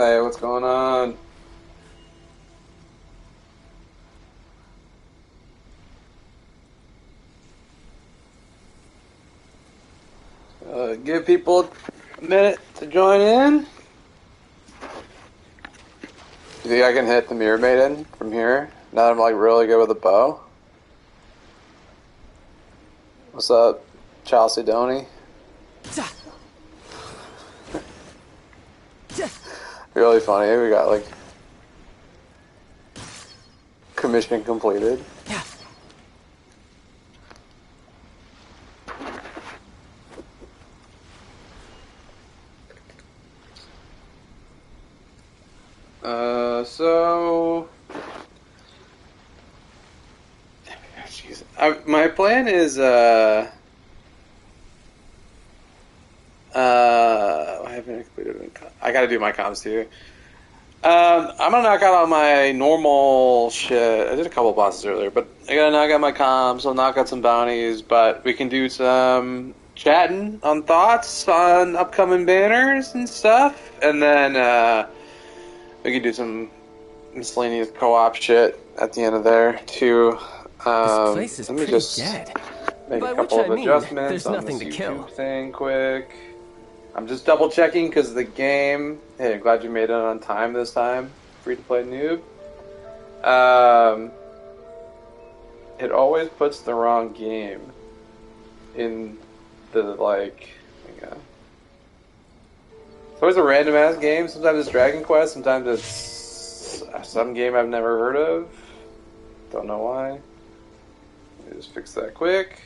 Hey, what's going on? Give people a minute to join in. You think I can hit the Mirror Maiden from here? Now that I'm like really good with a bow. What's up, Chelsea Doney? Really funny. We got like commission completed. So my plan is I haven't completed. I gotta do my comms too. I'm gonna knock out all my normal shit. I did a couple bosses earlier, but I gotta knock out my comms. I'll knock out some bounties, but we can do some chatting on thoughts on upcoming banners and stuff, and then we can do some miscellaneous co-op shit at the end of there too. This place is let me pretty just dead. make By a couple which of I mean, adjustments there's on nothing this to YouTube kill. thing quick. I'm just double checking because the game. Hey, I'm glad you made it on time this time. Free to play noob. It always puts the wrong game in the like. Hang on. It's always a random ass game. Sometimes it's Dragon Quest. Sometimes it's some game I've never heard of. Don't know why. Let me just fix that quick.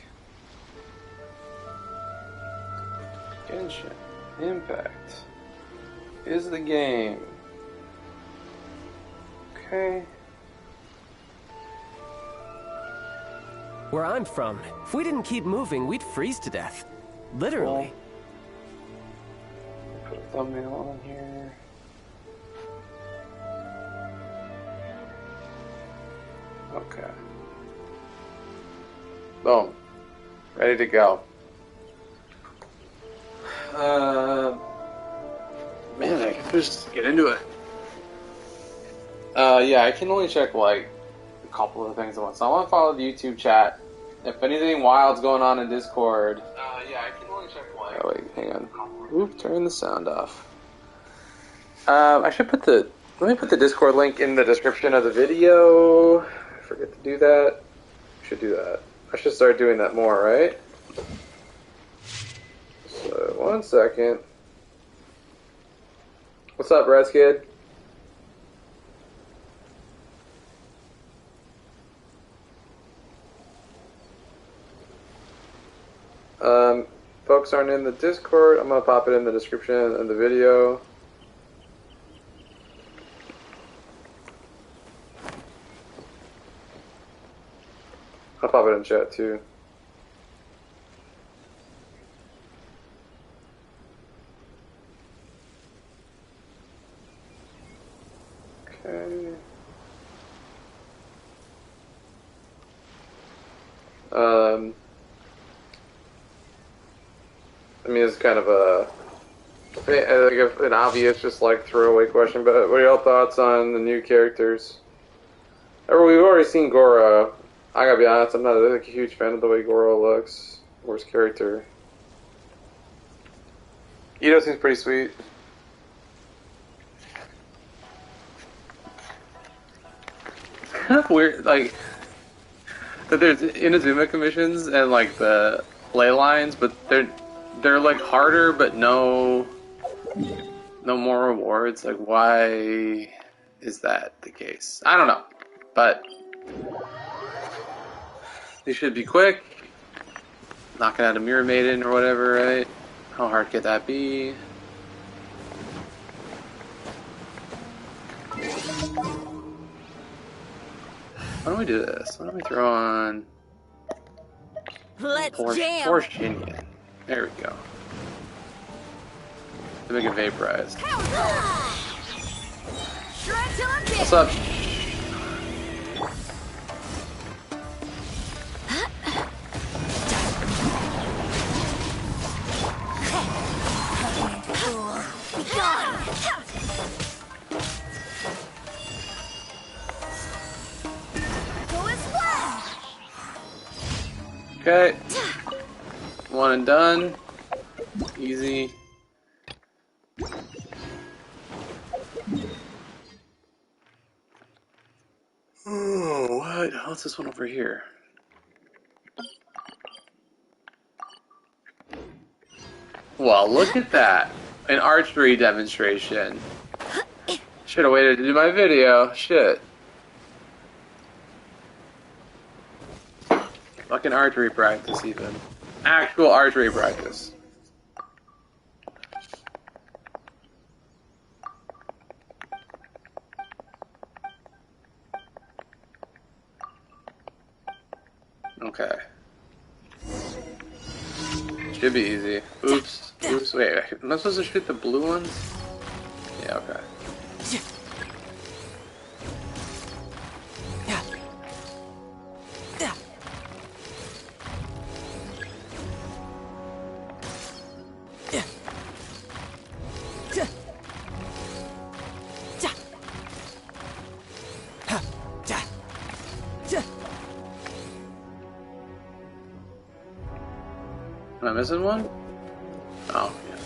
Genshin Impact is the game. Okay. Where I'm from, if we didn't keep moving, we'd freeze to death. Literally. Put a thumbnail on here. Okay. Boom. Ready to go. Man, I can just get into it. Yeah, I can only check like a couple of things at once. So I want to follow the YouTube chat. If anything wild's going on in Discord. Yeah, I can only check like. Oh wait, hang on. Oop, turn the sound off. I should put the. Let me put the Discord link in the description of the video. I forget to do that. I should do that. I should start doing that more, right? So, 1 second. What's up, Res Kid? Folks aren't in the Discord. I'm gonna pop it in the description of the video. I'll pop it in chat too. Okay. I mean, it's kind of an obvious, just like throwaway question, but what are y'all thoughts on the new characters? We've already seen Goro. I gotta be honest, I'm not a huge fan of the way Goro looks. Worst character. Ito seems pretty sweet. It's kind of weird, like, that there's Inazuma commissions and, like, the play lines, but they're like harder, but no more rewards. Like, why is that the case? I don't know, but they should be quick. Knocking out a Mirror Maiden or whatever, right? How hard could that be? Why don't we do this? Why don't we throw on Force Genius? There we go. To make it vaporized. What's up? Okay. One and done. Easy. Oh, what? What's this one over here? Well, look at that. An archery demonstration. Should have waited to do my video. Shit. Fucking archery practice, even. Actual archery practice. Okay. Should be easy. Oops. Oops. Wait, am I supposed to shoot the blue ones? Yeah, okay. Am I missing one? Oh, yeah.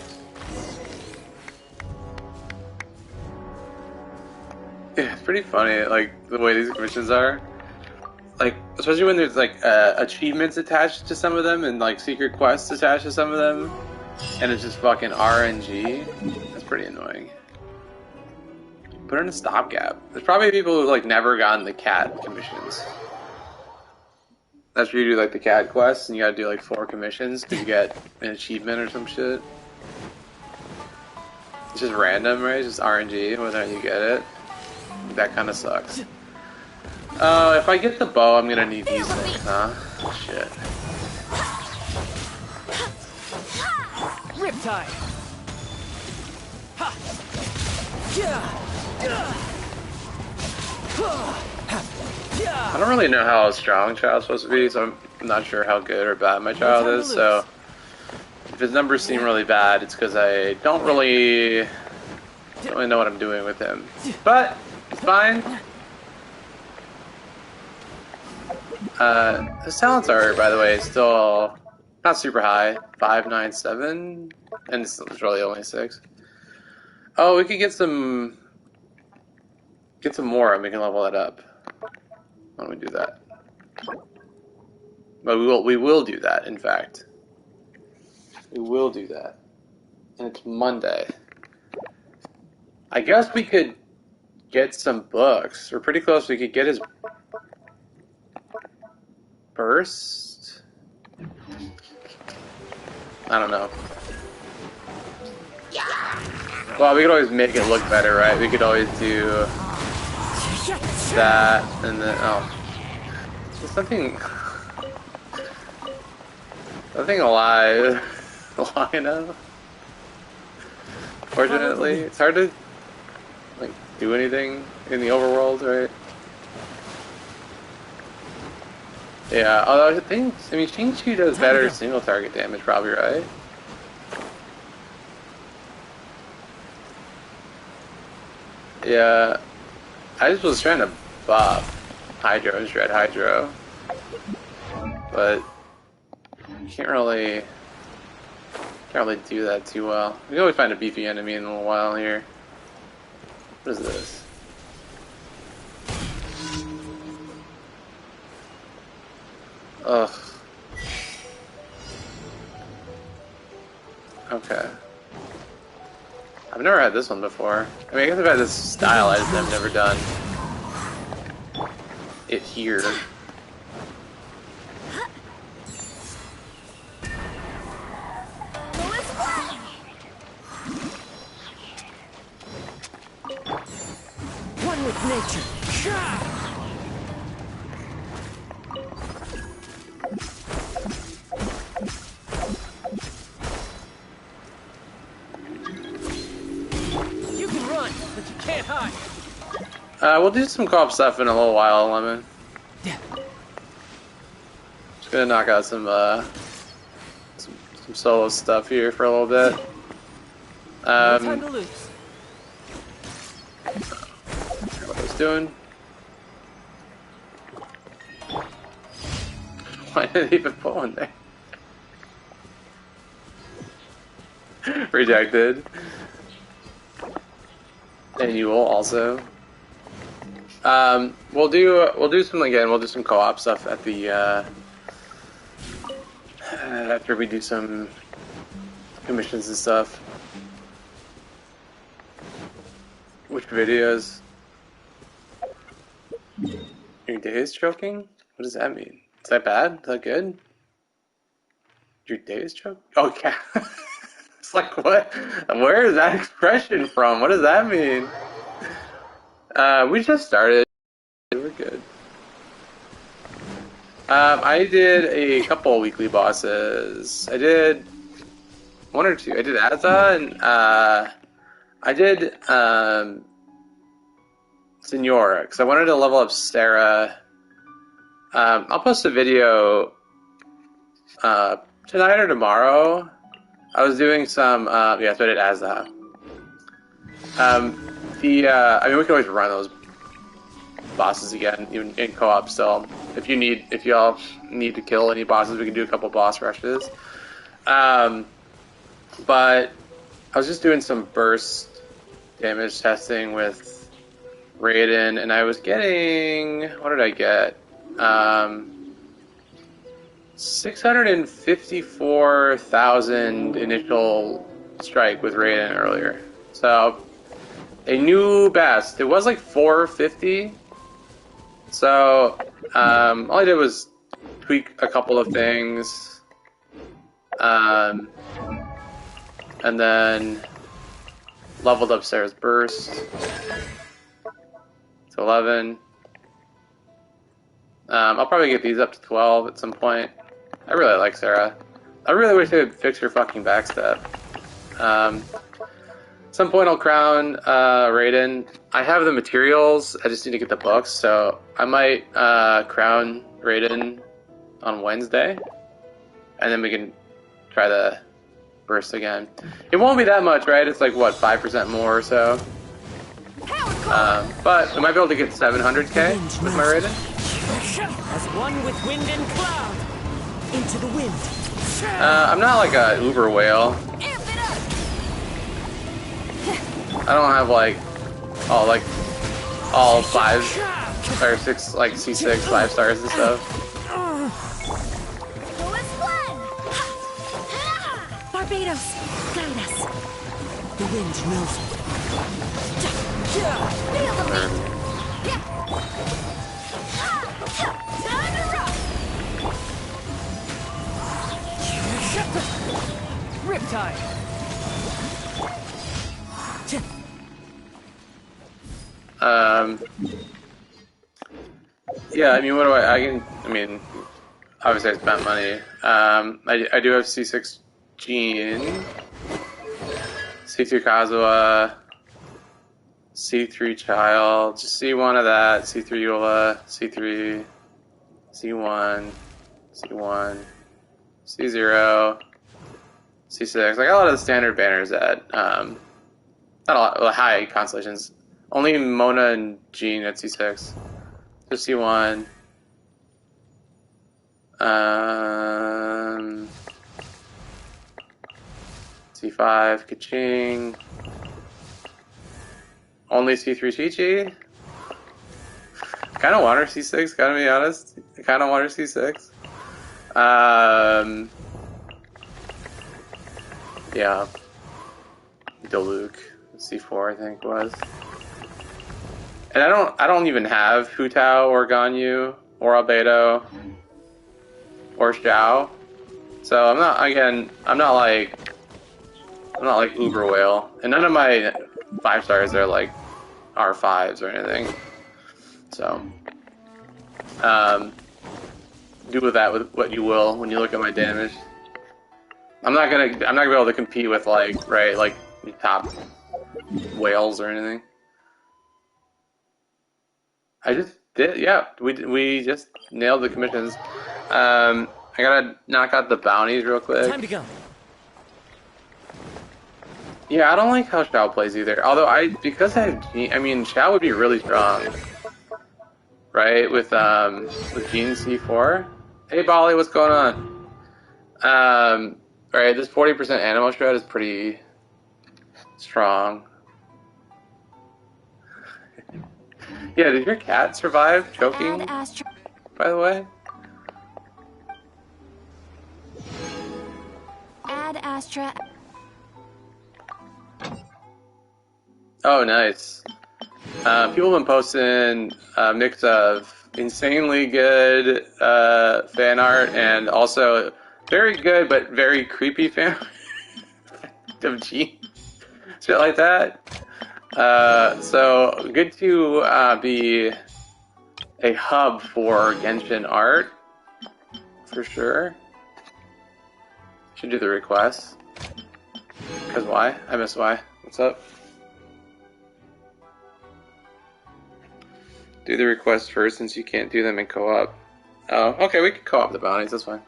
Yeah, it's pretty funny, like, the way these missions are. Like, especially when there's, like, achievements attached to some of them and, like, secret quests attached to some of them. And it's just fucking RNG. That's pretty annoying. Put in a stopgap. There's probably people who've, like, never gotten the cat commissions. That's where you do, like, the cat quests, and you gotta do, like, 4 commissions to get an achievement or some shit. It's just random, right? It's just RNG, whether you get it. That kinda sucks. If I get the bow, I'm gonna need these things, huh? Shit. Riptide. Ha. I don't really know how strong Child's supposed to be, so I'm not sure how good or bad my child is, so if his numbers seem really bad, it's because I don't really know what I'm doing with him. But, it's fine. His talents are, by the way, still not super high. 5, 9, 7, and it's really only 6. Oh, we could get some more and we can level it up. Why don't we do that? But we will do that, in fact. We will do that. And it's Monday. I guess we could get some books. We're pretty close. We could get his burst? I don't know. Well, we could always make it look better, right? We could always do that, and then, oh. There's something alive long enough. Fortunately, it's hard to, like, do anything in the overworld, right? Yeah, although I think, I mean, Shang-Chi does better single target damage, probably, right? Yeah, I just was trying to buff Hydro and Shred Hydro, but can't really do that too well. We can always find a beefy enemy in a little while here. What is this? Ugh. Okay. I've never had this one before. I mean, I guess I've had this style, I've never done it here. One with nature. You can run, but you can't hide. We'll do some co-op stuff in a little while, Lemon. Just gonna knock out some solo stuff here for a little bit. No time to lose. What I was doing. Why did they even put one there? Rejected. And you will also. We'll do some again. We'll do some co-op stuff at the after we do some commissions and stuff. Which videos? Your day is choking? What does that mean? Is that bad? Is that good? Your day is choking? Oh yeah. It's like what? Where is that expression from? What does that mean? We just started. We're good. I did a couple weekly bosses. I did one or two. I did Azza and I did Senora because I wanted to level up Sarah. I'll post a video tonight or tomorrow. I was doing some yeah, so I did Azza. I mean, we can always run those bosses again, even in co-op still. If y'all need to kill any bosses, we can do a couple boss rushes. But I was just doing some burst damage testing with Raiden, and I was getting, what did I get? 654,000 initial strike with Raiden earlier. So a new best. It was like 450. So all I did was tweak a couple of things, and then leveled up Sarah's burst to 11. I'll probably get these up to 12 at some point. I really like Sarah. I really wish they would fix her fucking backstab. Some point I'll crown Raiden. I have the materials, I just need to get the books, so I might crown Raiden on Wednesday, and then we can try the burst again. It won't be that much, right? It's like, what, 5% more or so? But we might be able to get 700k with my Raiden. As one with wind and cloud. Into the wind. I'm not like a uber whale. I don't have like all 5 or 6 like C6 5 stars and stuff. Barbados, guide us. The wind knows it. Feel the beat. Time to rock. Riptide. Yeah, I mean, what do I mean, obviously I spent money. I do have C6 Jean, C3 Kazuha, C3 Child, just C1 of that, C3 Eula, C3, C1, C1, C0, C6. I got a lot of the standard banners at, not a lot, well, high constellations. Only Mona and Jean at C6. Just C1. C5, Kaching. Only C3 Chi-Chi. I kind of want her C6, gotta be honest. I kind of want her C6. Yeah. Diluc. C4, I think was. And I don't even have Hu Tao or Ganyu or Albedo or Xiao. So I'm not like Uber Whale. And none of my 5 stars are like R5s or anything. So do with that with what you will when you look at my damage. I'm not gonna be able to compete with like top whales or anything. I just did, yeah. We just nailed the commissions. I gotta knock out the bounties real quick. Time to go. Yeah, I don't like how Xiao plays either. Although because I have Jean, I mean Xiao would be really strong, right? With Jean C4, Hey, Bolly, what's going on? Alright, this 40% animal shred is pretty strong. Yeah, did your cat survive choking, by the way? Add Astra. Oh, nice. People have been posting a mix of insanely good fan art and also very good but very creepy fan art of G. Shit like that. So good to be a hub for Genshin art, for sure. Should do the requests. Because why? I miss why. What's up? Do the requests first since you can't do them in co-op. Oh, okay, we can co-op the bounties, that's fine.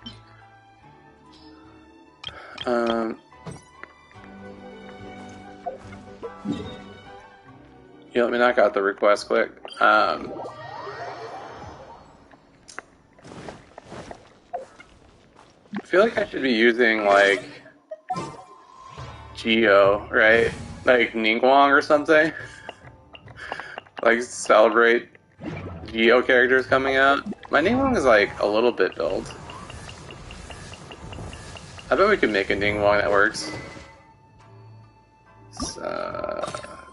Yeah, let me knock out the request quick. I feel like I should be using, like, Geo, right? Like Ningguang or something. Like, celebrate Geo characters coming out. My Ningguang is, like, a little bit built. I bet we could make a Ningguang that works.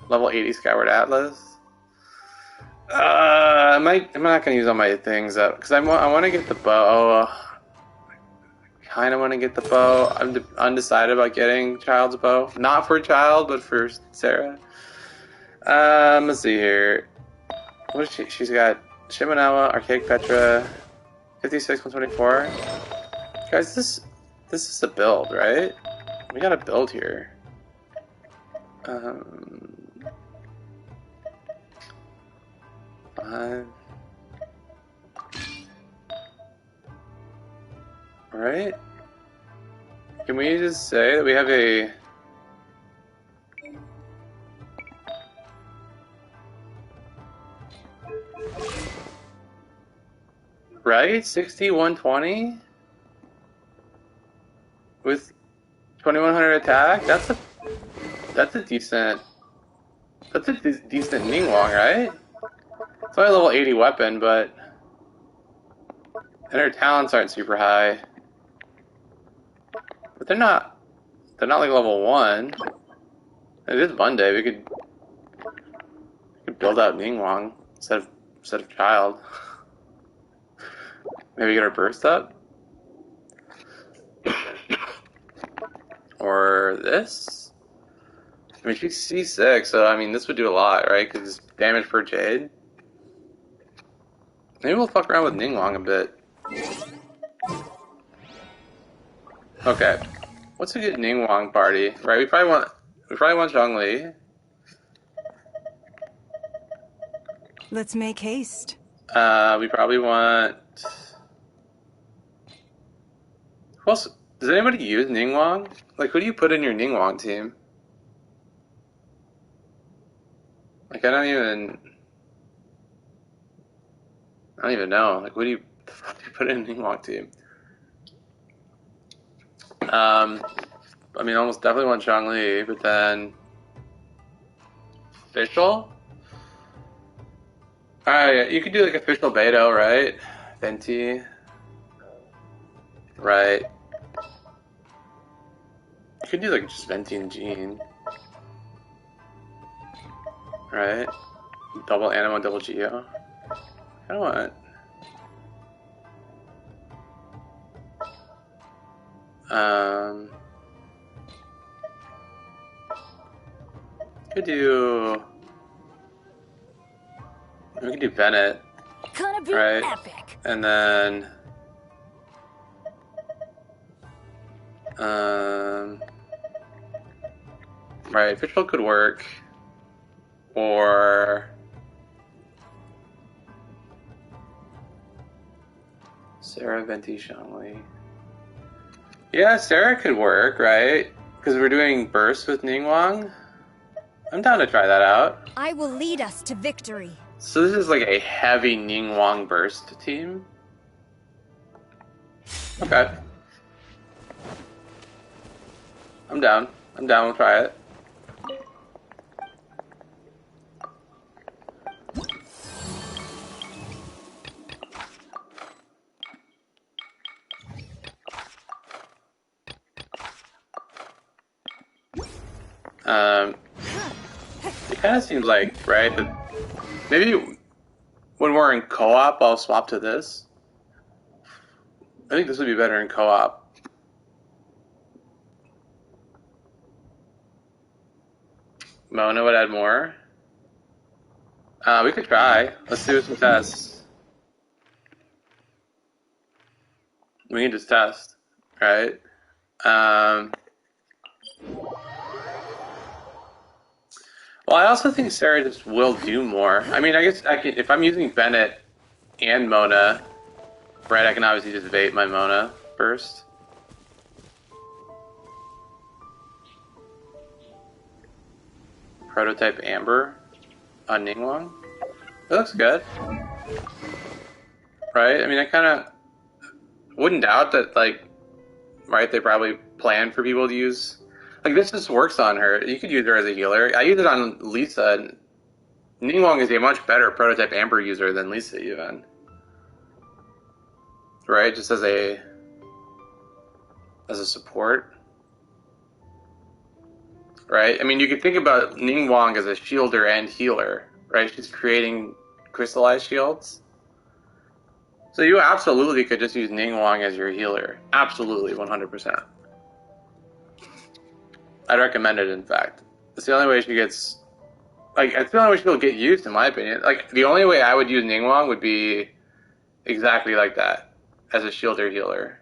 Level 80 Skyward Atlas. I'm not gonna use all my things up because I want to get the bow. Kind of want to get the bow. I'm undecided about getting Child's bow. Not for Child, but for Sarah. Let's see here. What is she? She's got Shimenawa, Archaic Petra, 56, 124. Guys, this is a build, right? We got a build here. Right? Can we just say that we have a... Right? 60, 120? With 2100 attack? That's a decent... That's a decent Ningguang, right? It's only a level 80 weapon, but... And her talents aren't super high. But they're not like level 1. It is Monday, we could build out Ningguang instead of Child. Maybe get our burst up? Or this? I mean, she's C6, so I mean, this would do a lot, right? Because it's damage per Jade. Maybe we'll fuck around with Ningguang a bit. Okay. What's a good Ningguang party? Right, we probably want Zhongli. Let's make haste. We probably want... Who else? Does anybody use Ningguang? Like, who do you put in your Ningguang team? Like, I don't even know. Like, what do you put in a Ningguang team? I mean, almost definitely want Zhongli, but then... Official? Alright, you could do like official Beto, right? Venti. Right. You could do like just Venti and Jean. Right? Double Animo, double Geo. I don't want... Could do... We could do Bennett. Gonna be right? epic. And then... Right, official could work. Or... Sarah, Venti, Zhongli. Yeah, Sarah could work, right? Because we're doing burst with Ningguang. I'm down to try that out. I will lead us to victory. So this is like a heavy Ningguang burst team. Okay. I'm down. I'm down. We'll try it. It kind of seems like, right, that maybe when we're in co-op, I'll swap to this. I think this would be better in co-op. Mona would add more. We could try. Let's do some tests. We can just test, right? Well, I also think Sarah just will do more. I mean, I guess I can, if I'm using Bennett and Mona, right, I can obviously just vape my Mona first. Prototype Amber on Ningguang. It looks good. Right? I mean, I kind of wouldn't doubt that, like, right, they probably plan for people to use. Like, this just works on her. You could use her as a healer. I use it on Lisa, and Ningguang is a much better prototype Amber user than Lisa, even. Right? Just as a support. Right? I mean, you could think about Ningguang as a shielder and healer, right? She's creating crystallized shields. So you absolutely could just use Ningguang as your healer. Absolutely, 100%. I'd recommend it, in fact. It's the only way she gets... Like, it's the only way she'll get used, in my opinion. Like, the only way I would use Ningguang would be exactly like that, as a shielder healer.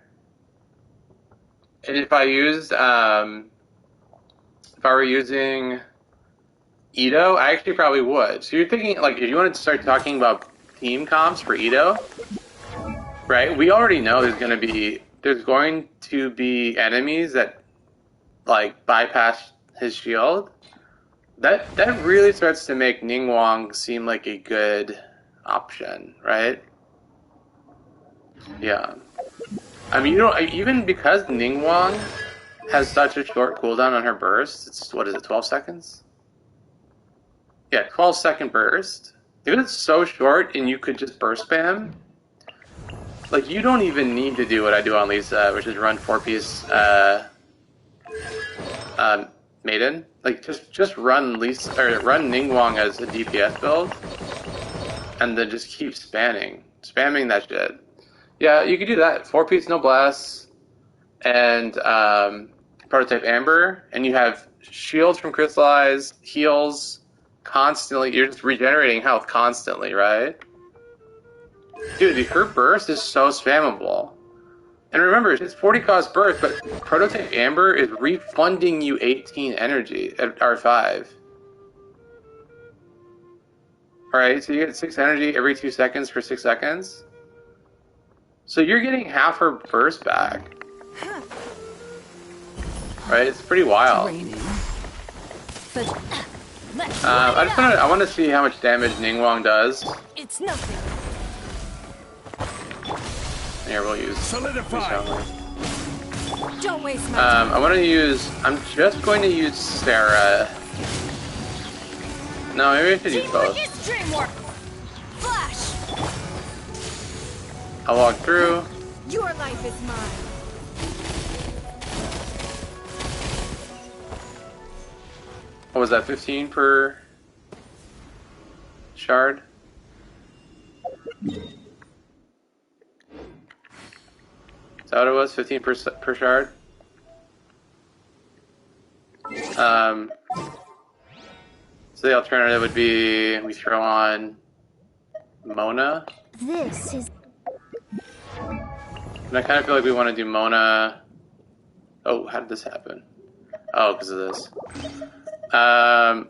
And if I used... if I were using Ito, I actually probably would. So you're thinking, like, if you wanted to start talking about team comps for Ito, right? We already know there's going to be enemies that, like, bypass his shield. That really starts to make Ningguang seem like a good option, right? Yeah. I mean, you know, even because Ningguang has such a short cooldown on her burst, it's, what is it, 12 seconds? Yeah, 12-second burst. If it's so short and you could just burst spam, like, you don't even need to do what I do on Lisa, which is run 4-piece Maiden. Like, just run Lisa, or run Ningguang as a DPS build, and then just keep spamming that shit. Yeah, you could do that. 4-piece Noblesse, and Prototype Amber, and you have shields from Crystallize, heals constantly. You're just regenerating health constantly, right? Dude, her burst is so spammable. And remember, it's 40 cost burst, but Prototype Amber is refunding you 18 energy at R5. Alright, so you get 6 energy every 2 seconds for 6 seconds. So you're getting half her burst back. Right, it's pretty wild. I want to see how much damage Ningguang does. It's nothing. Here, we'll use Solidify. Don't waste my time. I'm just going to use Sarah. No, maybe I should use both. Flash. I'll walk through. Your life is mine. What was that, 15 per shard? Is that what it was? 15 per shard? So the alternative would be we throw on Mona. This is... And I kind of feel like we want to do Mona... Oh, how did this happen? Oh, because of this.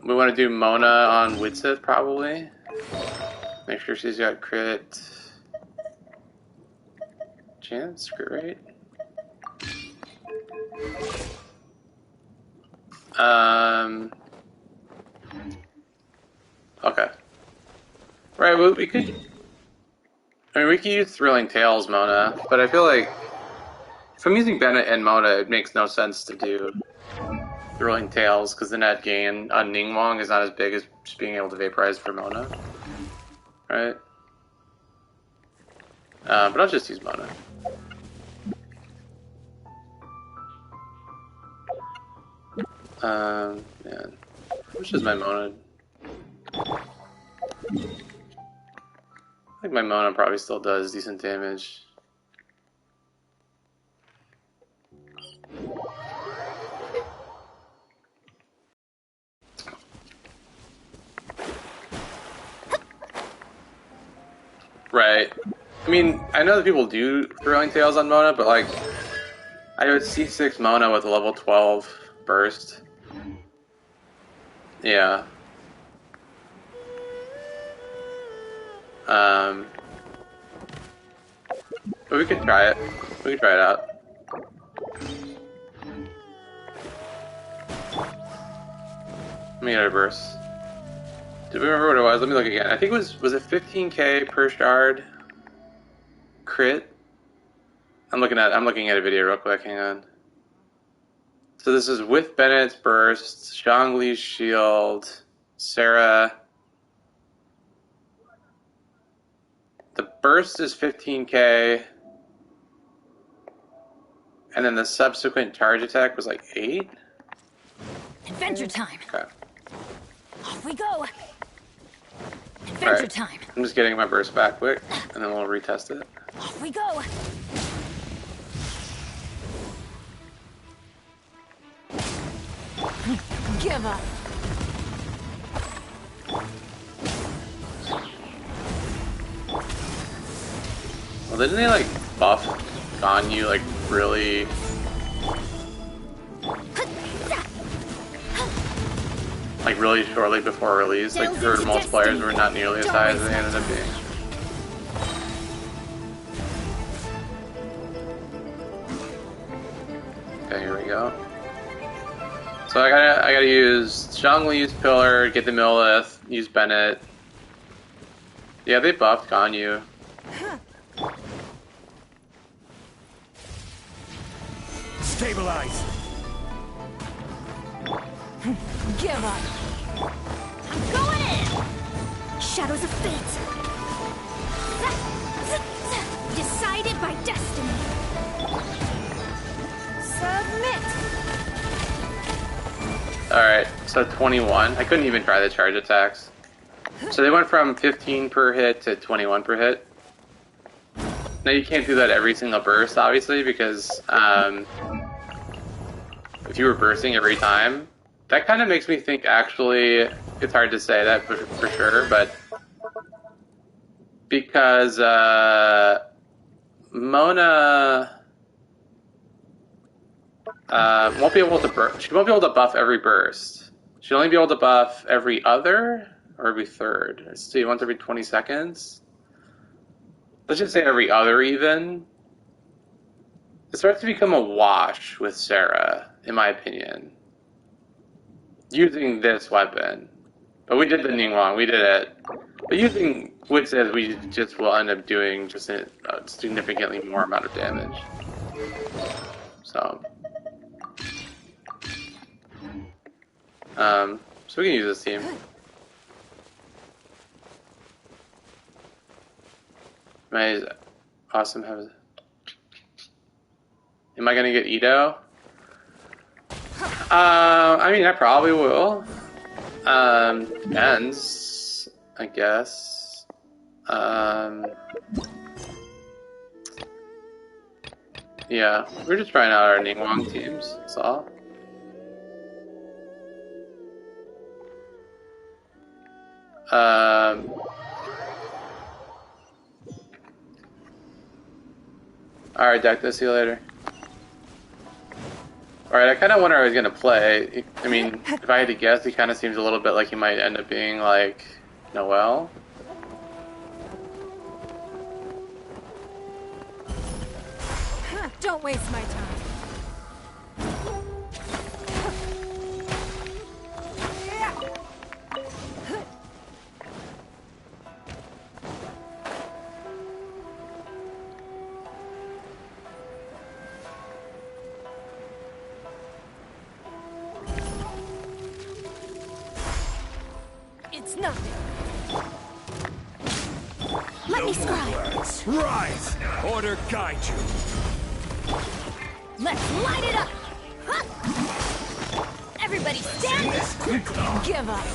We want to do Mona on Widsith, probably. Make sure she's got crit... chance, crit rate. Okay. Right, well, we could... I mean, we could use Thrilling Tales, Mona, but I feel like If I'm using Bennett and Mona, it makes no sense to do Thrilling Tales, because the net gain on Ningguang is not as big as just being able to vaporize for Mona. Right? But I'll just use Mona. Yeah. Which is my Mona? I think my Mona probably still does decent damage. Right. I mean, I know that people do Thrilling Tales on Mona, but like, I would C6 Mona with a level 12 burst. Yeah. But we could try it. We could try it out. Let me get a burst. Do we remember what it was? Let me look again. I think it was it 15k per shard crit? I'm looking at a video real quick, hang on. So this is with Bennett's burst, Zhongli's shield, Sarah. The burst is 15k. And then the subsequent charge attack was like 8? Adventure time. Okay. Off we go. Adventure Right. time. I'm just getting my burst back quick, and then we'll retest it. Off we go. Give up. Well, didn't they like buff Ganyu like really? Like really shortly before release? Like her multipliers were not nearly as high as they ended up being. Okay, here we go. So I gotta use Zhongli's Pillar, get the Millith, use Bennett. Yeah, they buffed Ganyu. Stabilize. Give up. I'm going in. Shadows of fate. Decided by destiny. Submit. Alright, so 21. I couldn't even try the charge attacks. So they went from 15 per hit to 21 per hit. Now you can't do that every single burst, obviously, because if you were bursting every time, that kind of makes me think, actually, it's hard to say that for sure, but because Mona won't be able to burst. She won't be able to buff every burst. She'll only be able to buff every other or every third. Let's see, once every 20 seconds. Let's just say every other even. It starts to become a wash with Sarah, in my opinion. Using this weapon. But we did the Ningguang, we did it. But using which says we just will end up doing just a significantly more amount of damage. So we can use this team. Awesome. Am I gonna get Ito? I mean, I probably will. Depends, I guess. Yeah, we're just trying out our Ningguang teams, that's all. Alright, Decta, see you later. Alright, I kind of wonder how he's going to play. I mean, if I had to guess, he kind of seems a little bit like he might end up being like Noelle. Don't waste my time. nothing. Let me scribe. Rise! Order guide you. Let's light it up. Huh. Everybody stand. Give up.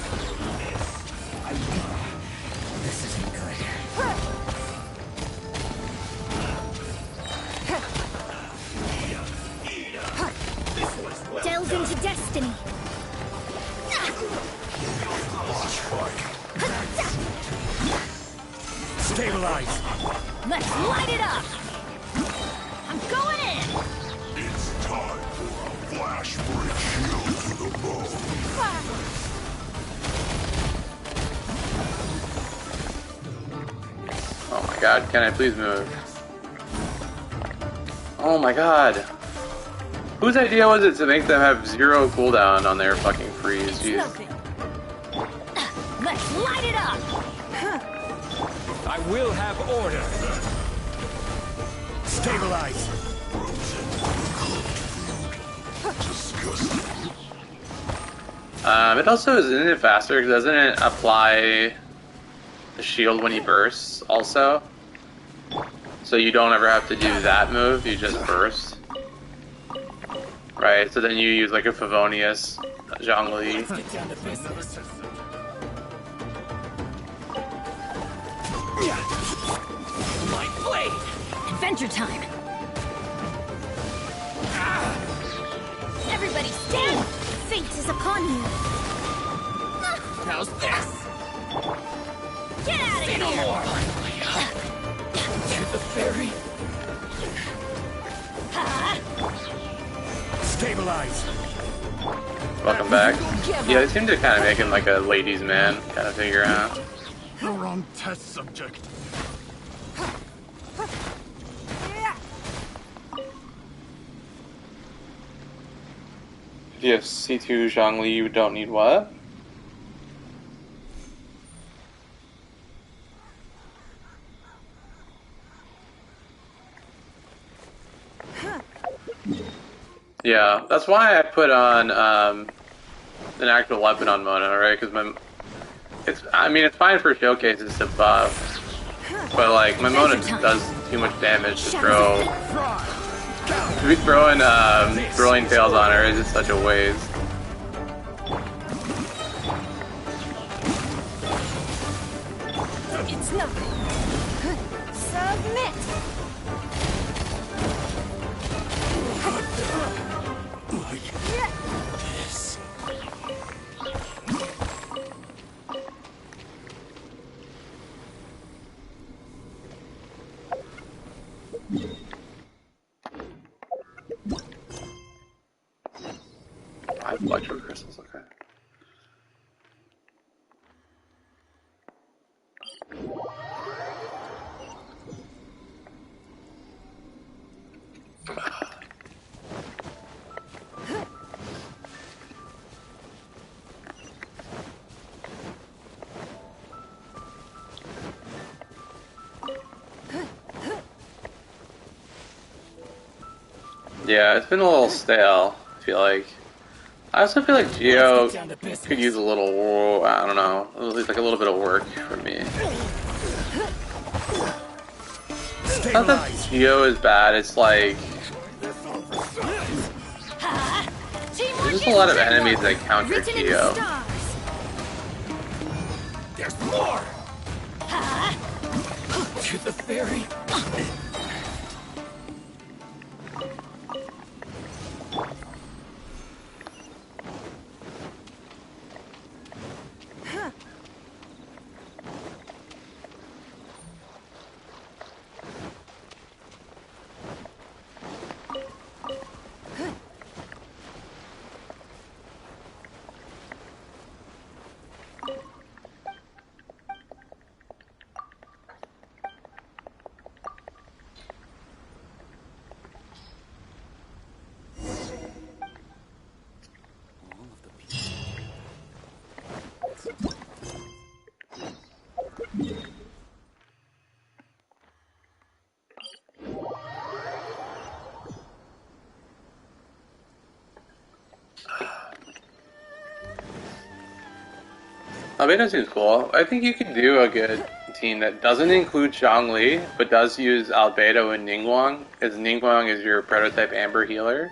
This isn't good. Delve into destiny. Stabilize! Let's light it up. I'm going in. It's time for a flash break shield to the bone. Oh my god, can I please move? Oh my god. Whose idea was it to make them have 0 cooldown on their fucking freeze? It's Jeez. nothing. Let's light it up. I will have order. Stabilize! It also isn't it faster because doesn't it apply the shield when he bursts also? So you don't ever have to do that move, you just burst. Right, so then you use like a Favonius, Zhongli. Get down to business. My blade! Adventure time. Everybody stand. Fate is upon you. How's this? Get out of Say no here. more! To the ferry? Stabilize! Welcome back. Yeah, they seem to kind of make him like a ladies' man kind of figure out. You're on test subject. If you have C2 Zhongli, you don't need what? Yeah, that's why I put on an actual weapon on Mona, right? Because I mean, it's fine for showcases to buff, but like my Mona does too much damage to throw. To be throwing Brilliant Tails on her is just such a waste. It's nothing. Submit. I have electro crystals, okay. Yeah, it's been a little stale, I feel like. I also feel like Geo could use a little, I don't know, at least like a little bit of work from me. Not that Geo is bad, it's like, there's just a lot of enemies that counter Written in the Geo. stars. There's more! To the ferry? Albedo seems cool. I think you could do a good team that doesn't include Zhongli, but does use Albedo and Ningguang, because Ningguang is your prototype Amber healer.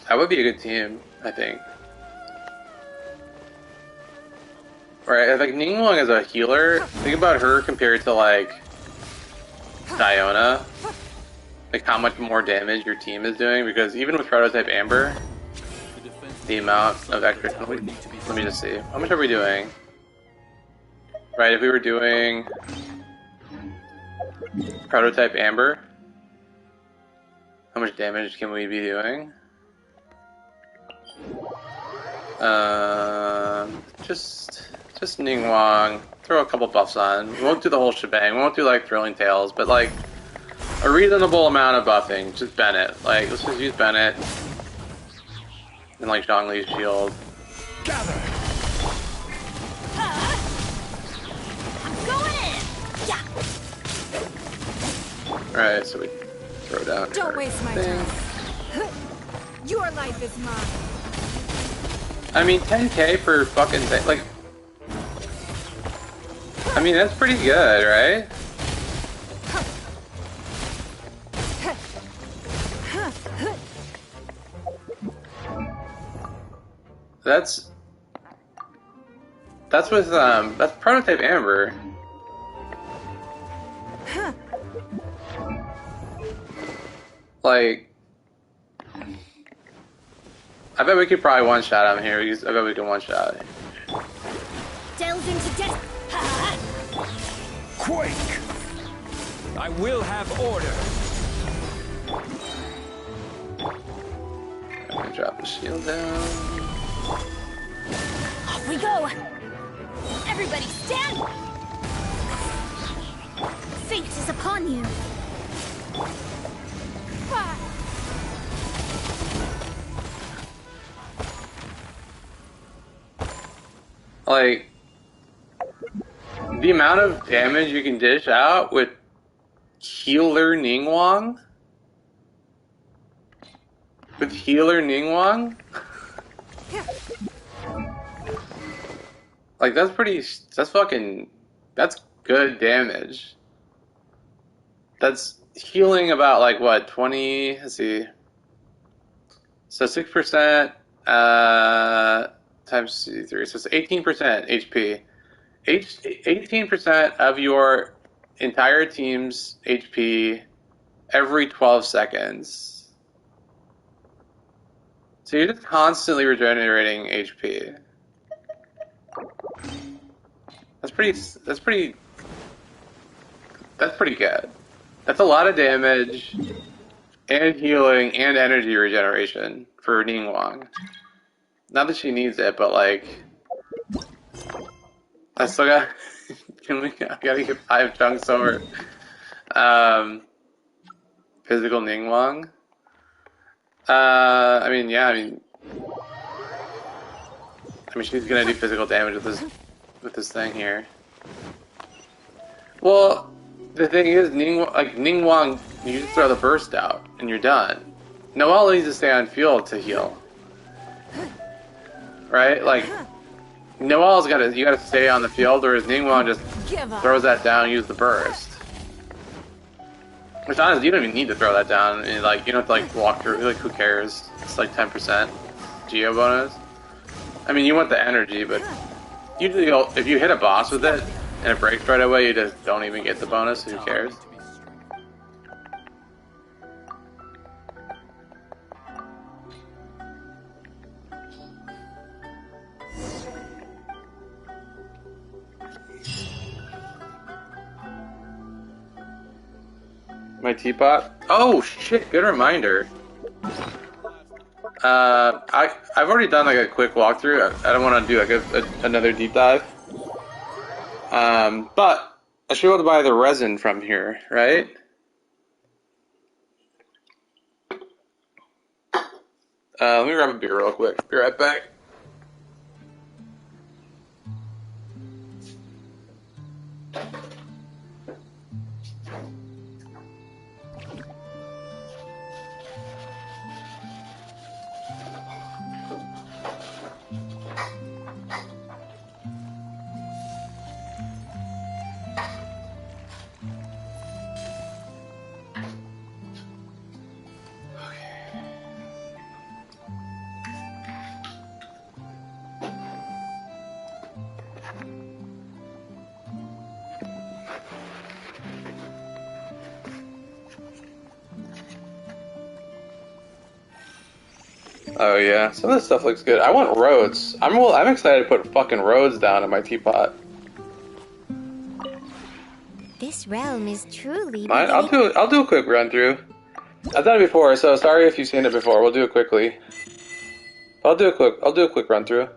That would be a good team, I think. Right, like Ningguang as a healer, think about her compared to like Diona. Like how much more damage your team is doing, because even with prototype Amber, the amount of extra... Let me just see. How much are we doing? Right, if we were doing prototype Amber, how much damage can we be doing? Just Ningguang. Throw a couple buffs on. We won't do the whole shebang. We won't do like Thrilling Tales, but like a reasonable amount of buffing. Just Bennett. Like, let's just use Bennett. And like Zhongli's shield. Gather! I'm going in! Yeah! Right, so we throw down. Don't waste my time. Your life is mine. I mean, 10k for fucking like. I mean, that's pretty good, right? That's with that's prototype Amber. Like, I bet we could probably one shot him here. I bet we can one shot. Delve into death. Quake! I will have order. I'm gonna drop the shield down. Off we go! Everybody stand! Fate is upon you. Like, the amount of damage you can dish out with healer Ningguang? With healer Ningguang? Like, that's good damage. That's healing about, like, what, 20, let's see. So 6%, times 3, so it's 18% HP. 18% of your entire team's HP every 12 seconds. So you're just constantly regenerating HP. That's pretty good. That's a lot of damage and healing and energy regeneration for Ningguang. Not that she needs it, but like, I still got. I gotta get 5 chunks over. Physical Ningguang. I mean, she's gonna do physical damage with this thing here. Well, the thing is, Ningguang, you just throw the burst out and you're done. Noelle needs to stay on field to heal, right? Like, Noelle's you gotta stay on the field, whereas Ningguang just throws that down and use the burst. Which honestly, you don't even need to throw that down. And, like, you don't have to like walk through. Like, who cares? It's like 10% geo bonus. I mean, you want the energy, but usually if you hit a boss with it and it breaks right away, you just don't even get the bonus. So who cares? My teapot? Oh shit, good reminder. I've already done like a quick walkthrough. I don't want to do like another deep dive. But I should be able to buy the resin from here, right? Let me grab a beer real quick. Be right back. Oh yeah, some of this stuff looks good. I want roads. I'm excited to put fucking roads down in my teapot. This realm is truly Mine, beginning. I'll do a quick run through. I've done it before, so sorry if you've seen it before. We'll do it quickly. I'll do a quick run through.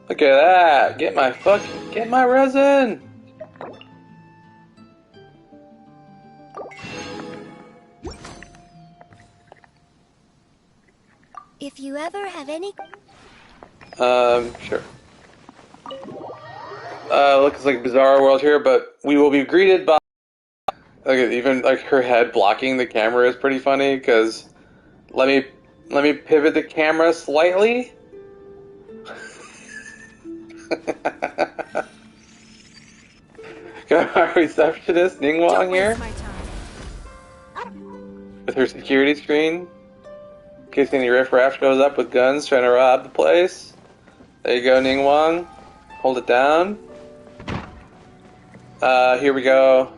Look at that! Get my resin! If you ever have any... Sure. Looks like bizarre world here, but we will be greeted by... Okay, even like her head blocking the camera is pretty funny, because... Let me pivot the camera slightly. Got our receptionist, Ningguang, Don't here. waste my time. With her security screen. In case any riffraff shows up with guns trying to rob the place. There you go, Ningguang. Hold it down. Here we go.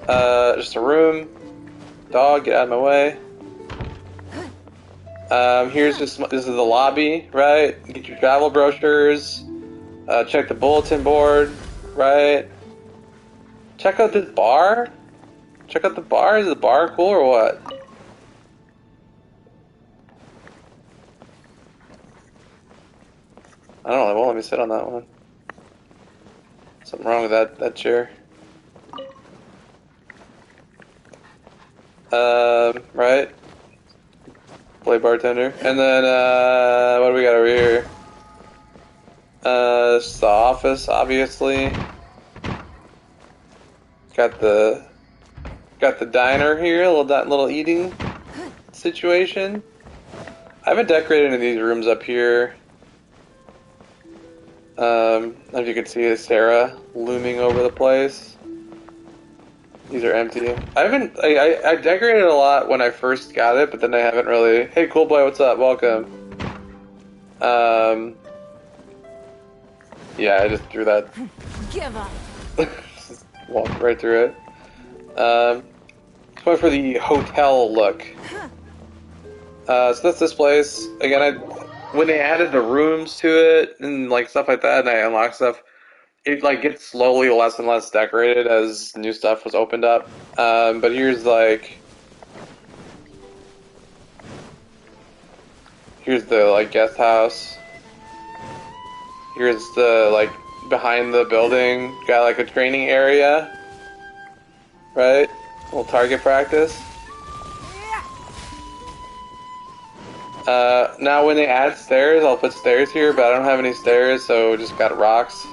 Just a room. Dog, get out of my way. This is the lobby, right? Get your travel brochures. Check the bulletin board, right? Check out this bar. Check out the bar. Is the bar cool or what? I don't know. They won't let me sit on that one. Something wrong with that chair. Right? Play bartender. And then, what do we got over here? It's the office, obviously. Got the diner here, little eating situation. I haven't decorated any of these rooms up here. As you can see, is Sarah looming over the place. These are empty. I decorated a lot when I first got it, but then I haven't really... Hey, cool boy, what's up? Welcome. Yeah, I just threw that. Give up. Just walked right through it. Just went for the hotel look. So that's this place. Again, when they added the rooms to it and like stuff like that, and I unlocked stuff, it like gets slowly less and less decorated as new stuff was opened up. But here's the like guest house. Here's the like behind the building, got like a training area, right? A little target practice. Now when they add stairs, I'll put stairs here, but I don't have any stairs, so just got rocks.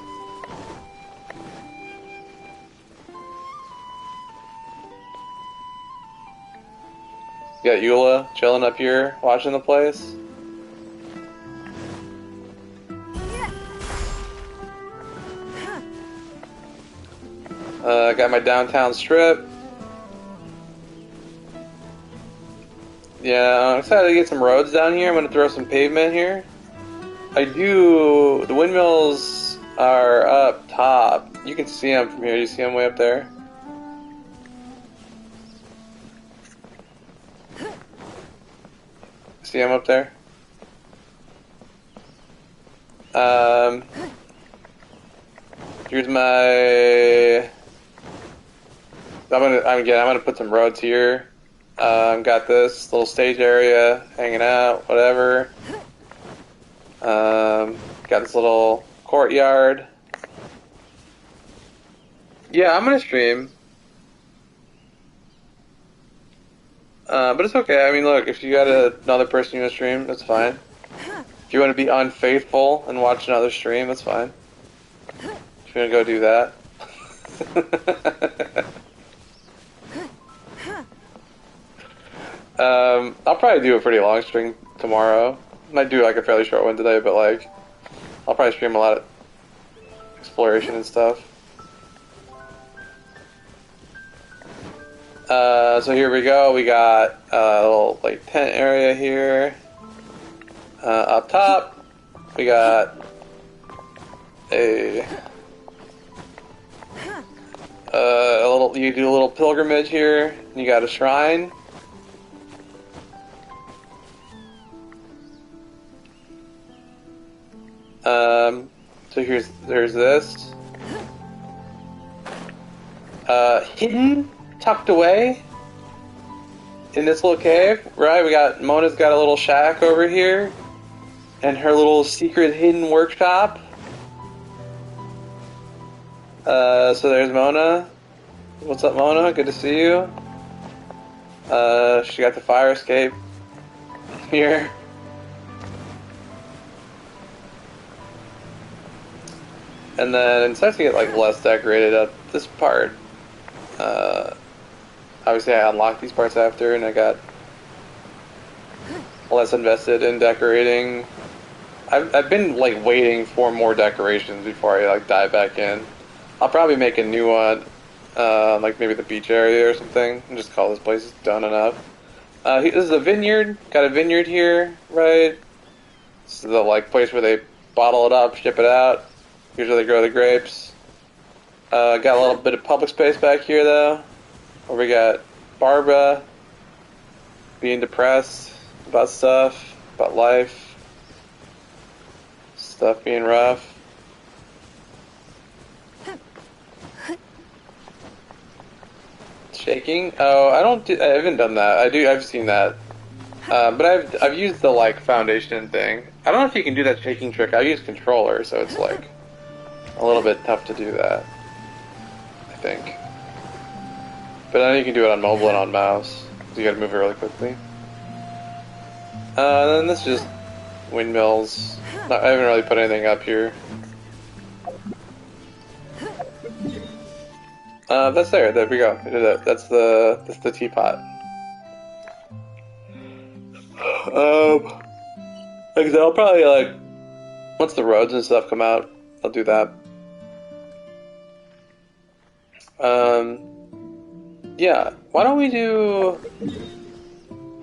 Got Eula chilling up here, watching the place. Got my downtown strip. Yeah, I'm excited to get some roads down here. I'm going to throw some pavement here. The windmills are up top. You can see them from here. You see them way up there? See them up there? Here's my... I'm gonna put some roads here. Got this little stage area, hanging out, whatever. Got this little courtyard. Yeah, I'm gonna stream. But it's okay. I mean, look, if you got another person you want to stream, that's fine. If you want to be unfaithful and watch another stream, that's fine. If you want to go do that. I'll probably do a pretty long stream tomorrow. Might do like a fairly short one today, but like, I'll probably stream a lot of exploration and stuff. So here we go. We got a little like tent area here. Up top, we got a You do a little pilgrimage here, and you got a shrine. So there's this. Hidden, tucked away in this little cave, right? Mona's got a little shack over here, and her little secret hidden workshop. So there's Mona. What's up, Mona? Good to see you. She got the fire escape here. And then it starts to get like less decorated up this part. Obviously I unlocked these parts after, and I got less invested in decorating. I've been like waiting for more decorations before I like dive back in. I'll probably make a new one, like maybe the beach area or something, and just call this place done enough. This is a vineyard. Got a vineyard here, right? This is the like place where they bottle it up, ship it out. Here's where they grow the grapes. Got a little bit of public space back here though, where we got Barbara being depressed about stuff, about life, stuff being rough. Shaking? Oh, I haven't done that. I've seen that. But I've used the like foundation thing. I don't know if you can do that shaking trick. I use controller, so it's like a little bit tough to do that, I think. But I know you can do it on mobile and on mouse. So you gotta move it really quickly. And then this is just windmills. I haven't really put anything up here. That's there. There we go. That's the teapot. Like I said, I'll probably like once the roads and stuff come out, I'll do that. Yeah. Why don't we do?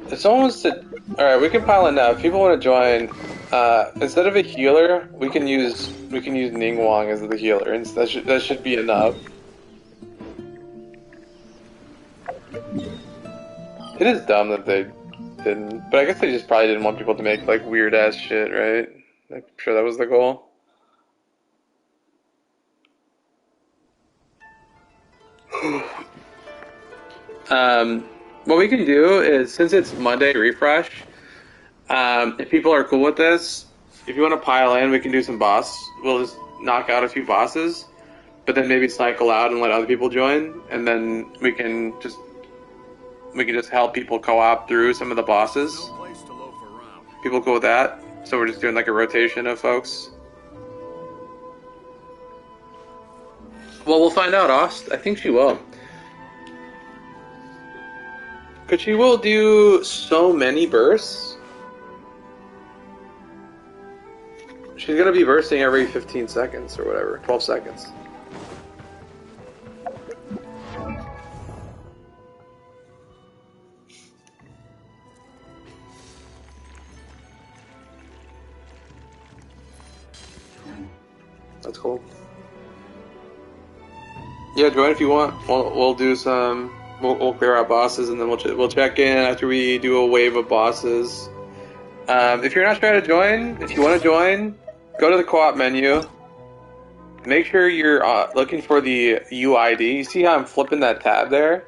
If someone wants to, all right, we can pile in now. If people want to join, instead of a healer, we can use Ningguang as the healer, and that should be enough. It is dumb that they didn't, but I guess they just probably didn't want people to make like weird ass shit, right? I'm sure that was the goal. What we can do is, since it's Monday refresh, if people are cool with this, if you want to pile in, we can do some boss. We'll just knock out a few bosses, but then maybe cycle out and let other people join, and then we can just help people co-op through some of the bosses. People cool with that? So we're just doing like a rotation of folks. Well, we'll find out, Ost. I think she will. Because she will do so many bursts. She's going to be bursting every 15 seconds or whatever. 12 seconds. That's cool. Yeah, join if you want. We'll do some. We'll clear out bosses, and then we'll check in after we do a wave of bosses. If you're not trying to join, if you want to join, go to the co-op menu. Make sure you're looking for the UID. You see how I'm flipping that tab there?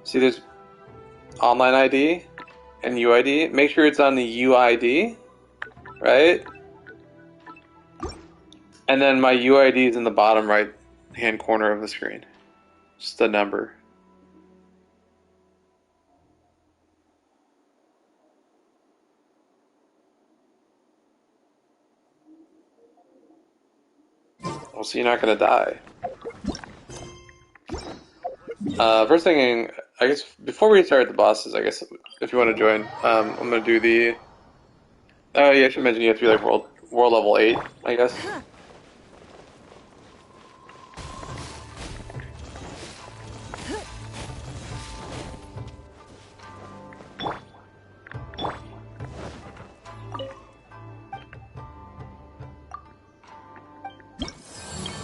See, there's online ID and UID. Make sure it's on the UID, right? And then my UID is in the bottom right hand corner of the screen. Just the number. Well, so you're not gonna die. First thing, I guess before we start the bosses, I guess if you want to join, I'm gonna do the. Oh yeah, I should mention you have to be like world level 8, I guess.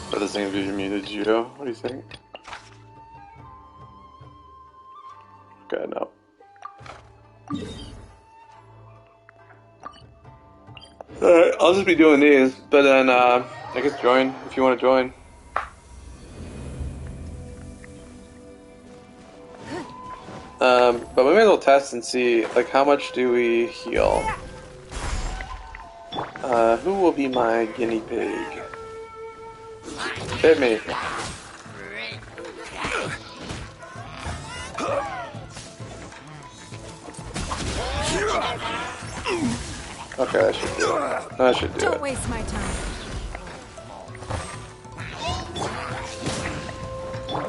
But this thing is muted, Judo. What do you think? Alright, I'll just be doing these, but then I guess join if you want to join. But we may as well test and see, like, how much do we heal? Who will be my guinea pig? Hit me. Okay, that should do it. That should do Don't it. waste my time.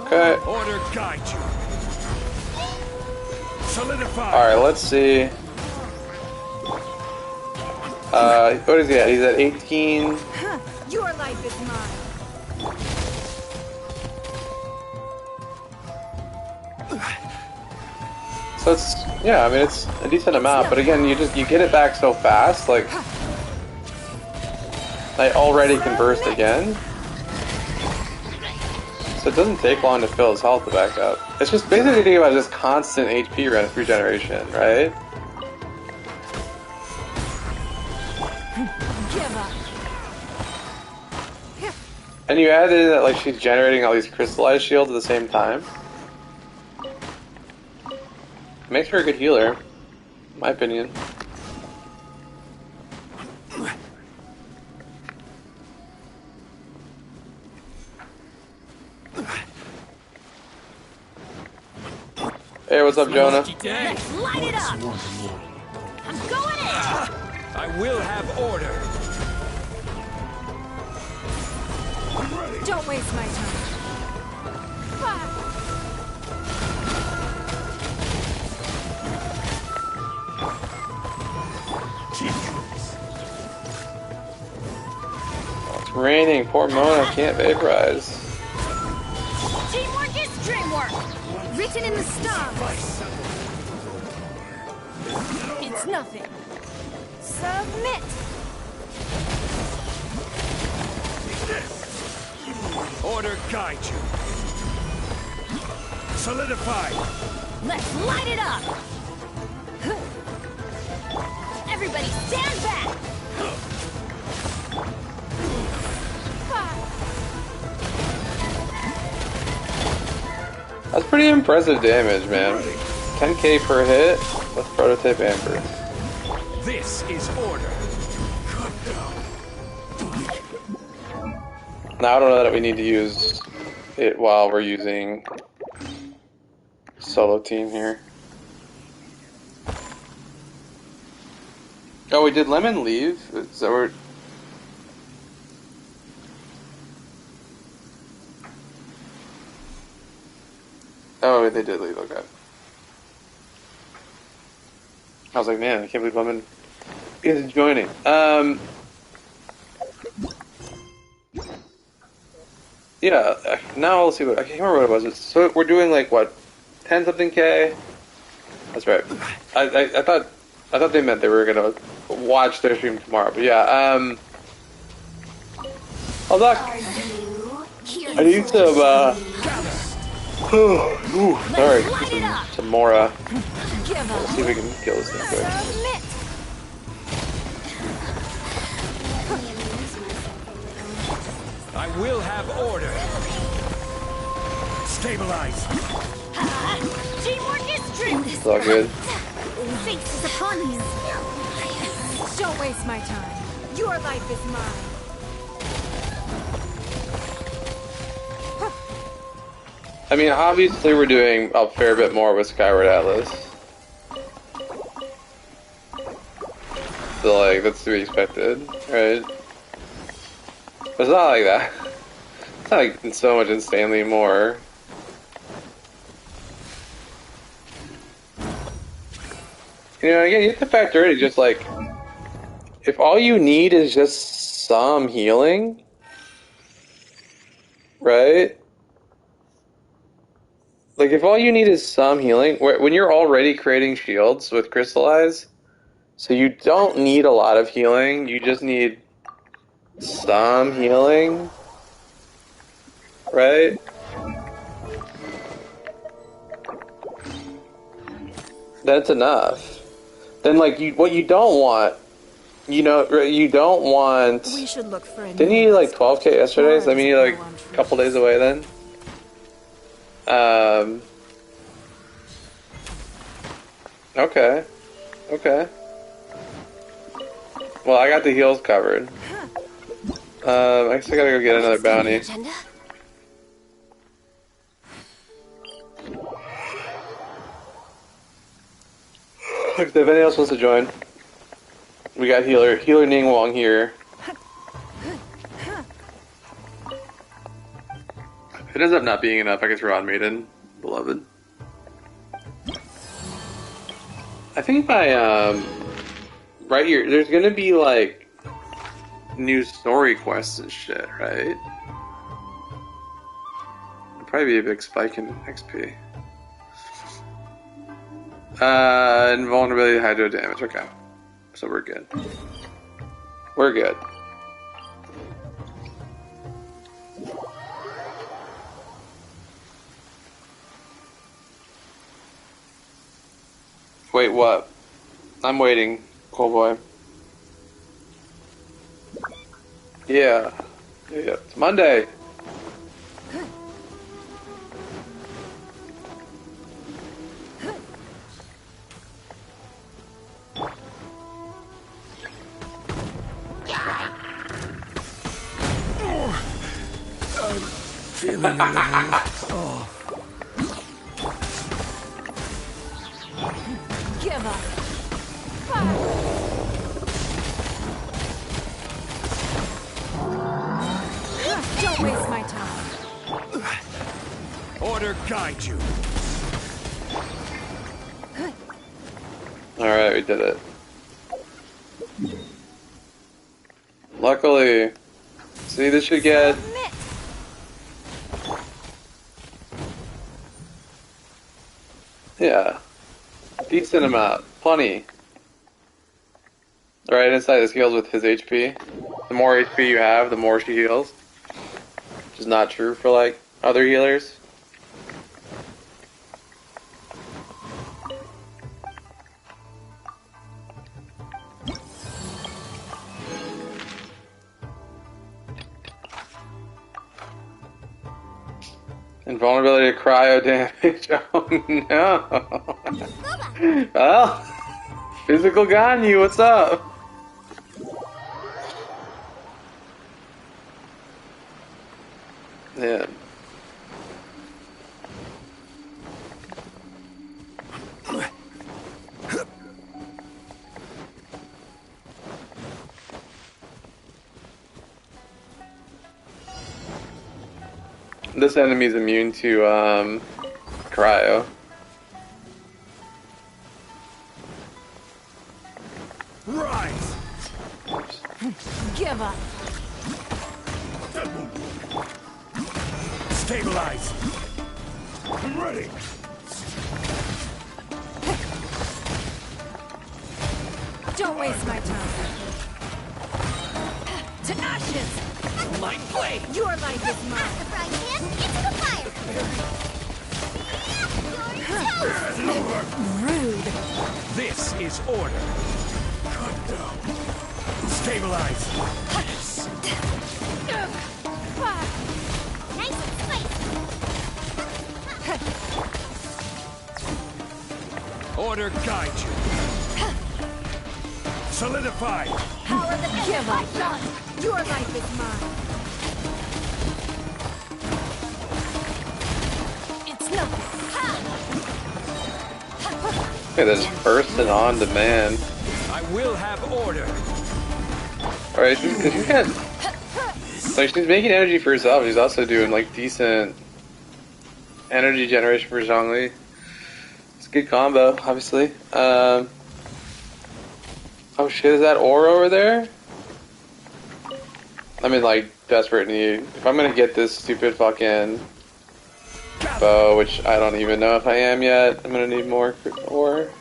Okay. Order guide you. Solidify. Alright, let's see. What is he at? He's at 18. Huh. Your life is mine. So it's, yeah, I mean, it's a decent amount, but again, you get it back so fast, like, I already can burst again. So it doesn't take long to fill his health to back up. It's just basically thinking about just constant HP regeneration, right? Give up. And you add in that, like, she's generating all these crystallized shields at the same time. Makes her a good healer, in my opinion. Hey, what's up, Jonah? Lucky day. Let's light it up! I'm going in! I will have order. Don't waste my time. Oh, it's raining. Poor Mona can't vaporize. Teamwork is dreamwork! Written in the stars. It's nothing. Submit. Order guide you. Solidify. Let's light it up! Everybody stand back! That's pretty impressive damage, man. 10k per hit with prototype Amber. This is order. Now I don't know that we need to use it while we're using solo team here. Oh, we did Lemon leave? Is that where... Oh, they did leave, okay. I was like, man, I can't believe Lemon is joining. Yeah, now let's see what, I can't remember what it was. So we're doing like, what, 10 something K? That's right. I thought they meant they were gonna watch their stream tomorrow, but yeah, hold on. I need some, sorry, some more, let's see if we can kill this thing quick. Submit. I will have order. Stabilize. Teamwork is dreamwork! It's all good. Fate is upon you! Don't waste my time. Your life is mine. I mean, obviously we're doing a fair bit more with Skyward Atlas. So, like, that's to be expected, right? But it's not like that. It's not like so much insanely more. You know, again, you have to factor in, just like, if all you need is just some healing, right? Like, if all you need is some healing, when you're already creating shields with Crystallize, so you don't need a lot of healing, you just need some healing, right? That's enough. Then, like, what you don't want You know, you don't want. We should look for a Didn't new you like nest. 12K yesterday? So I mean, you're like Flowers grow on a couple days away then. Okay. Okay. Well, I got the heels covered. I guess I gotta go get another bounty. Agenda? Look, if anyone else wants to join, we got healer Ningguang here. If it ends up not being enough, I can throw on Maiden, beloved. I think by right here, there's gonna be like new story quests and shit, right? There'll probably be a big spike in XP. Invulnerability, hydro damage. Okay, so we're good. We're good. Wait, what? I'm waiting, cool boy. Yeah. Yeah. It's Monday. Feeling a little off. Give up. Don't waste my time. Order guide you. Alright, we did it. Luckily. See, this should get... Submit. Yeah. Decent amount. Plenty. Right inside this heals with his HP. The more HP you have, the more she heals. Which is not true for, like, other healers. Invulnerability to cryo damage. Oh no. Well, physical Ganyu, what's up? Yeah. This enemy's immune to cryo. Rise. Give up. Stabilize. I'm ready. Don't waste my time. To ashes. My blade! Your life is mine. The frying pan into the fire. You're toast. Rude. This is order. Stabilize. Nice and spicy. Order guide you. Solidify. Power the give up. Your life is mine. It's nothing. Look at this person on demand. I will have order. Alright, because she's got... Like, she's making energy for herself. She's also doing, like, decent energy generation for Zhongli. It's a good combo, obviously. Oh shit, is that ore over there? I'm in, like, desperate need. If I'm gonna get this stupid fucking bow, which I don't even know if I am yet, I'm gonna need more ore.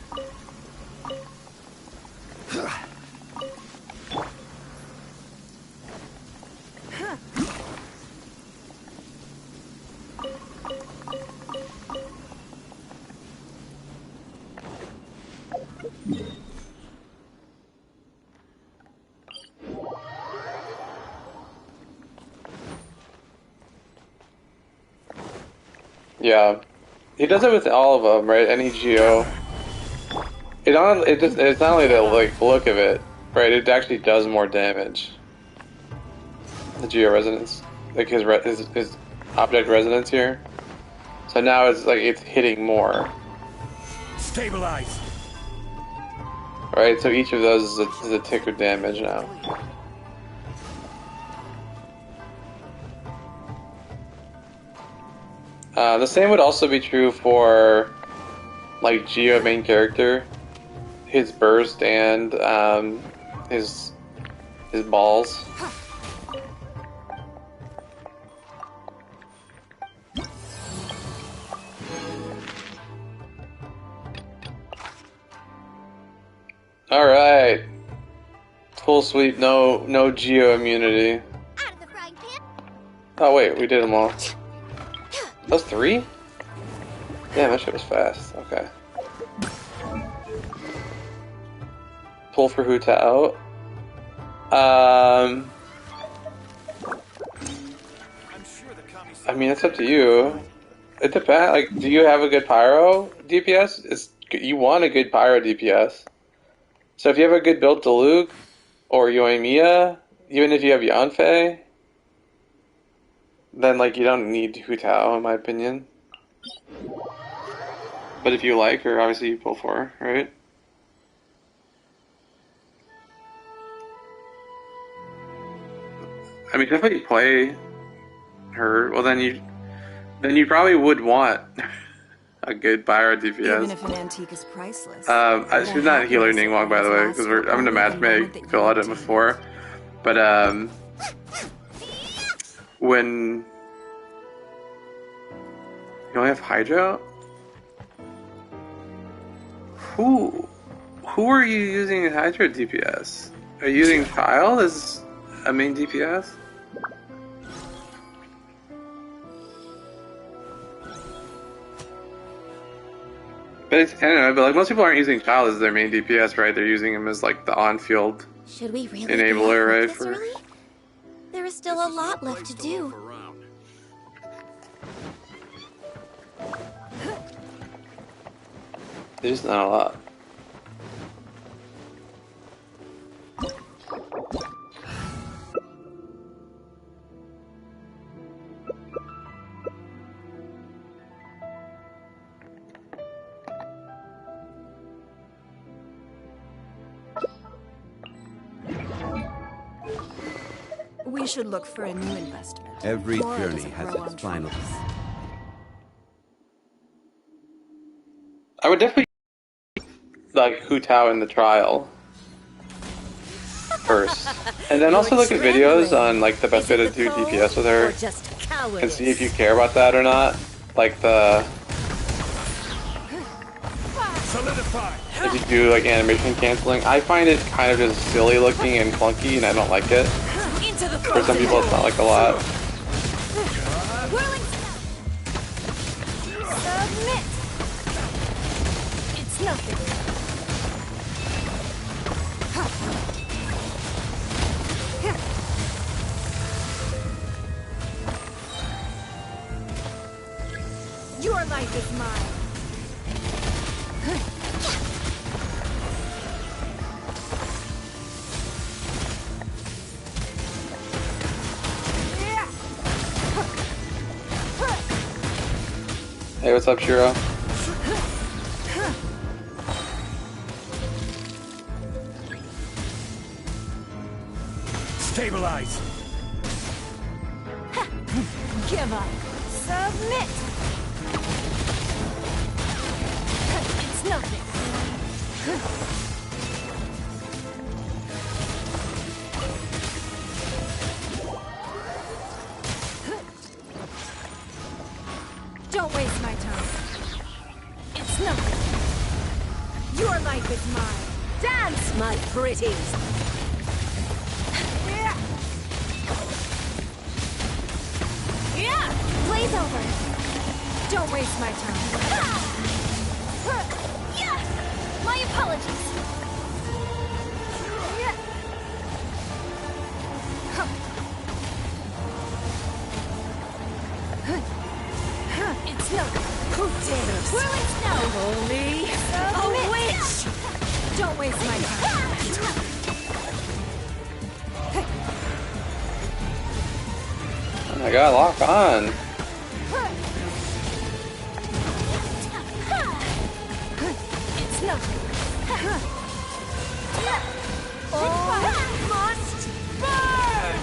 Yeah. He does it with all of them, right? Any Geo. It's not only the like look of it, right? It actually does more damage. The Geo resonance, like his object resonance here. So now it's like it's hitting more, Stabilize. right? So each of those is a tick of damage now. The same would also be true for like Geo main character, his burst and his balls. All right, full sweep, no Geo immunity. Out of the frying pan. Oh wait, we did them all. Those 3? Damn, that shit was fast. Okay. Pull for Huta out. I mean, it's up to you. It depends. Like, do you have a good pyro DPS? You want a good pyro DPS. So if you have a good build Diluc or Yoimiya, even if you have Yanfei, then like you don't need Hutao in my opinion. But if you like her, obviously you pull for her, right? I mean, if you play her, well then you probably would want a good pyro DPS. Even if an antique is priceless. She's not healer Ningguang, by the way, because I'm gonna match make Phil had it before. But when you only have Hydra, who are you using in Hydra DPS? Are you using Kyle as a main DPS? But it's, I don't know, but like most people aren't using Kyle as their main DPS, right? They're using him as like the on-field Should we really enabler, right? this early? There is still a lot left to do. There's not a lot. We should look for a new investment. Every Laura journey doesn't has grow its on final. trees. I would definitely like Hu Tao in the trial first, and then also look at videos on like the best way to do DPS with her, and see if you care about that or not. Like if you do like animation canceling, I find it kind of just silly looking and clunky, and I don't like it. For some people, it's not like a lot. Submit. It's nothing. Your life is mine. Hey, what's up, Shiro? Stabilize. Give up. Submit. It's nothing. Don't waste my time. It's nothing. Your life is mine. Dance, my pretties. Yeah! Blaze over. Don't waste my time. Yeah! My apologies. It's nothing. I got lock on. It's nothing. All must burn!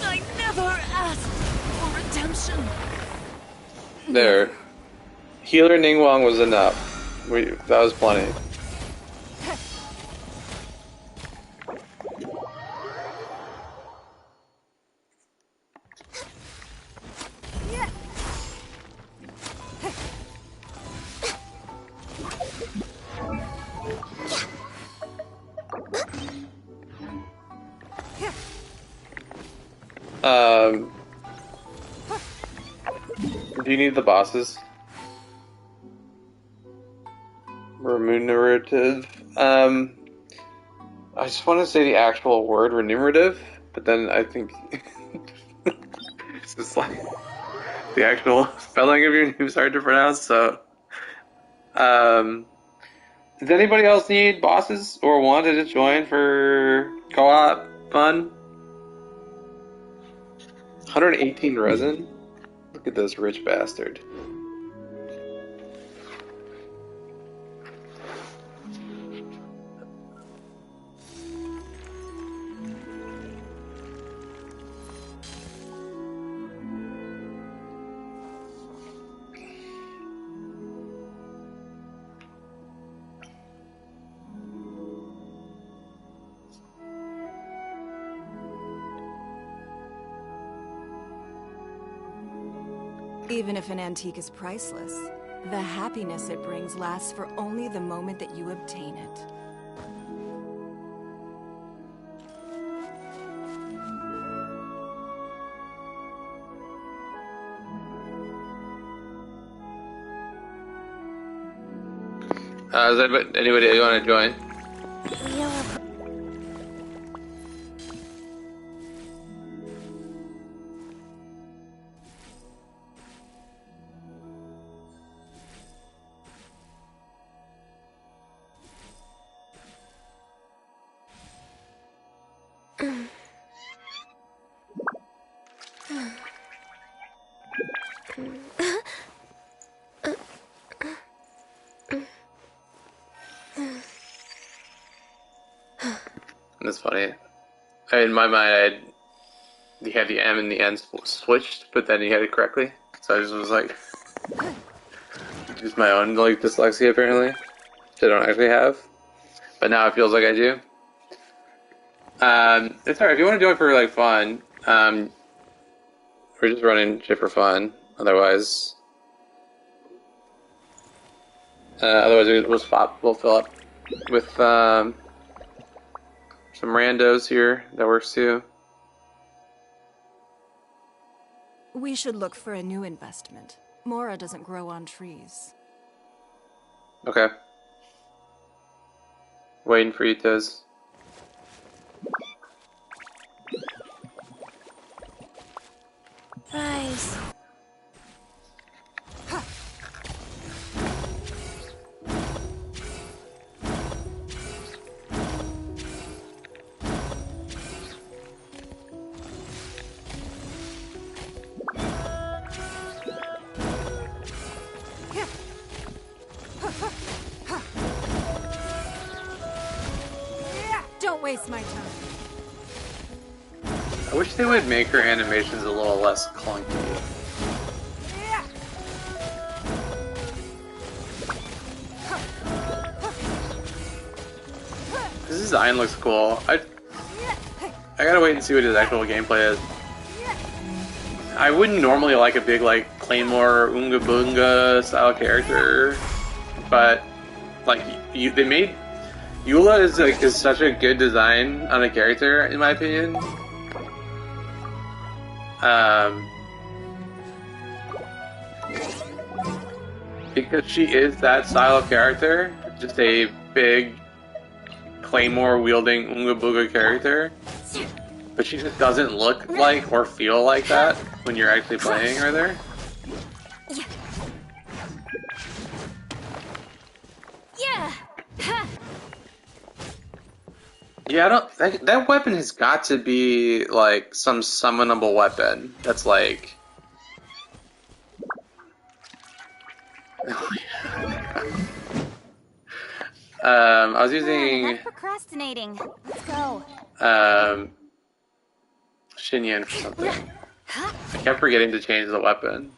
I never asked for redemption. There. Healer Ningguang was enough. That was plenty. Do you need the bosses? Remunerative. I just want to say the actual word remunerative, but then I think it's just like the actual spelling of your name is hard to pronounce. So, does anybody else need bosses or wanted to join for co-op fun? 118 resin. Look at this rich bastard. Even if an antique is priceless, the happiness it brings lasts for only the moment that you obtain it. Is anybody you want to join? That's funny. In my mind, you had the M and the N switched, but then you had it correctly. So I just was like, just my own like dyslexia apparently, which I don't actually have. But now it feels like I do. It's alright if you want to join for like fun. We're just running shit for fun. Otherwise, we'll fill up with some randos here. That works too. We should look for a new investment. Mora doesn't grow on trees. Okay. Waiting for you, Tiz. Rise. Don't waste my time. I wish they would make her animations a little less clunky. This design looks cool. I gotta wait and see what his actual gameplay is. I wouldn't normally like a big like Claymore Oonga Boonga style character, but like they made Eula is such a good design on a character in my opinion. because she is that style of character, just a big claymore wielding Oonga Booga character. But she just doesn't look like or feel like that when you're actually playing her there. Yeah. Ha. Yeah, I don't. That weapon has got to be like some summonable weapon. That's like. I was using. Enough procrastinating. Let's go. Xinyan for something. I kept forgetting to change the weapon.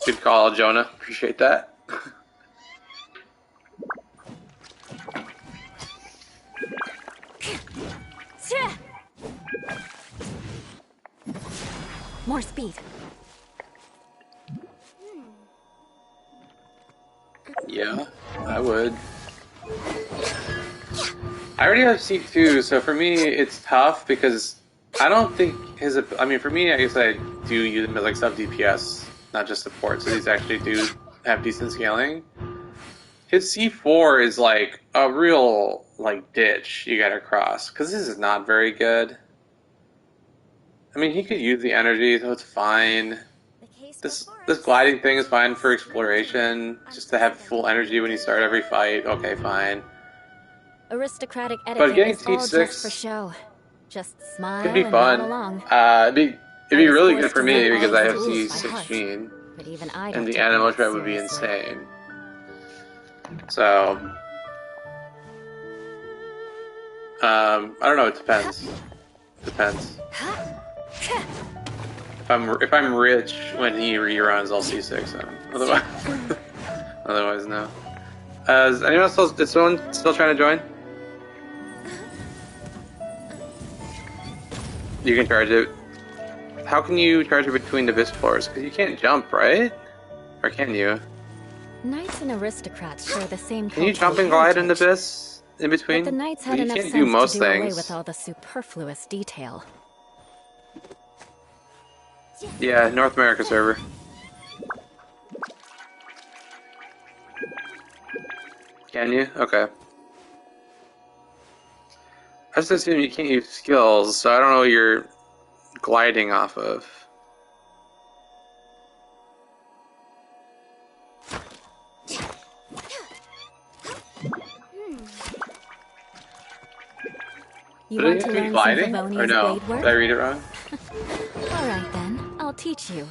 Good call, Jonah. Appreciate that. More speed. Yeah, I would. I already have C2, so for me it's tough because I don't think his. I mean, for me, I guess I do use him as like sub DPS, not just support. So these actually do have decent scaling. His C4 is like a real like ditch you gotta cross because this is not very good. I mean, he could use the energy, so it's fine. This gliding thing is fine for exploration, just to have full energy when you start every fight. Okay, fine. Aristocratic But etiquette getting is all T6 just for show. Just smile could be and fun. nod along. It'd be was really good forced for to me learn because all I the have rules by heart. C16, But even I don't and the take animal that trap would be seriously. insane. So, I don't know. It depends. Depends. If I'm rich when he reruns, I'll C6 him. Otherwise, otherwise no. Is anyone else? Is someone still trying to join? You can charge it. How can you charge it between the abyss floors? Because you can't jump, right? Or can you? Knights and aristocrats share the same. Can you jump and glide in the abyss in between? But the knights had You enough can't sense do most to do away things. with all the superfluous detail. Yeah, North America server. Can you? Okay. I just assume you can't use skills, so I don't know what you're gliding off of. You Did want it to have to be learn gliding? some Or Favonia's no? blade work? Did I read it wrong? Alright then, I'll teach you.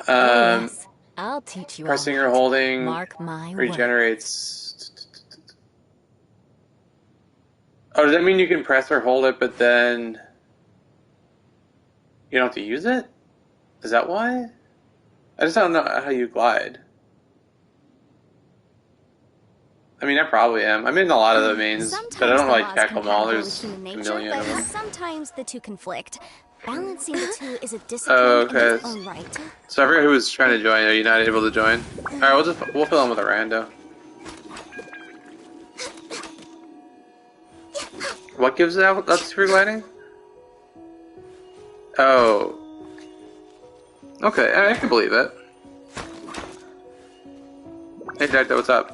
Oh, yes, I'll teach you Pressing all or right. holding Mark my regenerates. Oh, does that mean you can press or hold it, but then you don't have to use it? Is that why? I just don't know how you glide. I mean, I probably am. I'm in a lot of the mains, but I don't like check them all. There's a million of them. Sometimes the two conflict. Balancing the two is a discipline Oh, in okay. its own right. So I forget who was trying to join. Are you not able to join? All right, we'll fill in with a rando. What gives it out? That's super gliding. Oh. Okay, I can believe it. Hey, Dad, what's up?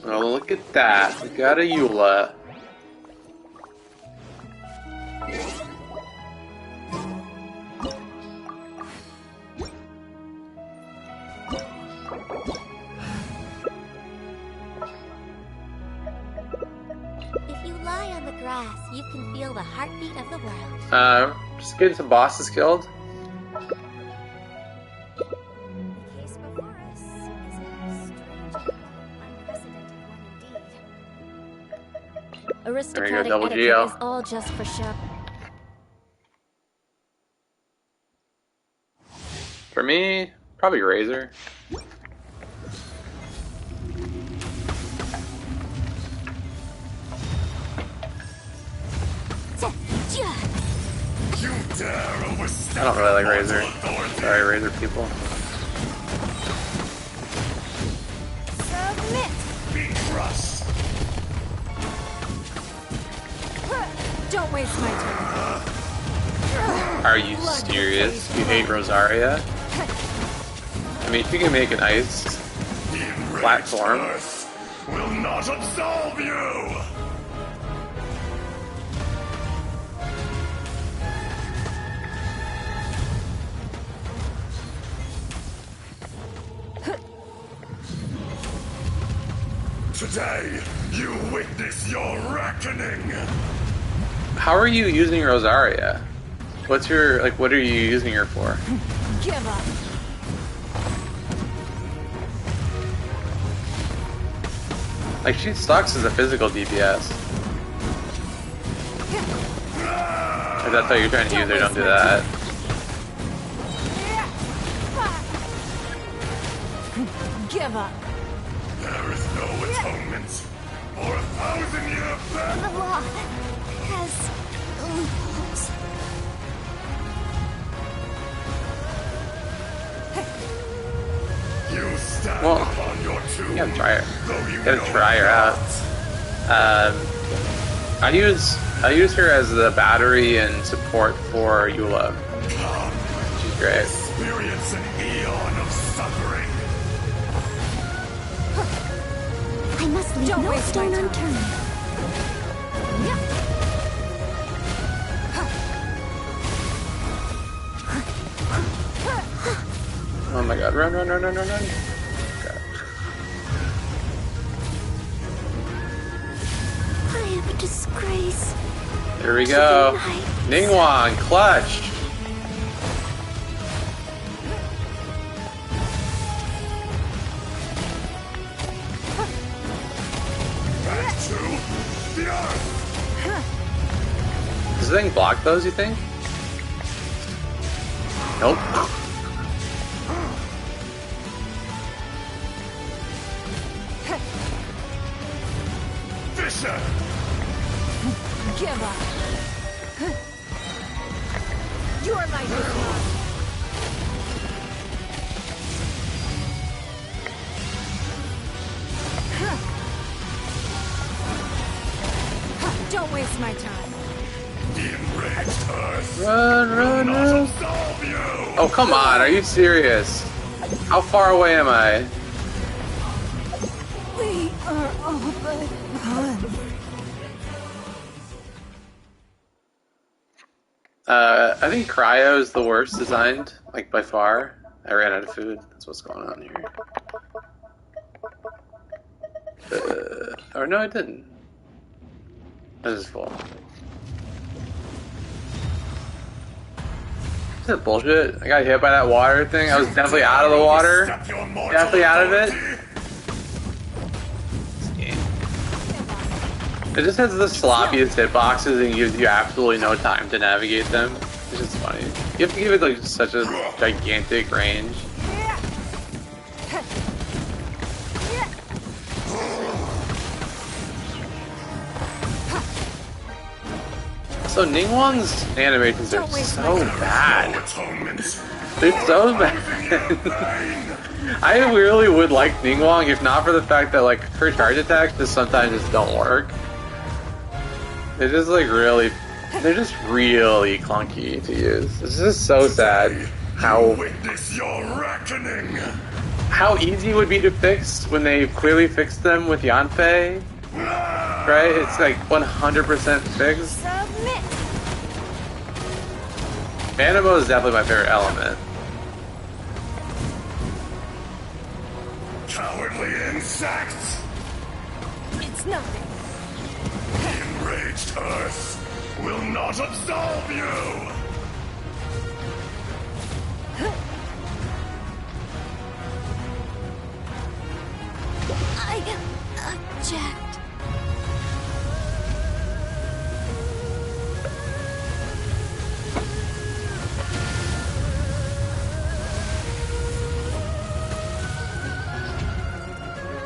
Oh, look at that. We got a Eula. If you lie on the grass, you can feel the heartbeat of the world. Just getting some bosses killed. The case before us is a strange and unprecedented one indeed. Aristocratic double etiquette GL. is all just for show. For me, probably Razor. I don't really like Razor. Sorry, Razor people. Submit. Be crushed. Don't waste my time. Are you serious? You hate Rosaria? I mean, if you can make an iced platform. Will not absolve you. Today, you witness your reckoning. How are you using Rosaria? What's your, like, what are you using her for? Give up. Like, she sucks as a physical DPS. If that's how you're trying to use her, don't do that. Give up. There is no atonement for 1,000-year battle. The law has loopholes. You stand Well, upon your tomb. you gotta try her. Though you You gotta know try her out. I use her as the battery and support for Eula. Come, She's great. experience an eon of suffering. I must leave Don't no waste my stone time. unturned. Oh my god, run, run, run, run, run, run. God. I am a disgrace. Here we go. Ningguang, clutch. Back to the earth. Does the thing block those, you think? Nope. Fisher. Give up. Your life is mine. Don't waste my time. The enraged earth Run, run, will not run. absolve you. Oh, come on, are you serious? How far away am I? We are all but one. I think Cryo is the worst designed, like by far. I ran out of food. That's what's going on here. Or no, I didn't. This is full. Is that bullshit? I got hit by that water thing. I was definitely out of the water. Step your mortal Definitely out of it. authority. This game. It just has the sloppiest hitboxes and gives you absolutely no time to navigate them. It's just funny. You have to give it like such a gigantic range. So Ningguang's animations are so bad. No atonement. They're so bad. I really would like Ningguang if not for the fact that like her charge attacks just sometimes just don't work. They're just like really, they're just really clunky to use. It's just so sad how Witness your reckoning. how easy it would be to fix when they clearly fixed them with Yanfei. Right? It's like 100% fixed. Submit. Animo is definitely my favorite element. Cowardly insects. It's nothing. The enraged earth will not absolve you. I object.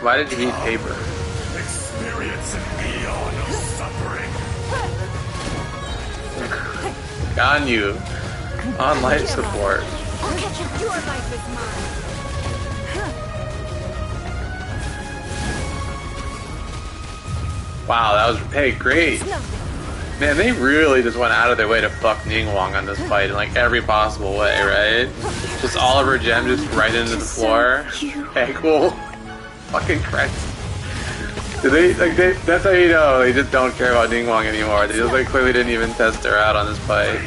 Why did you eat paper? Experience an eon of suffering. On you. On life support. I'll catch you. Your life is mine. Wow, that was hey, great. Man, they really just went out of their way to fuck Ningguang on this fight in like every possible way, right? Just all of her gems just right into the floor. Hey, cool. Fucking Christ. That's how you know they just don't care about Ningguang anymore. They just like clearly didn't even test her out on this fight.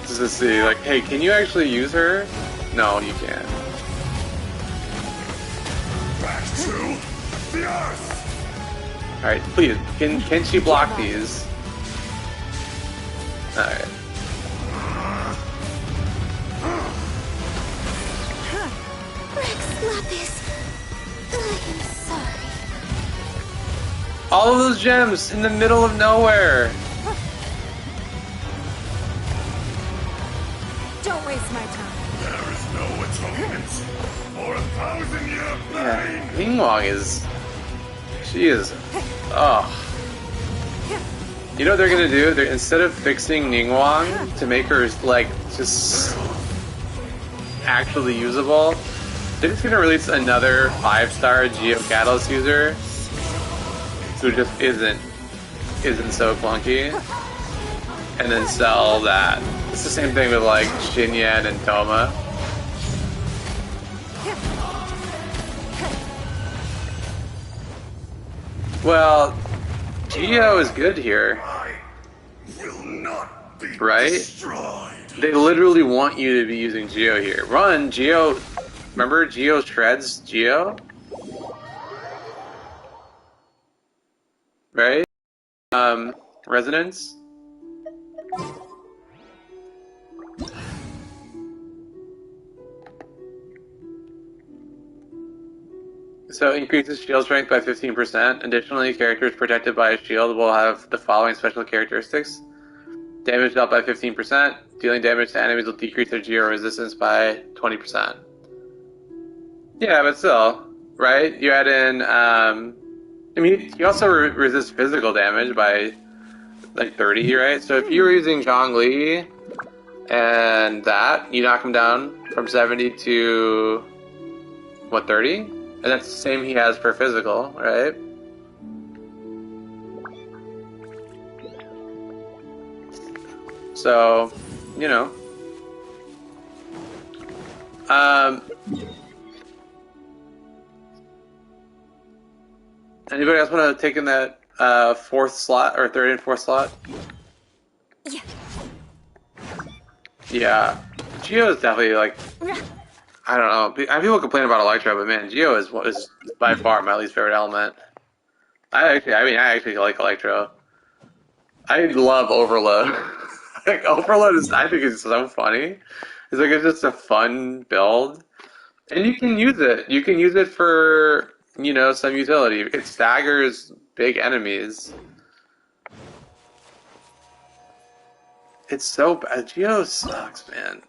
Just to see, like, hey, can you actually use her? No, you can't. Back to the earth. Alright, please, can she block these? Alright. Rex Lapis, I am sorry. All of those gems in the middle of nowhere! Don't waste my time. There is no atonement for 1,000-year pain. Yeah, Ningguang is... She is... Oh. You know what they're gonna do? They're, instead of fixing Ningguang to make her, like, just... actually usable, they're just gonna release another 5-star Geo Catalyst user who just isn't so clunky, and then sell that. It's the same thing with like Xinyan and Toma. Well, Geo is good here, I will not be right? destroyed. They literally want you to be using Geo here. Run, Geo. Remember Geo shreds Geo? Right? Resonance? So increases shield strength by 15%. Additionally, characters protected by a shield will have the following special characteristics. Damage dealt by 15%. Dealing damage to enemies will decrease their Geo resistance by 20%. Yeah, but still, right? You add in, I mean, you also resist physical damage by like 30, right? So if you were using Zhongli and that, you knock him down from 70 to, what, 30? And that's the same he has for physical, right? So, you know. Anybody else want to take in that fourth slot, or third and fourth slot? Yeah. Yeah. Geo is definitely like, I don't know. People complain about Electro, but man, Geo is by far my least favorite element. I actually like Electro. I love Overload. Like Overload is, I think it's so funny. It's like it's just a fun build, and you can use it. You can use it for, you know, some utility. It staggers big enemies. It's so bad. Geo sucks, man.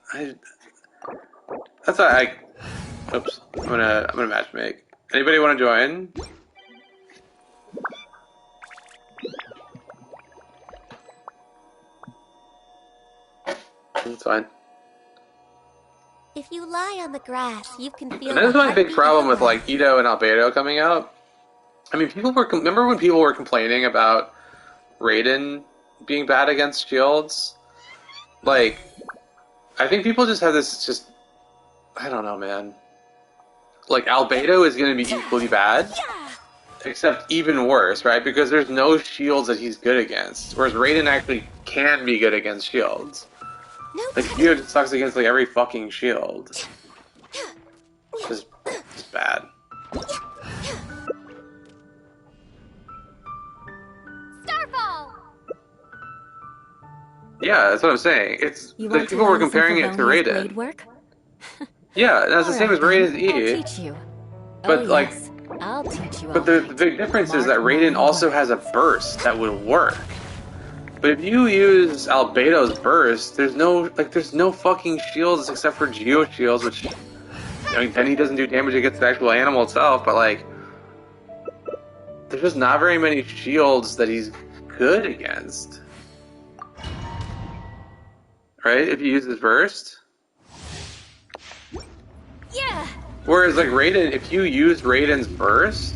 That's why oops. I'm gonna match make. Anybody want to join? It's fine. If you lie on the grass, you can feel. And that's my big problem with like Ito and Albedo coming out. I mean, remember when people were complaining about Raiden being bad against shields? Like, I think people just have this I don't know, man. Like, Albedo is going to be equally bad, except even worse, right? Because there's no shields that he's good against, whereas Raiden actually can be good against shields. Like, Geo just sucks against like every fucking shield. Just bad. Starfall. Yeah, that's what I'm saying. It's like people were comparing it to Raiden. Work? Yeah, that's the same as Raiden's E. I'll teach you. But like, yes. I'll teach you. but the big difference is that Raiden also has a burst that will work. But if you use Albedo's burst, there's no fucking shields except for Geo shields, which, I mean, then he doesn't do damage against the actual animal itself, but like, there's just not very many shields that he's good against. right? If you use his burst. Yeah. Whereas like Raiden, if you use Raiden's burst,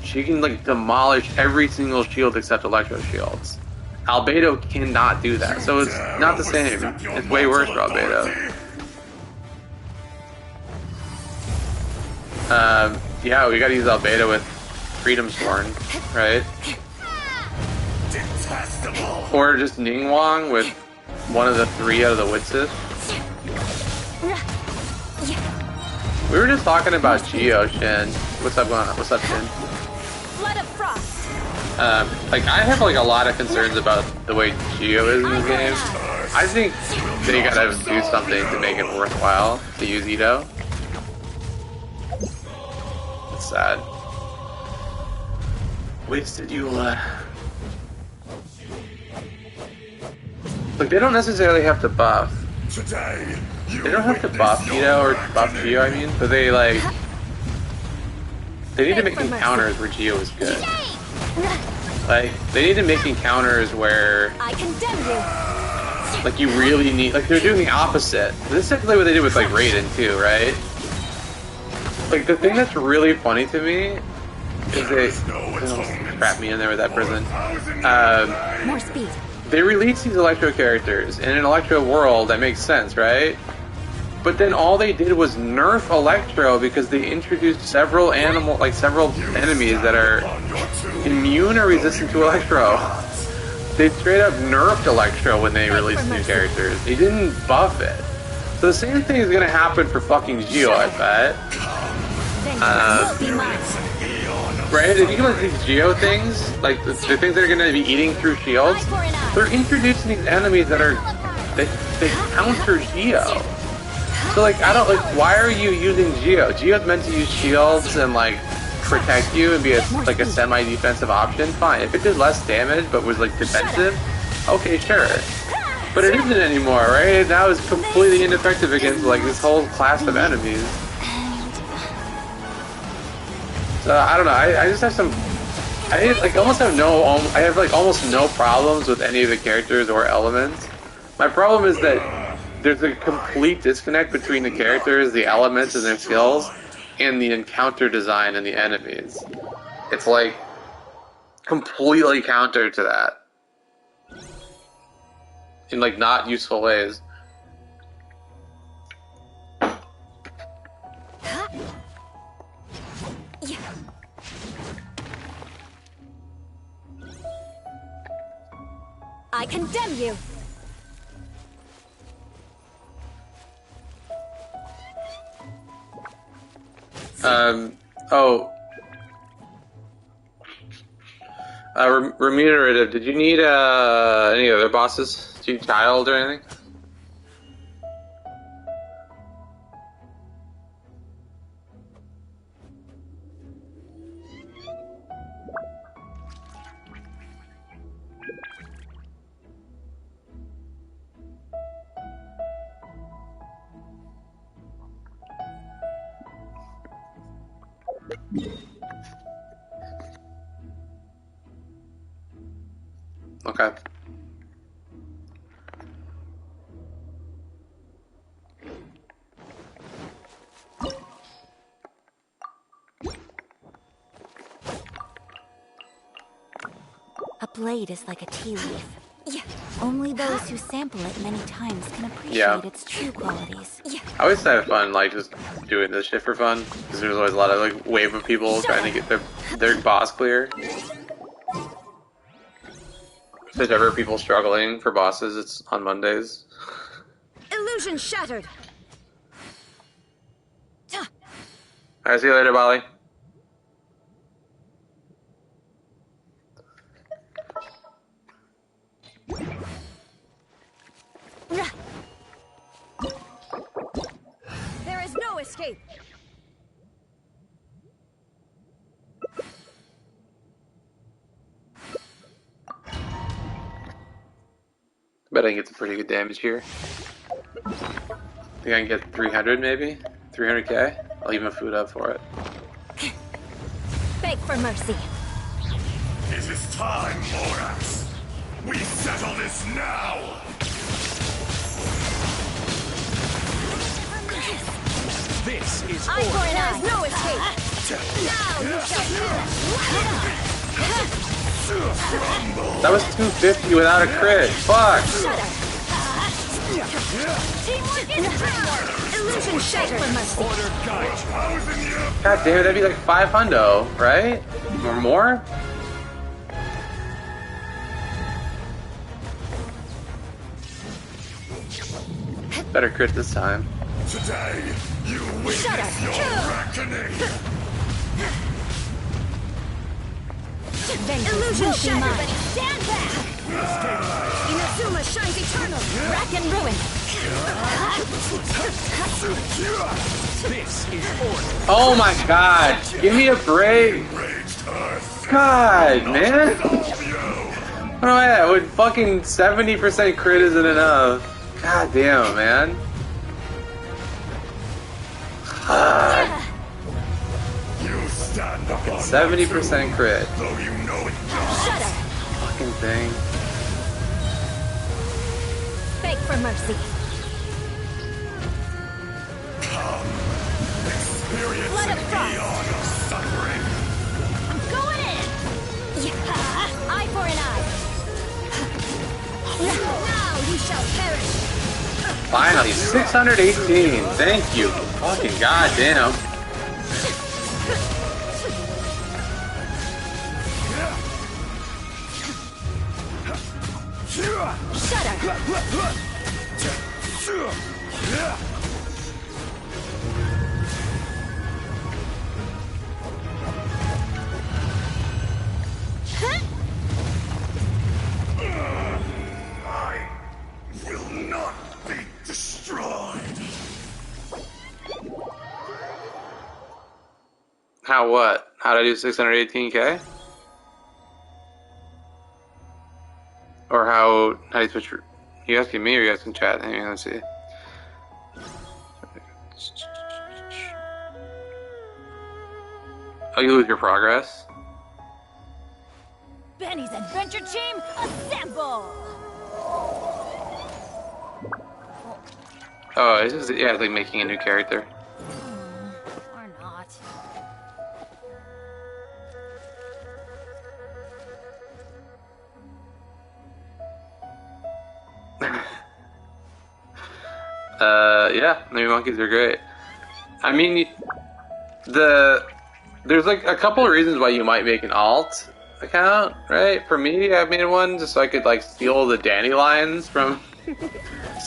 she can like demolish every single shield except electro shields. Albedo cannot do that, so it's not the same. It's way worse for Albedo. Yeah, we gotta use Albedo with Freedom Sworn, right? Or just Ningguang with one of the 3 out of the Witses. We were just talking about Geo, Shin. What's up going on? What's up, Shin? Flood of frost. Like I have like a lot of concerns about the way Geo is in this game. I think they gotta do something to make it worthwhile to use Ito. It's sad. Wasted you. Like they don't necessarily have to buff. They don't have to buff Ito or buff Geo, I mean, but they like they need to make encounters where Geo is good. Like they need to make encounters where I condemn you. like you really need, like they're doing the opposite. This is exactly what they did with like Raiden too, right? Like the thing that's really funny to me is they trap me in there with that prison. More speed. They released these Electro characters in an Electro world that makes sense, right? But then all they did was nerf Electro because they introduced several enemies that are immune or resistant to Electro. They straight up nerfed Electro when they released new characters. They didn't buff it. So the same thing is gonna happen for fucking Geo, I bet. Right? If you look at these Geo things, like the things that are gonna be eating through shields, they're introducing these enemies that they counter Geo. So like I don't like, why are you using Geo? Geo's meant to use shields and like protect you and be a semi-defensive option. Fine. If it did less damage but was like defensive, okay, sure. But it isn't anymore, right? Now it's completely ineffective against like this whole class of enemies. So I don't know. I just have some. I like almost have no. I have like almost no problems with any of the characters or elements. My problem is that there's a complete disconnect between the characters, the elements, and their skills, and the encounter design and the enemies. It's like completely counter to that in like not useful ways. I condemn you. Remunerative. Did you need any other bosses? Do you child or anything? Okay. A blade is like a tea leaf. Yeah. Only those who sample it many times can appreciate its true qualities. Yeah. I always have fun, like, just doing this shit for fun, because there's always a lot of, like, wave of people trying to get their boss clear. If there's ever people struggling for bosses, it's on Mondays. Illusion shattered. Alright, see you later, Bali. There is no escape. Bet I can get some pretty good damage here. Think I can get 300 maybe? 300k? I'll leave my food up for it. Beg for mercy. It is time, Morax. We settle this now. This is Eye for an eye. order. No escape. Now you shall perish. That was 250 without a crit. Fuck. Shut up. Teamwork is teamwork. Illusion shattered. Order guide. God damn it, that'd be like 5 hundo, right? Or more? Better crit this time. Today, you witness your reckoning. Illusion shattered. Stand back. Inazuma shines eternal. Rack and ruin. This is order. Oh my god, give me a break. God, man. What am I at? With fucking 70% crit isn't enough. God damn, man. You stand upon 70% crit. though you know it Shut up. Fucking thing. Beg for mercy. experience Blood an of frost. eon of suffering. I'm going in. Eye for an eye. Now you shall perish. Finally, 618. Thank you. Fucking goddamn. Shut up. I will not be destroyed. How what? How did I do 618k? Or how do you switch? You asking me or you asking chat? Hang on, let's see. Oh, you lose your progress? Benny's adventure team, assemble! Oh, it's just, yeah, it's like making a new character. Or not. Yeah, maybe monkeys are great. I mean, there's like a couple of reasons why you might make an alt account, right? For me, I made one just so I could like steal the dandelions from,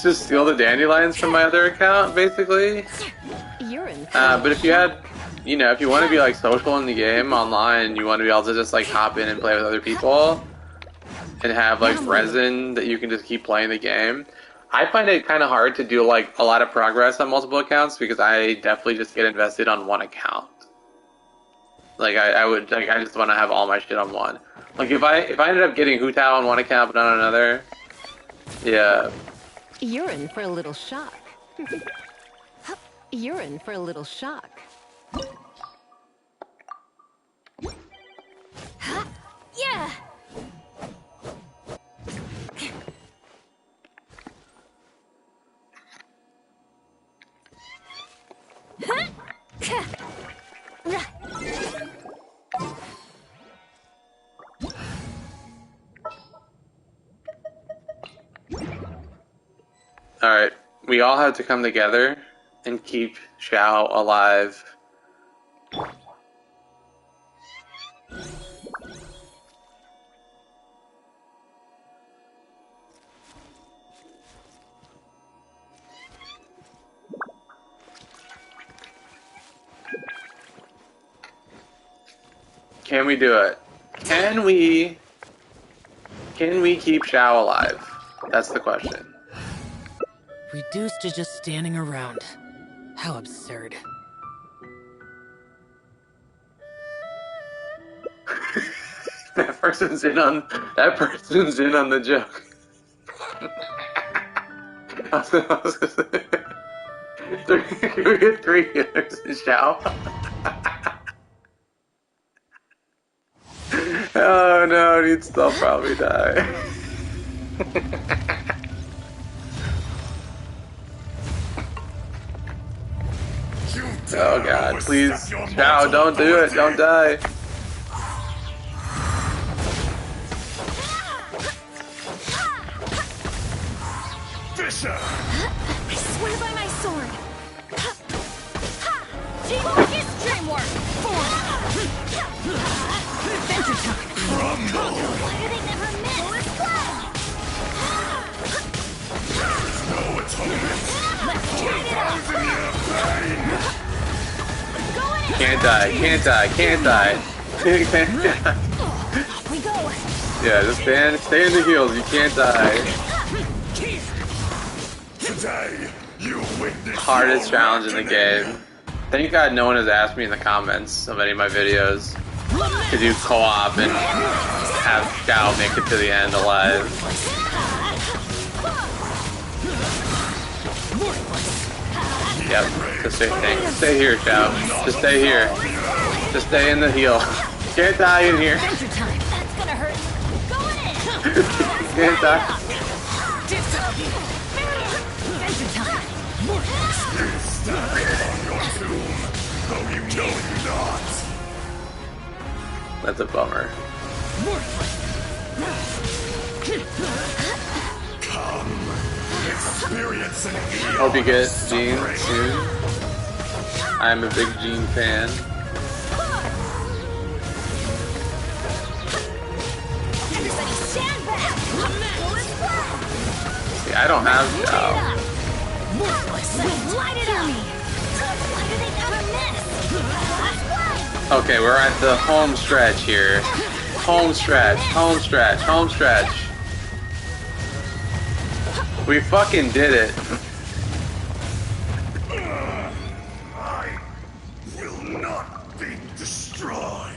just steal the dandelions from my other account, basically. But if you had, you know, if you want to be like social in the game online, you want to be able to just like hop in and play with other people, and have like resin that you can just keep playing the game. I find it kind of hard to do like a lot of progress on multiple accounts because I definitely just get invested on one account. Like I would like I just want to have all my shit on one. Like if I ended up getting Hu Tao on one account but not on another, yeah. You're in for a little shock. You're in for a little shock. Yeah! Alright, we all have to come together and keep Xiao alive. Can we do it? Can we keep Xiao alive? That's the question. Reduced to just standing around. How absurd. That person's in on the joke. I was gonna say, we get 3 hitters in Xiao. Oh no, he'd still probably die. You Oh god, please. Chow, don't do it. Don't die. Fisher! I swear by my sword. Teamwork is dreamwork. Adventure time. Why do they never miss? No atonement! Let's turn it up. Can't die, can't die, can't die. Can't die. Off we go. Yeah, just stay in the heels, you can't die. Today, you witness Hardest your challenge in the reckoning. game. Thank God no one has asked me in the comments of any of my videos to do co-op and have Chow make it to the end alive. Yep, just stay here, Chow. Just stay here. Just stay in the heel. Can't die in here. Adventure time. That's gonna hurt. Going in. Can't die. Adventure time. Stand on your tomb, though you know you're not. That's a bummer. Come, experience an Hope you get Gene soon. I'm a big Gene fan. Everybody stand back. See, I don't have Chow. Light it up. Why do they never miss? Okay, we're at the home stretch here. Home stretch, home stretch, home stretch. We fucking did it. I will not be destroyed.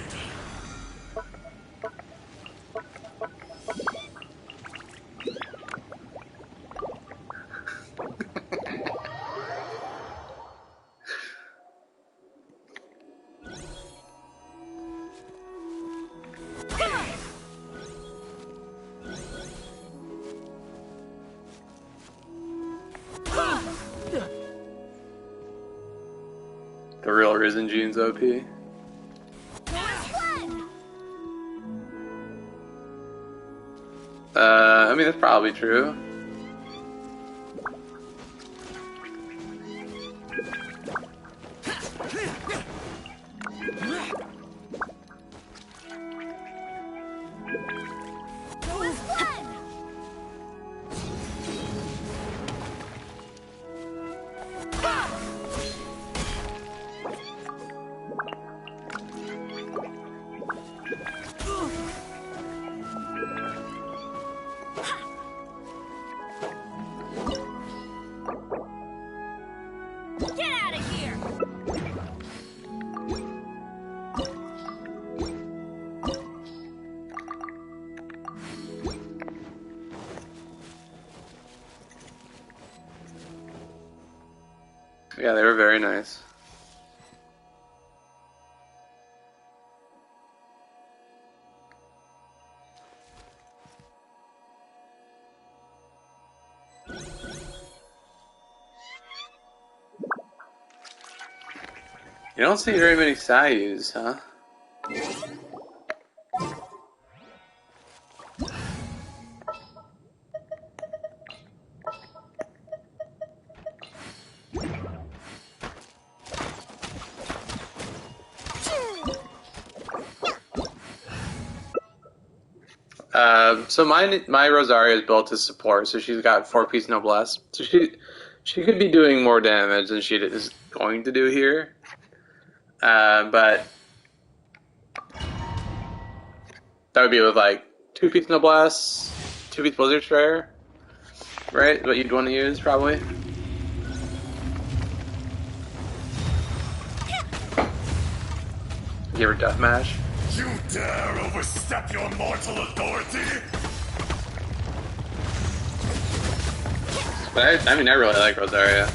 The real Risen Gene's OP. I mean, that's probably true. Get out of here. Yeah, they were very nice. You don't see very many Sayus, huh? So my Rosaria is built to support, so she's got 4-piece noblesse. So she could be doing more damage than she is going to do here. But that would be with like 2-piece noblesse, 2-piece blizzard strayer, right? What you'd want to use probably. Give her deathmatch. You dare overstep your mortal authority? But I mean, I really like Rosaria.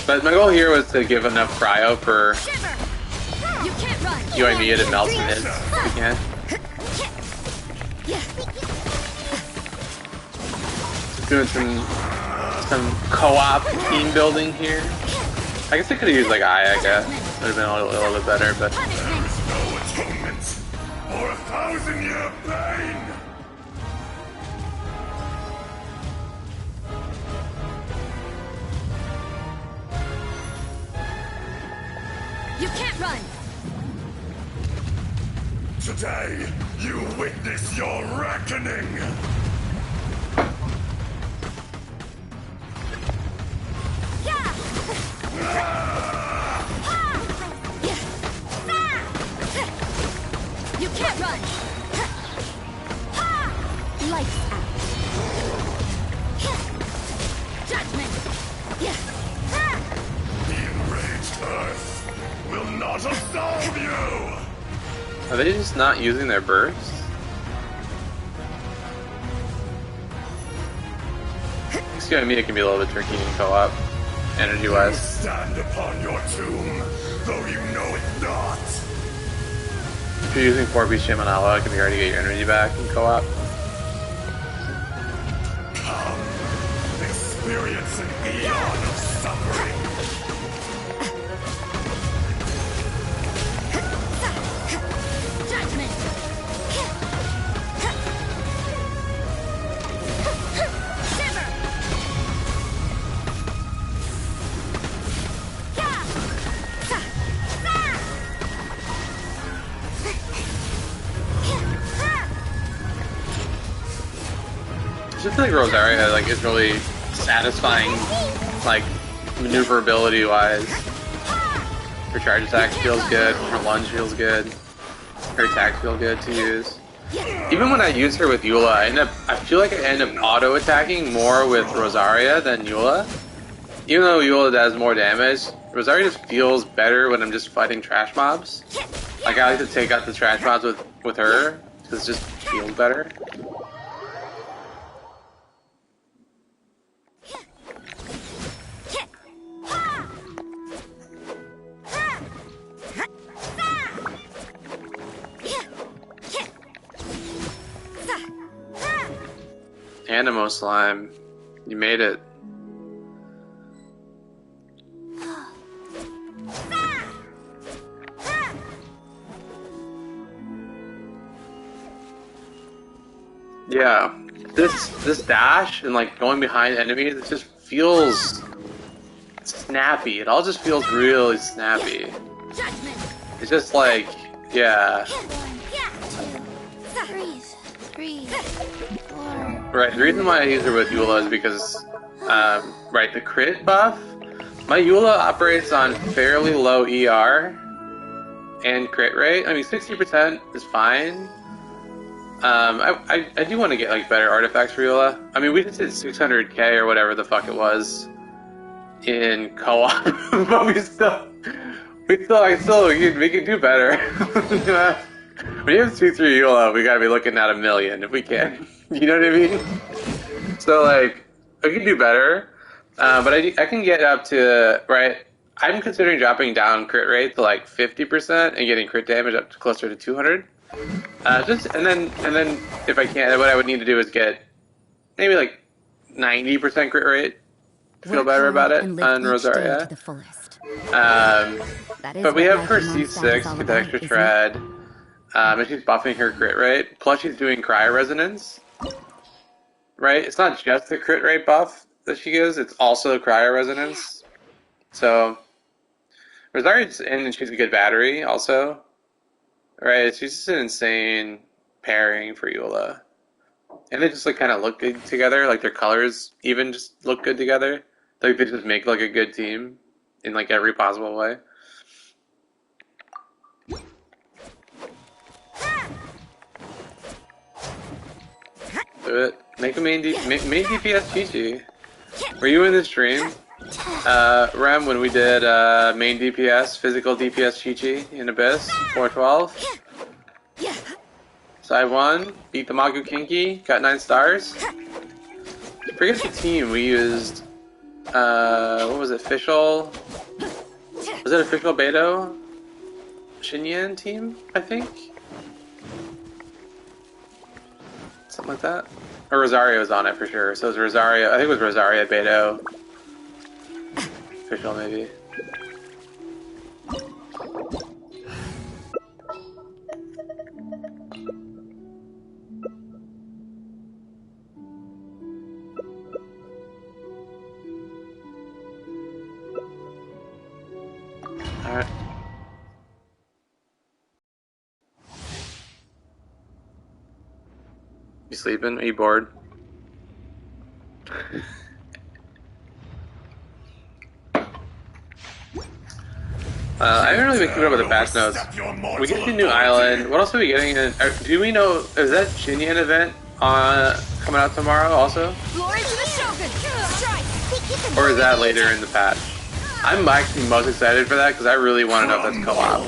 But my goal here was to give enough cryo for You can't run. UIV to melt some hits if we can. Doing some co-op team building here. I guess I could have used like I guess. Would have been a little bit better, but. No atonement for 1,000-year pain! You can't run! Today, you witness your reckoning! You can't run! Lights out! Judgment! The enraged Earth will not absolve you! Are they just not using their bursts? Excuse me, it can be a little bit tricky in co-op, energy-wise. Stand upon your tomb, though you know it not! If you're using 4-piece Shimanala, it can be hard to get your energy back in co-op. Come, experience an eon of suffering! Judgment! Shiver! I just feel like Rosaria like is really satisfying, like maneuverability wise. Her charge attack feels good. Her lunge feels good. Her attacks feel good to use. Even when I use her with Eula, I feel like I end up auto attacking more with Rosaria than Eula. Even though Eula does more damage, Rosaria just feels better when I'm just fighting trash mobs. Like I like to take out the trash mobs with her because it just feels better. Animo slime, you made it. Yeah, this dash and like going behind enemies, it just feels snappy. It all just feels really snappy. It's just like, yeah. Right, the reason why I use her with Eula is because, right, the crit buff, my Eula operates on fairly low ER and crit rate. I mean, 60% is fine. I do want to get, like, better artifacts for Eula. I mean, we just did 600k or whatever the fuck it was in co-op, but we can do better. When you have 2-3 Eula, we gotta be looking at 1 million if we can. You know what I mean? So, like, I can do better, but I can get up to, right, I'm considering dropping down crit rate to, like, 50% and getting crit damage up to closer to 200. And then, if I can, what I would need to do is get maybe, like, 90% crit rate to feel better about it on Rosaria. But we have her C6, get the extra shred. And she's buffing her crit rate. Plus she's doing cryo resonance. Right? It's not just the crit rate buff that she gives, it's also cryo resonance. So Rosaria's in and she's a good battery also. Right? She's just an insane pairing for Eula. And they just like kinda look good together, like their colors even just look good together. Like they just make like a good team in like every possible way. Do it. Make a main DPS Chi-Chi. Were you in this stream, Rem, when we did main DPS, physical DPS Chi-Chi in Abyss, 412? So I won, beat the Magu Kinky, got 9 stars. Forget the team, we used, what was it, Official? Was it Official Beto? Shinyan team, I think? Something like that. Or Rosario was on it for sure. So it was Rosario. I think it was Rosario, Beto. Official maybe. You sleeping? Are you bored? I haven't really been keeping up with the patch notes. We get to a new island. What else are we getting? Do we know? Is that Xinyan event coming out tomorrow also? Glory to the Shogun! Strike! Or is that later in the patch? I'm actually most excited for that because I really want to know if that's co-op.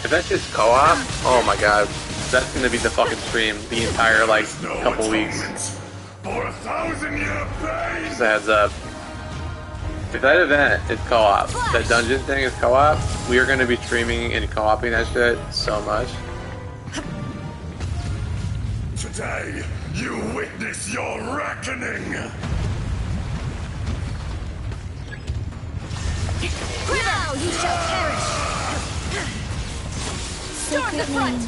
If that's just co-op, oh my god, that's gonna be the fucking stream the entire like couple weeks. For 1,000-year pain. Just a heads up. If that event is co-op, that dungeon thing is co-op, we are going to be streaming and co-oping that shit so much. Today, you witness your reckoning. Now you shall perish! Storm the front!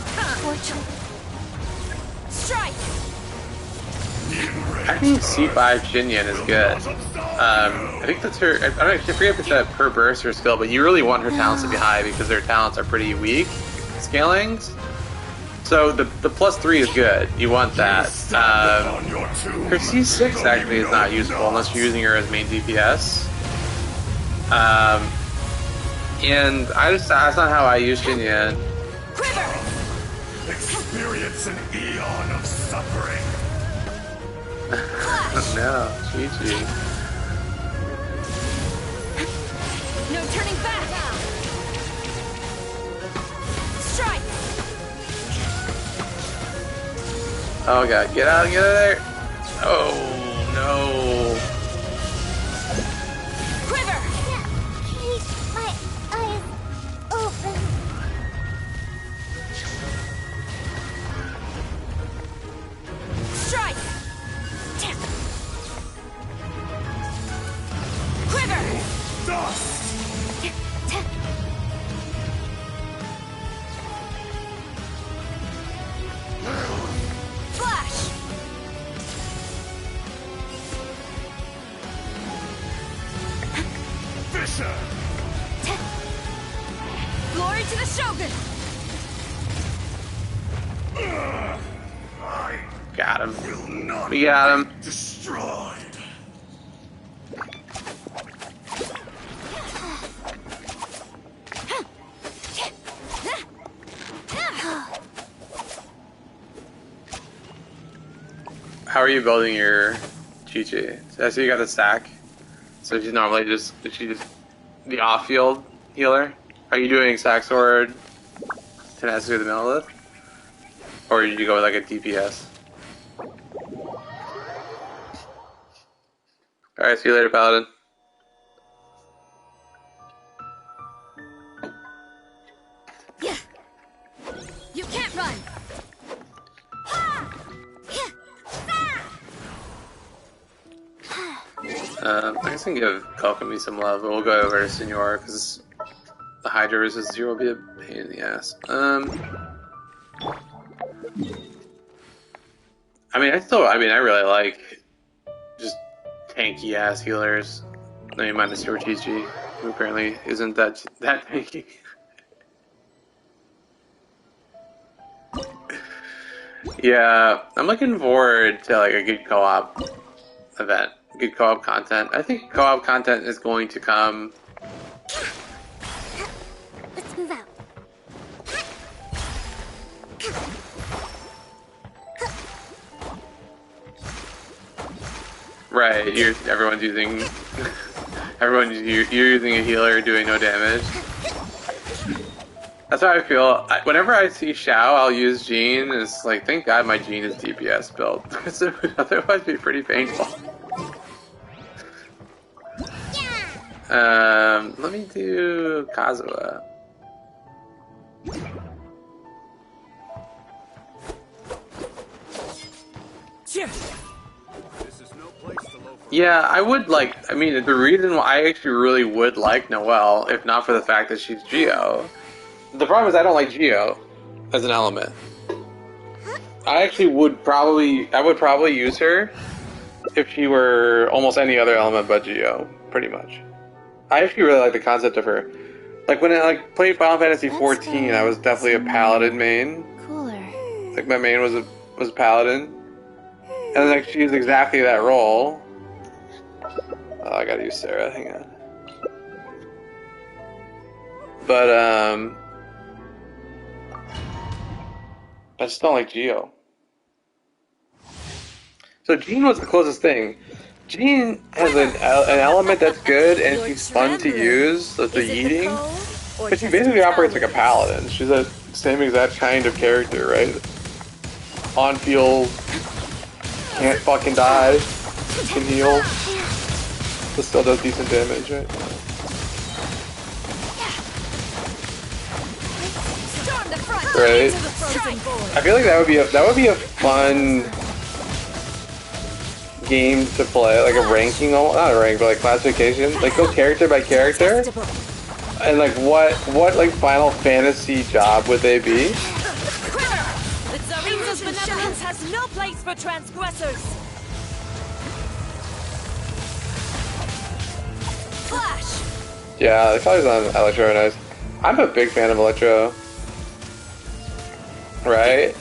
Strike! I think C5 Xinyan is good. I think that's her. I forget if it's a per burst or skill, but you really want her talents to be high because their talents are pretty weak scalings. So the +3 is good. You want that. Her C6 actually is not useful unless you're using her as main DPS. And that's not how I use Xinyan. Experience an eon of suffering. No, GG. No turning back! Strike! Oh god, get out of there! Oh no! Quiver! Keep my eyes open. Strike! Quiver! Dust! Flash! Fisher! Glory to the Shogun! Got him. Will not We got him. destroyed. How are you building your Chi-Chi? I see you got the stack. So she's normally just the off-field healer. Are you doing sack sword, tenacity of the monolith, or did you go with like a DPS? All right, see you later, Paladin. You can't run! I guess I can give Kalkami some love, but we'll go over to Senor because the Hydra resist 0 will be a pain in the ass. I mean, I really like just tanky ass healers. I mean, minus your Chi-Chi, who apparently isn't that tanky. Yeah, I'm looking forward to like a good co-op event, good co-op content. I think co-op content is going to come. Let's move out. Right, everyone's using you're using a healer doing no damage. That's how I feel. Whenever I see Xiao, I'll use Jean. And it's like, thank God my Jean is DPS built, because it would otherwise be pretty painful. Let me do Kazuha. Yeah, I would like. I mean, the reason why I actually really would like Noelle, if not for the fact that she's Geo. The problem is I don't like Geo as an element. I actually would probably use her if she were almost any other element but Geo, pretty much. I actually really like the concept of her. Like when I played Final Fantasy XIV, I was definitely a paladin main. Cooler. Like my main was was Paladin, and like she's exactly that role. Oh, I gotta use Sarah. Hang on. But I just don't like Geo. So Jean was the closest thing. Jean has an element that's good and she's fun to use, that's the yeeting. But she basically operates like a paladin. She's the same exact kind of character, right? On field, can't fucking die, can heal, but still does decent damage, right? Right. I feel like that would be a fun game to play, like a ranking, not a rank, but like classification. Like go character by character, and like what like Final Fantasy job would they be? The Tsarina's benevolence has no place for transgressors. Flash. Yeah, the colors on Electro are nice. I'm a big fan of Electro. Right?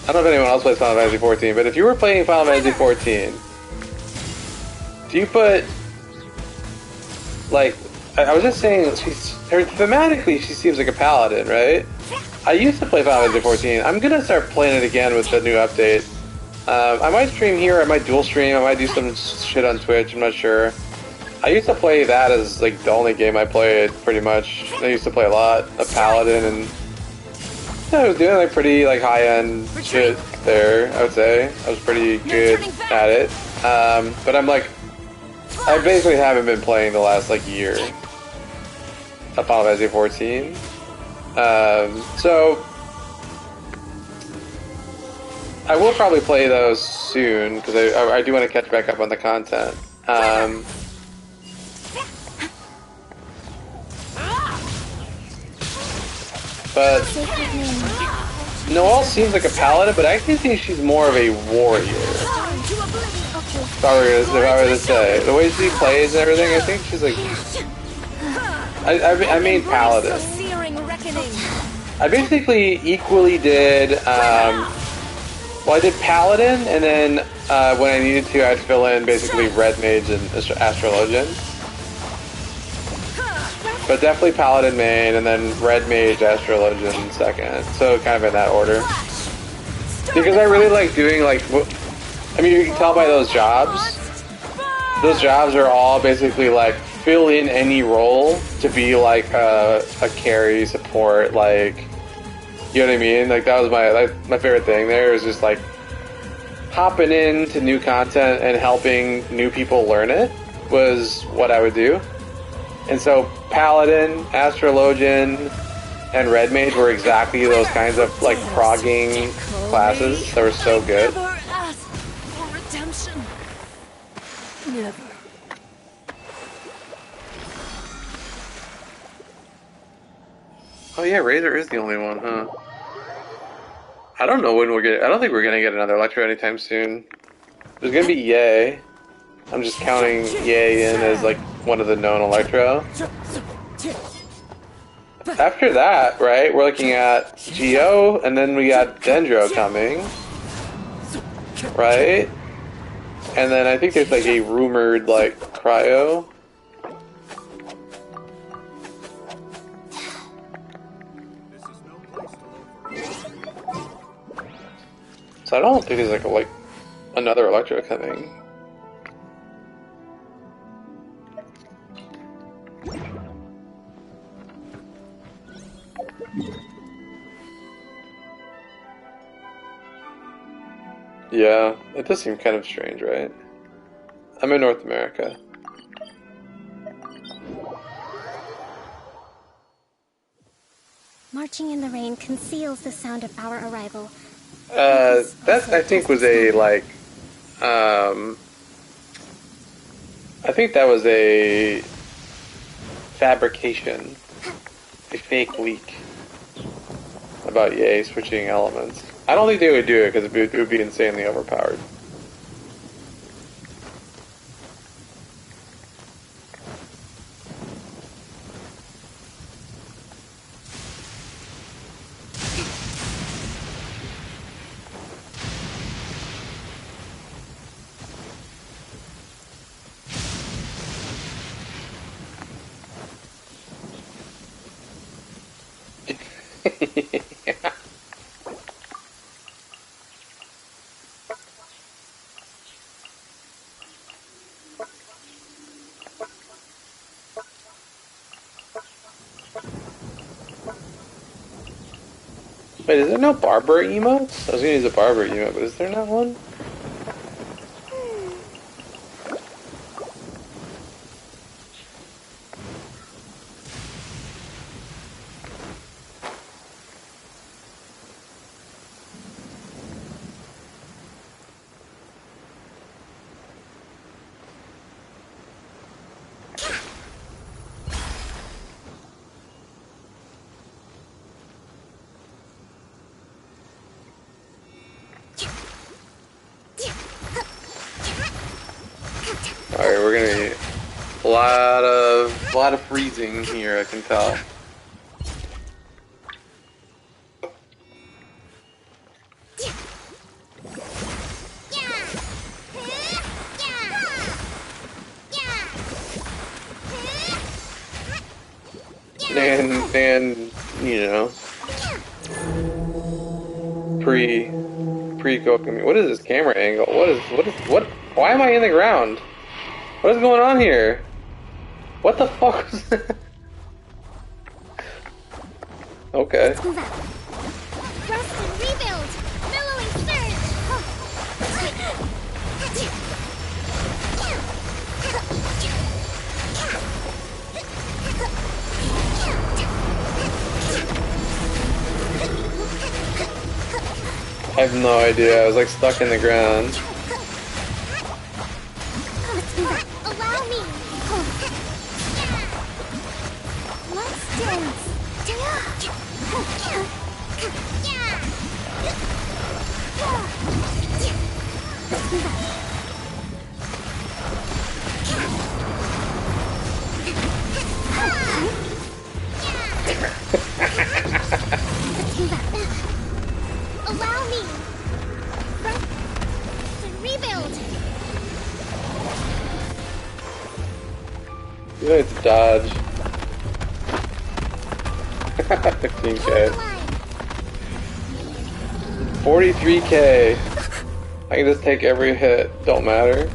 I don't know if anyone else plays Final Fantasy 14, but if you were playing Final Fantasy 14, do you put, like, I was just saying, thematically she seems like a paladin, right? I used to play Final Fantasy 14. I'm gonna start playing it again with the new update. I might stream here, I might dual stream, I might do some shit on Twitch, I'm not sure. I used to play that as, like, the only game I played, pretty much. I used to play a lot of Paladin, and I was doing like pretty like high-end shit there, I would say. I was pretty good at it. But I'm like, I basically haven't been playing the last like year of Final Fantasy 14. So I will probably play those soon because I do want to catch back up on the content. But Noelle seems like a paladin, but I actually think she's more of a warrior. If I were to say, the way she plays and everything, I think she's like. I mean paladin. I basically equally did. Well, I did paladin, and then when I needed to, I'd fill in basically red mage and astrologian. But definitely Paladin main, and then Red Mage, Astrologian second. So kind of in that order. Because I really like doing like, I mean you can tell by those jobs. Those jobs are all basically like fill in any role to be like a carry support, like, you know what I mean? Like that was my favorite thing there, was just like hopping into new content and helping new people learn it was what I would do. And so Paladin, Astrologian, and Red Mage were exactly those kinds of like progging classes that were so good. Never ask for redemption. Never. Oh yeah, Razor is the only one, huh? I don't know when we're gonna. I don't think we're gonna get another Electro anytime soon. There's gonna be Yay. I'm just counting Yay in as like one of the known Electro. After that, right, we're looking at Geo, and then we got Dendro coming, right? And then I think there's like a rumored like Cryo. So I don't think there's like another Electro coming. Yeah, it does seem kind of strange, right? I'm in North America. Marching in the rain conceals the sound of our arrival. That I think was a like, I think that was a fabrication, a fake leak about Yay switching elements. I don't think they would do it because it would be insanely overpowered. Wait, is there no barber emotes? I was gonna use a barber emote, but is there not one? Alright, we're gonna need a lot of freezing here, I can tell. And you know, pre-cooking. What is this camera angle? What? Why am I in the ground? What is going on here? What the fuck was that? Okay. Rest and rebuild! Billowing surge! I have no idea. I was like stuck in the ground. Allow me! Let's dance! Allow me! Rest and rebuild! You know it's dodge. 15k. 43k. I can just take every hit. Don't matter.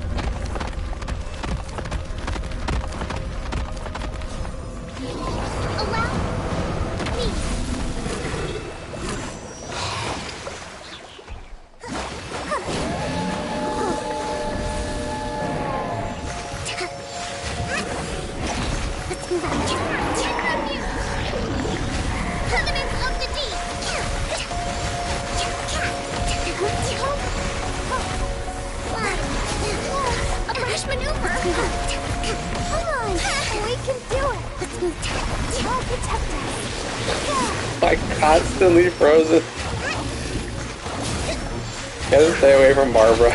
Constantly frozen. Gotta stay away from Barbara.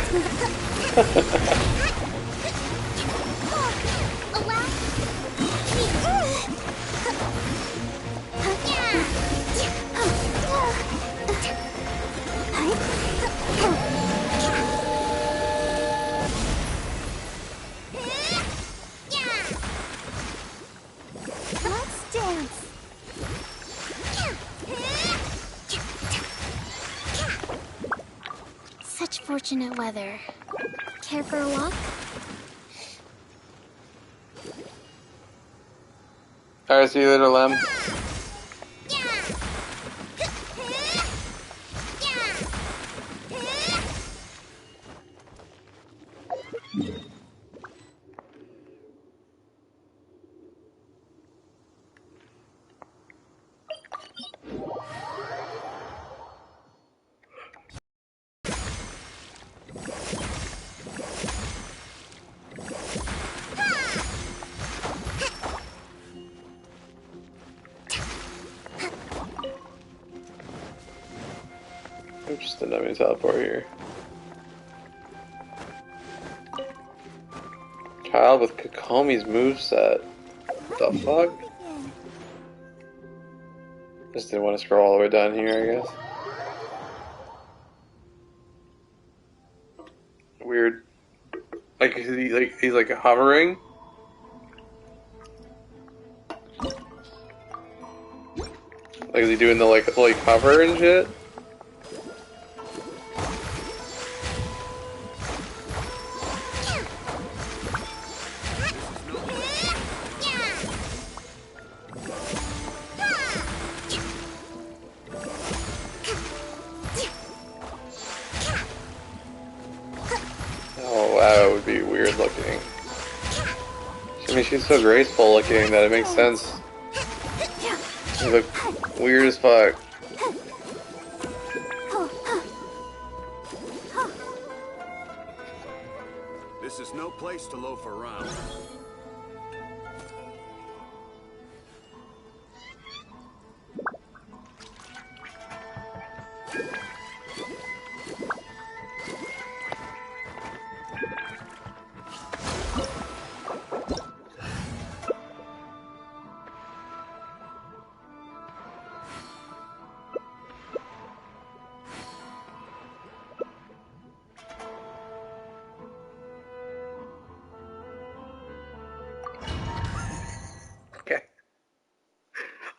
Let's dance! Such fortunate weather. Care for a walk? Alright, see you later, Lem. Interesting, let me teleport here. Child with Kokomi's moveset. What the fuck? Just didn't want to scroll all the way down here, I guess. Weird. Like he's like hovering. Like, is he doing the like cover and shit? Oh wow, it would be weird looking. I mean, she's so graceful looking that it makes sense. You look weird as fuck. This is no place to loaf around.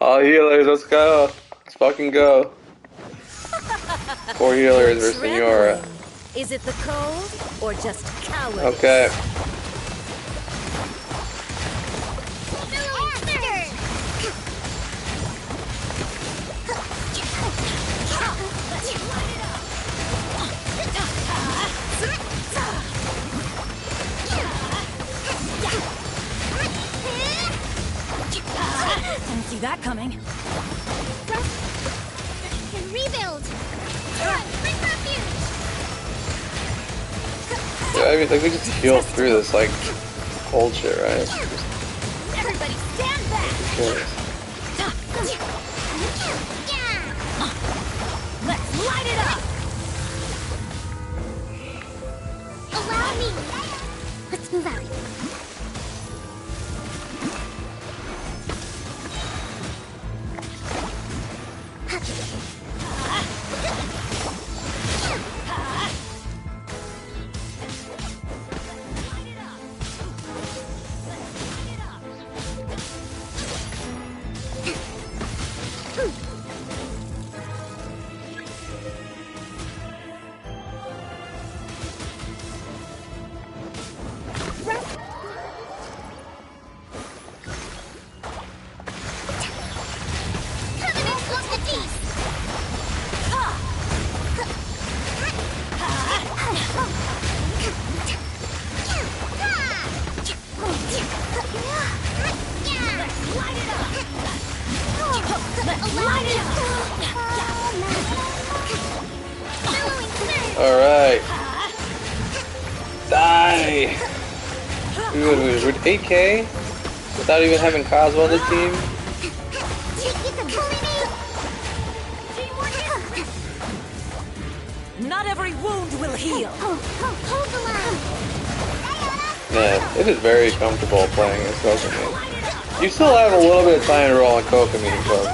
All healers, let's go. Let's fucking go. 4 healers versus Senora. Is it the cold or just cowardice? Okay. Didn't see that coming. Can rebuild. Bring refuge. Yeah, I mean, like, we just heal through this, like, cold shit, right? Everybody stand back. Okay. Let's light it up. Allow me. Let's move out. Alright. Die! We're 8K? Without even having Cosmo on the team? Not every wound will heal. Man, it is very comfortable playing as Kokomi. You still have a little bit of time to roll on Kokomi, folks.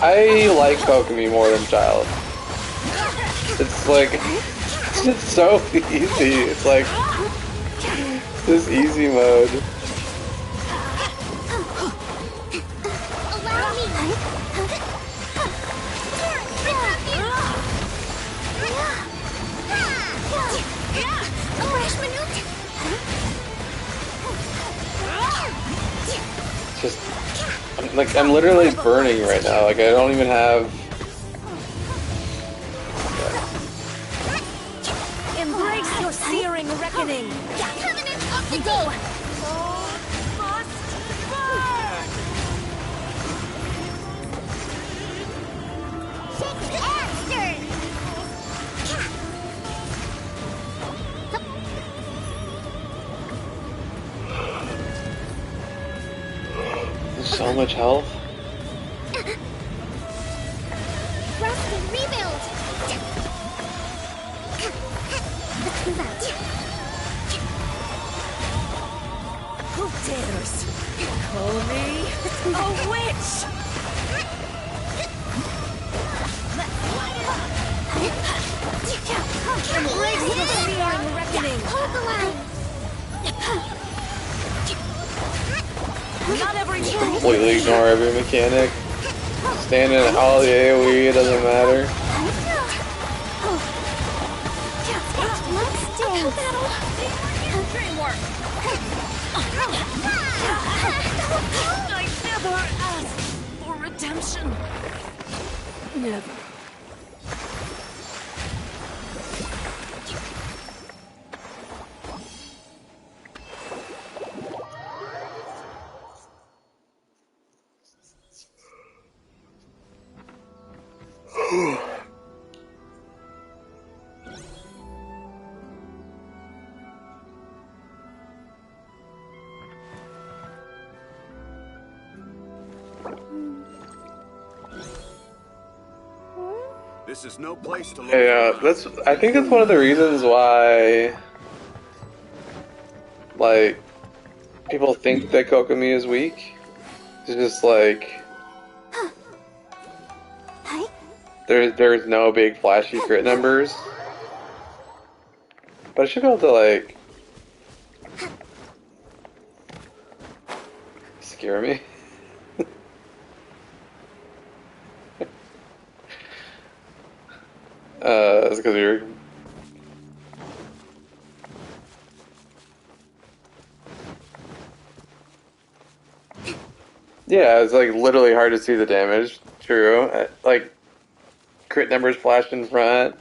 I like Kokomi more than Child. It's like, it's just so easy. It's like, this easy mode. Just, I'm literally burning right now. Like, I don't even have. Embrace your searing reckoning. Covenant of the Deep. There's so much health. Rest and rebuild. Let's move out. Who dares call me a witch? Embrace the searing reckoning. Hold the line. Not every wound. Completely ignore every mechanic. Standing in all the AoE, it doesn't matter. I never asked for redemption. Never. This is no place to look. Yeah, I think that's one of the reasons why, like, people think that Kokomi is weak. It's just like, there's no big flashy crit numbers. But I should be able to, like, scare me. It's because you're... Yeah, it's like literally hard to see the damage. True. Like, crit numbers flashed in front.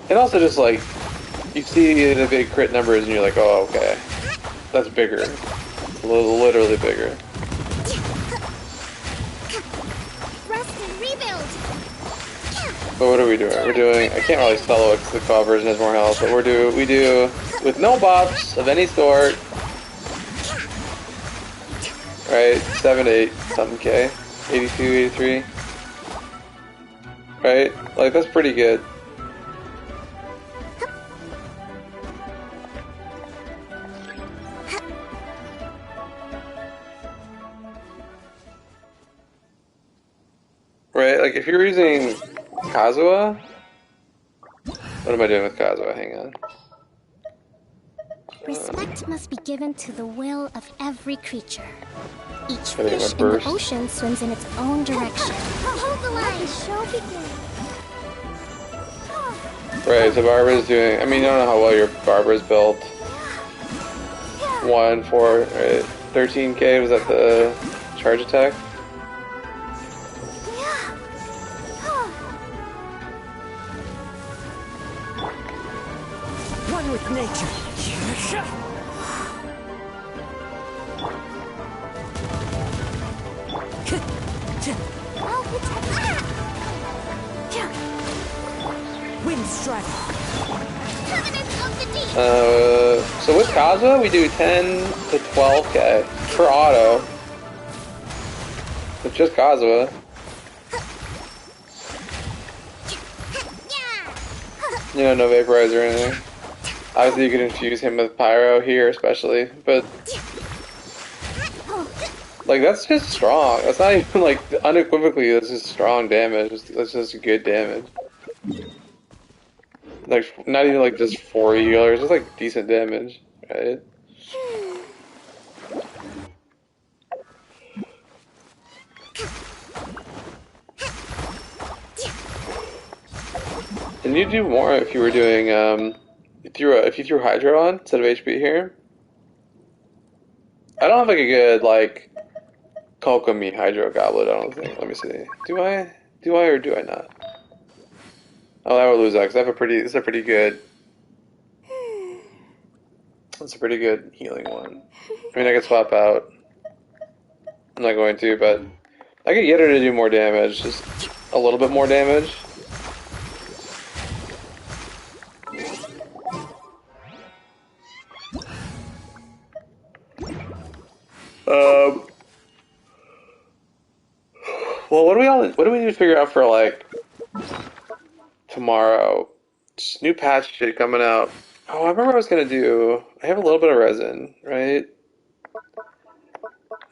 And also just like, you see the big crit numbers and you're like, oh, okay. That's bigger. It's literally bigger. But what are we doing? We're doing, I can't really solo it because the claw version has more health, but we do, with no buffs of any sort, right, 7, 8, something K, 82, 83, right, like that's pretty good. Right, like if you're using Kazuha? What am I doing with Kazuha? Hang on. Respect must be given to the will of every creature. Each I fish in the ocean swims in its own direction. Hold the line. The show begins. Right, so Barbara's doing... I mean, I don't know how well your Barbara's built. 1, 4, right? 13k, was that the charge attack? One with nature. Wind strike. So with Kazuha, we do 10 to 12k per auto. With just Kazuha. You know, no vaporizer or anything. Obviously, you can infuse him with pyro here, especially, but like that's just strong. That's not even like unequivocally. That's just strong damage. That's just good damage. Like not even like just 4 healers. Just like decent damage, right? And you do more if you were doing if you threw Hydro on instead of HP here. I don't have like a good like Kokomi Hydro Goblet, I don't think. Let me see. Do I or do I not? Oh, I would lose that because I have it's a pretty good healing one. I mean I could swap out. I'm not going to, but I could get her to do more damage, just a little bit more damage. Well, what do we need to figure out for like tomorrow? Just new patch shit coming out. Oh, I remember I was gonna do. I have a little bit of resin, right?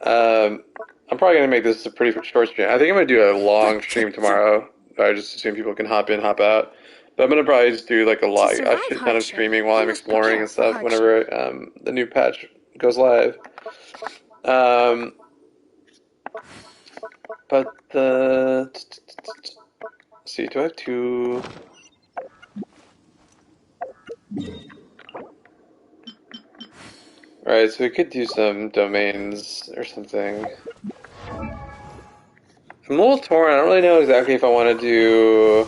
I'm probably gonna make this a pretty short stream. I think I'm gonna do a long stream tomorrow. I just assume people can hop in, hop out. But I'm gonna probably just do like a shit ton of streaming while I'm exploring and stuff whenever the new patch goes live. But the... Let's see, do I have two... Right, so we could do some domains or something. I'm a little torn. I don't really know exactly if I want to do...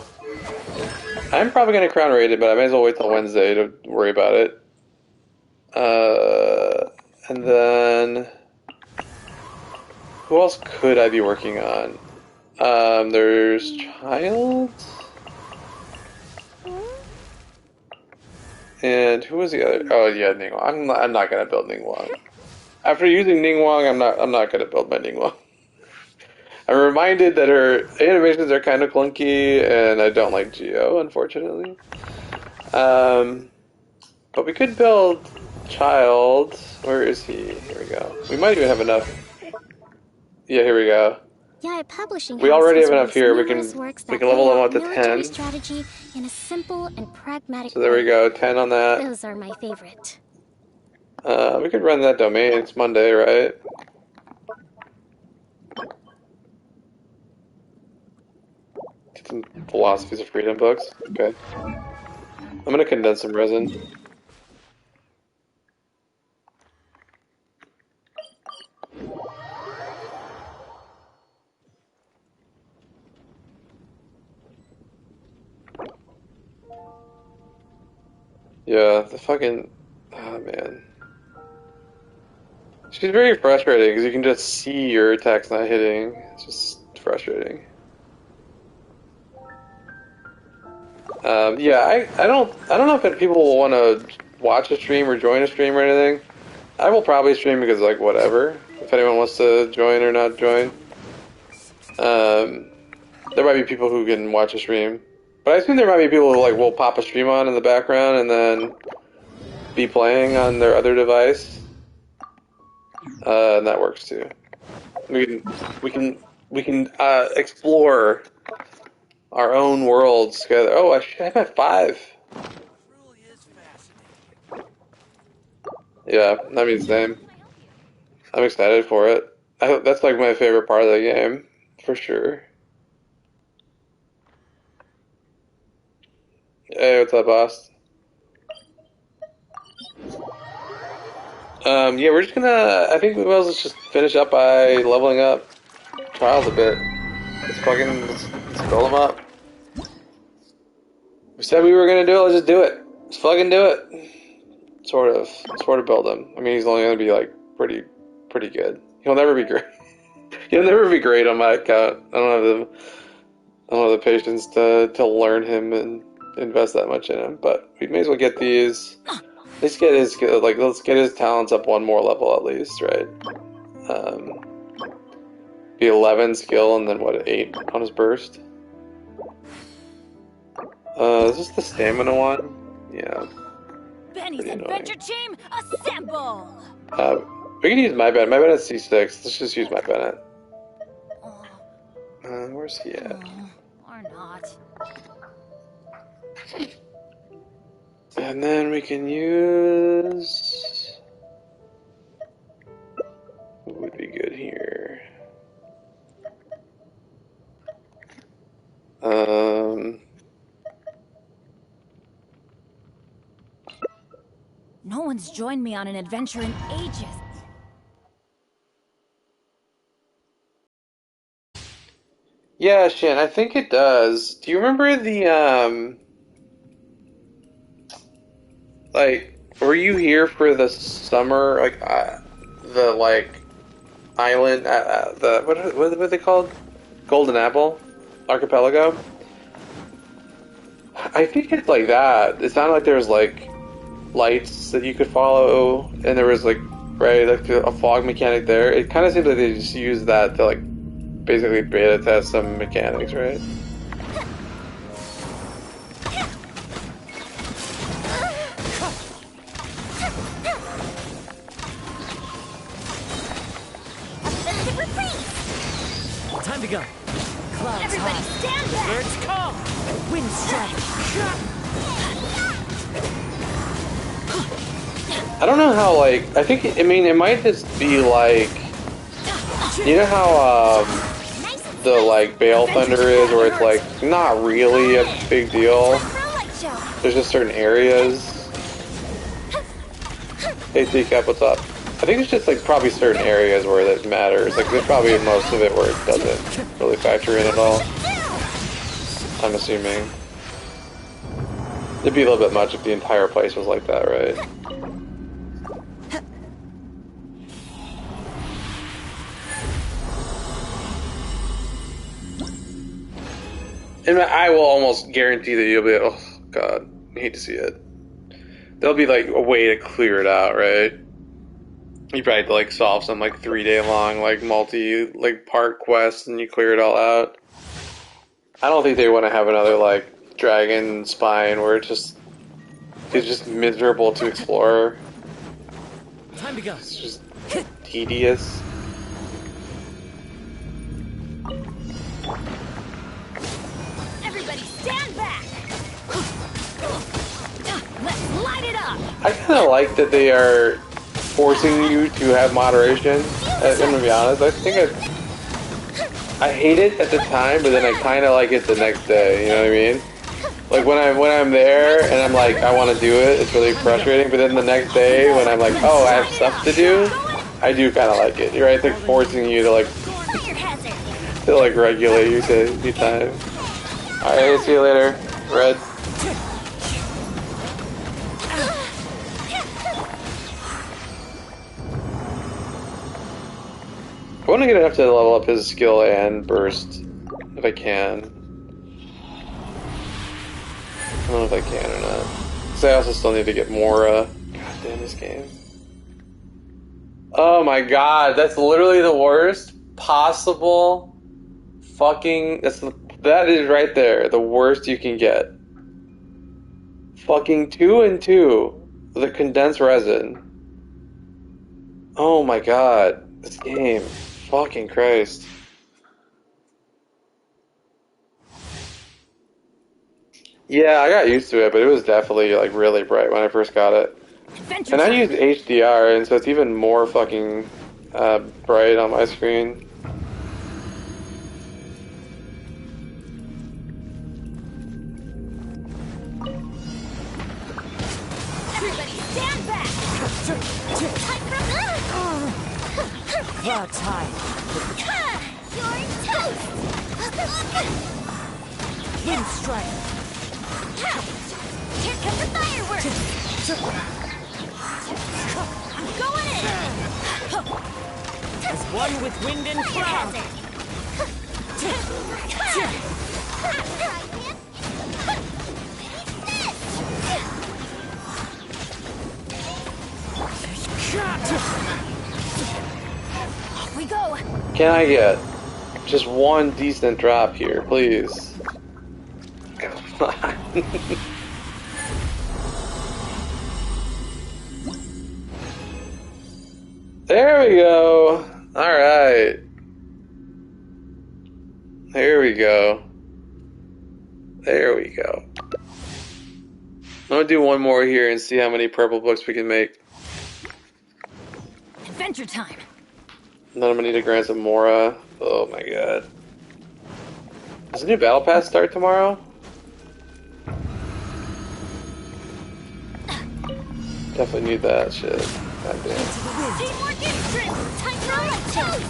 I'm probably going to crown rated, but I may as well wait till Wednesday to worry about it. And then... Who else could I be working on? There's Child? And who was the other? Oh yeah, Ningguang. I'm not gonna build Ningguang. After using Ningguang, I'm not gonna build my Ningguang. I'm reminded that her animations are kind of clunky, and I don't like Geo, unfortunately. But we could build Child. Where is he? Here we go. We might even have enough. Yeah, here we go. Yaya Publishing We House already has have enough here. We can numerous works that level lay them out up to military 10. strategy in a simple and pragmatic So there we way. go, 10 on that. Those are my favorite. We could run that domain. It's Monday, right? Get some Philosophies of Freedom books. Okay. I'm gonna condense some resin. Yeah, the fucking... Oh, man. She's very frustrating, because you can just see your attacks not hitting. It's just frustrating. Yeah, I don't know if people will want to watch a stream or join a stream or anything. I will probably stream because, like, whatever. If anyone wants to join or not join. There might be people who can watch a stream. But I assume there might be people who, like, will pop a stream on in the background and then be playing on their other device. And that works too. We can explore our own worlds together. Oh, I'm at 5. Yeah, that means same. I'm excited for it. That's like my favorite part of the game, for sure. Hey, what's up, boss? Yeah, we're just gonna... I think we might as well just finish up by leveling up Trials a bit. Let's build them up. We said we were gonna do it, let's just do it. Let's fucking do it. Sort of build him. I mean, he's only gonna be, like, pretty good. He'll never be great. He'll never be great on my account. I don't have the patience to learn him and invest that much in him, but we may as well get these... Let's get his talents up one more level at least, right? Be 11 skill and then what, 8 on his burst? Is this the stamina one? Yeah. Benny's adventure team, assemble! We can use my Bennett. My Bennett's C6. Let's just use my Bennett. Where's he at? Or not. And then we can use... What would be good here? No one's joined me on an adventure in ages. Yeah, Shin, I think it does. Do you remember the, like, were you here for the summer, like, the, like, island, what are they called? Golden Apple? Archipelago? I think it's like that. It sounded like there was, like, lights that you could follow, and there was, like, right, like, a fog mechanic there. It kind of seems like they just used that to, like, basically beta test some mechanics, right? Time to go. Clouds Everybody high. stand back! Birds come. Wind strategy. I don't know how, like, I mean, it might just be like, you know how, the like Bale Thunder is, where it's like not really a big deal. There's just certain areas. Hey Teapot, what's up? I think it's just like probably certain areas where that matters. Like there's probably most of it where it doesn't really factor in at all. I'm assuming. It'd be a little bit much if the entire place was like that, right? And I will almost guarantee that you'll be like, oh god, I hate to see it. There'll be like a way to clear it out, right? You probably have to like solve some like 3-day long like part quest and you clear it all out. I don't think they want to have another like dragon spine where it's just miserable to explore. Time to go. It's just tedious. Everybody stand back. Let's light it up. I kind of like that they are forcing you to have moderation. I'm gonna be honest. I hate it at the time, but then I kind of like it the next day. You know what I mean? Like when I'm there and I'm like I want to do it, it's really frustrating. But then the next day when I'm like, oh, I have stuff to do, I do kind of like it. You're right, it's like forcing you to like regulate your time. All right, see you later, Red. I want to get enough to level up his skill and burst, if I can. I don't know if I can or not. Because I also still need to get more, God damn this game. Oh my god, that's literally the worst possible fucking... That is right there, the worst you can get. Fucking 2 and 2, the condensed resin. Oh my god, this game. Fucking Christ. Yeah, I got used to it, but it was definitely like really bright when I first got it. And I used HDR, and so it's even more fucking bright on my screen. Everybody stand back. Cloud's high. You're toast. Wind strike. Here comes the fireworks. I'm going in. As one with wind and cloud. Off we go. Can I get just one decent drop here, please? Come on. There we go. Alright. There we go. There we go. I'm gonna do one more here and see how many purple books we can make. Adventure time. And then I'm gonna need to grant some more. Oh my god. Does the new battle pass start tomorrow? Definitely need that shit. God damn. Teamwork interest. Time for a toast.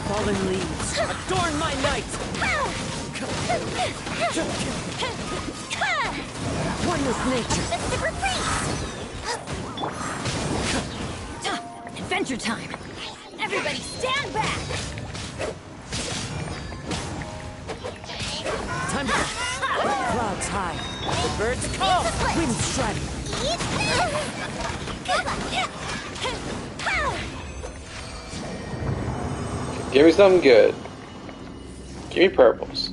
Fallen leaves. Adorn my night. One with nature. Festive retreat. Adventure time. Everybody stand back. Time to go. Clouds high. The birds call. Wind strike. Give me something good. Give me purples.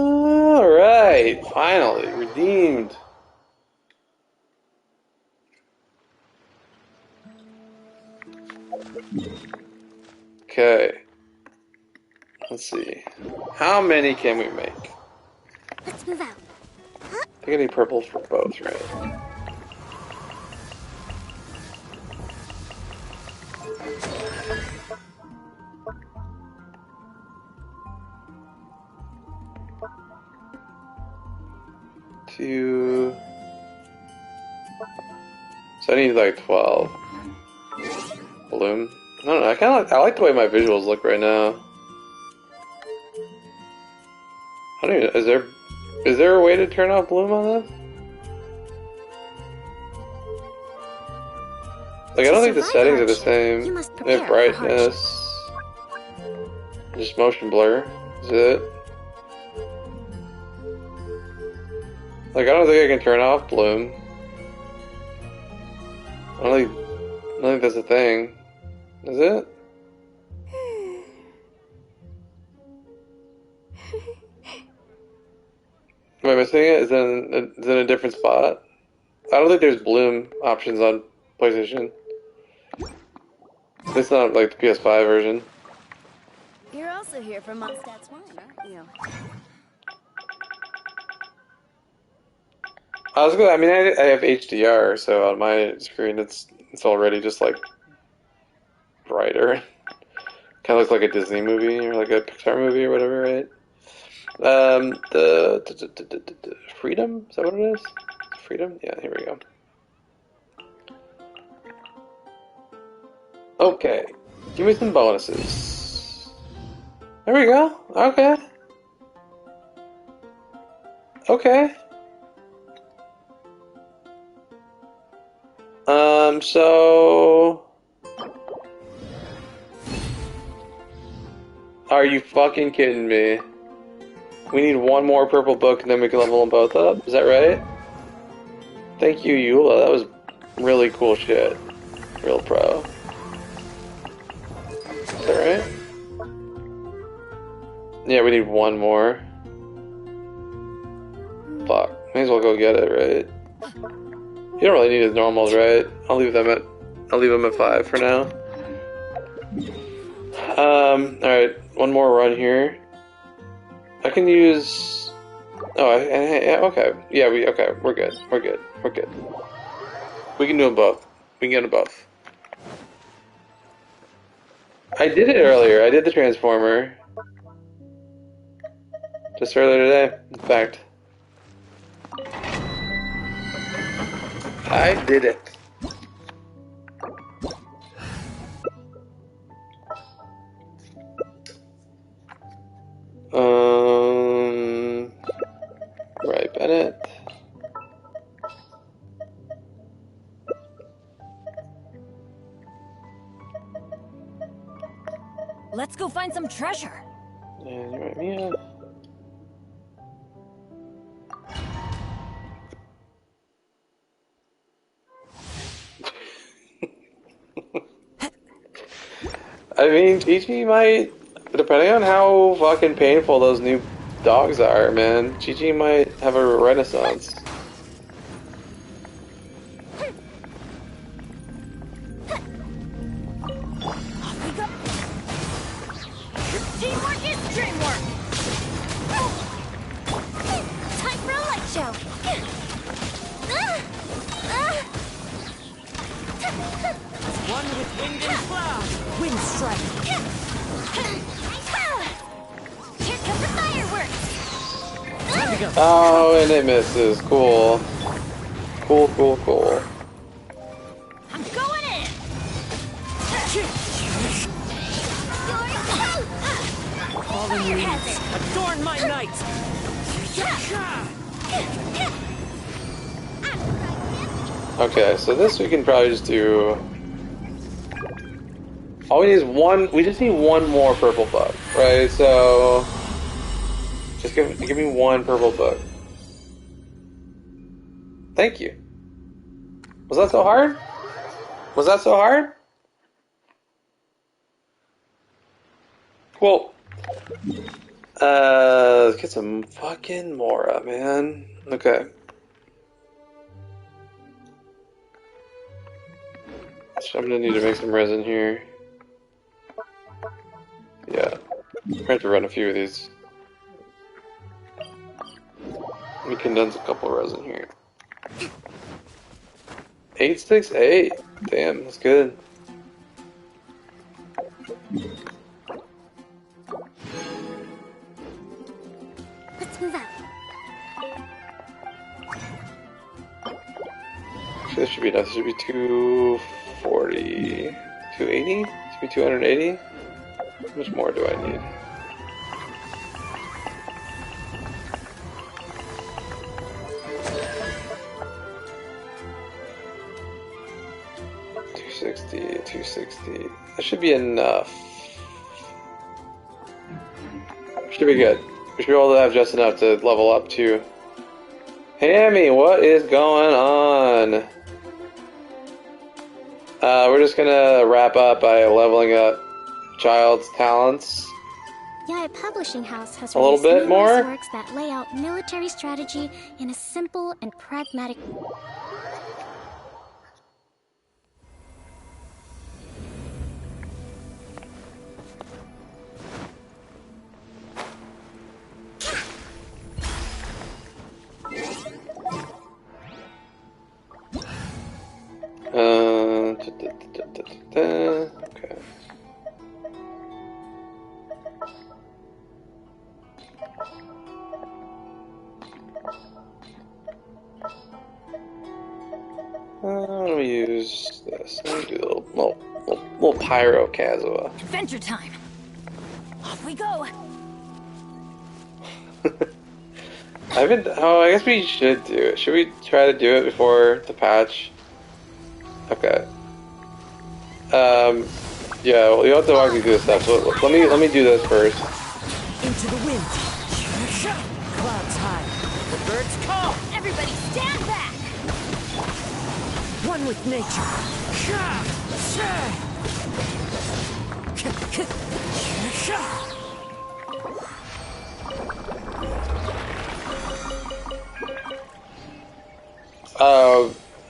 Alright, finally, redeemed. Okay. Let's see. How many can we make? Let's move out. I I need purple for both, right? Two. So I need like 12. Bloom. I don't know. I like the way my visuals look right now. I don't even. Is there a way to turn off bloom on this? Like I don't think the settings are the same. They have brightness. Just motion blur. Is it? Like I don't think I can turn off bloom. I don't think that's a thing. Is it? Am I missing it? Is it in a different spot? I don't think there's bloom options on PlayStation. It's not like the PS5 version. You're also here for Mondstadt's wine, aren't you? I have HDR, so on my screen it's already just like brighter. Kind of looks like a Disney movie or like a Pixar movie or whatever, right? The Freedom? Is that what it is? Freedom? Yeah, here we go. Okay, give me some bonuses. There we go. Okay. Okay. So... Are you fucking kidding me? We need one more purple book and then we can level them both up? Is that right? Thank you, Eula. That was really cool shit. Real pro. Is that right? Yeah, we need one more. Fuck. May as well go get it, right? You don't really need his normals, right? I'll leave them at 5 for now. Alright, one more run here. I can use... Oh, okay. Yeah, we're good. We're good. We can do them both. We can get them both. I did it earlier. I did the Transformer. Just earlier today, in fact. I did it. Right, Bennett. Let's go find some treasure. And you write me up. I mean, Chi-Chi might, depending on how fucking painful those new dogs are, man, Chi-Chi might have a renaissance. Teamwork is dreamwork. Time for a light show. One with wind and cloud. Wind strike. Here come the fireworks. Oh, and it misses. Cool. Cool. I'm going in. Fallen leaves, adorn my night. Okay, so this we can probably just do. All we need is one. We just need one more purple book, right? So just give me one purple book. Thank you. Was that so hard? Was that so hard? Well, let's get some fucking Mora, man. Okay. So I'm gonna need to make some resin here. Yeah. I'm gonna have to run a few of these. Let me condense a couple resin here. 868. Damn, that's good. Let's move out. This should be enough. This should be 240. 280? This should be 280? How much more do I need? $260. That should be enough. Should be good. We should be able to have just enough to level up to. Hammy, what is going on? We're just gonna wrap up by leveling up Child's talents. Yaya Publishing House has a little bit more works that lay out military strategy in a simple and pragmatic. Okay. Let me use this. Let me do a little pyro Kazuha. Adventure time. Off we go. I guess we should do it. Should we try to do it before the patch? Okay. Yeah, well, you have to walk me through the steps. So let me do this first. Into the wind. Clouds high. The birds call. Everybody stand back. One with nature.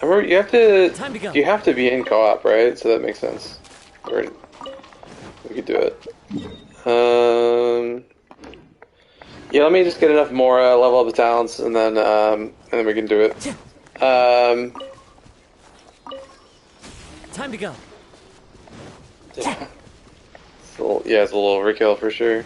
Remember you have to. Time to go. You have to be in co-op, right? So that makes sense. We could do it. Yeah, let me just get enough more level up the talents, and then we can do it. Time to go. Yeah. It's a little overkill for sure.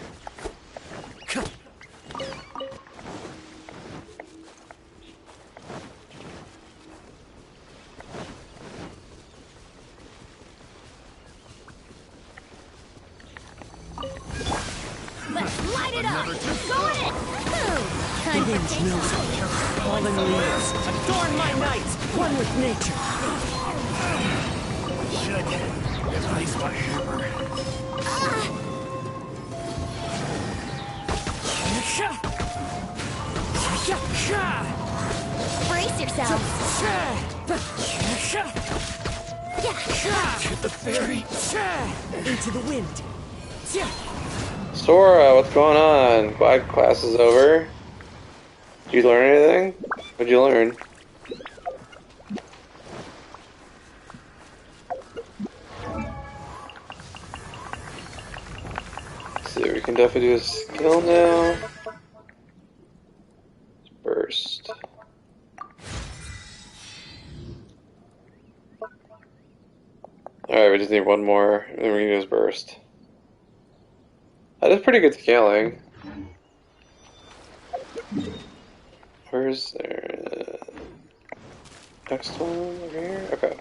Let's light it up. Go in. Time for Fallen leaves. Adorn my night. One with nature. Should replace my hammer. Brace yourselves. The fairy. Into the wind. Sora, what's going on? Glad class is over. Did you learn anything? What'd you learn? So we can definitely do a skill now. Burst. Alright, we just need one more, and then we can use burst. That is pretty good scaling. Where's there? Next one over here? Okay.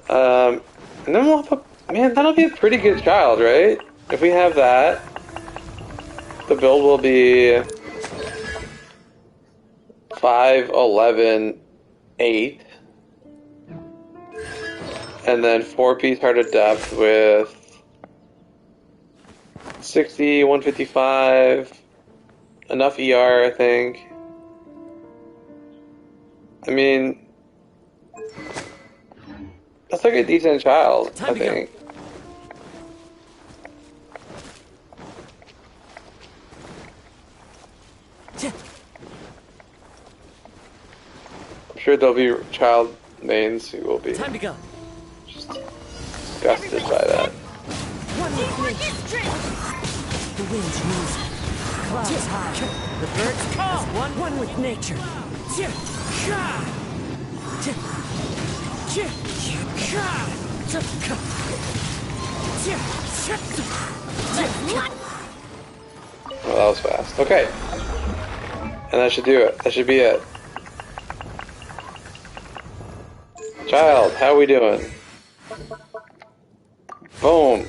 And then we'll have a... Man, that'll be a pretty good child, right? If we have that, the build will be 5, 11, 8. And then 4-piece heart of depth with 60, 155, enough ER, I think. I mean, that's like a decent child, I think. I'm sure there'll be child mains who will be just disgusted by that. The wind's moving. Clouds high. The birds call. One with nature. Well, that was fast. Okay. And that should do it. That should be it. Child, how we doing? Boom.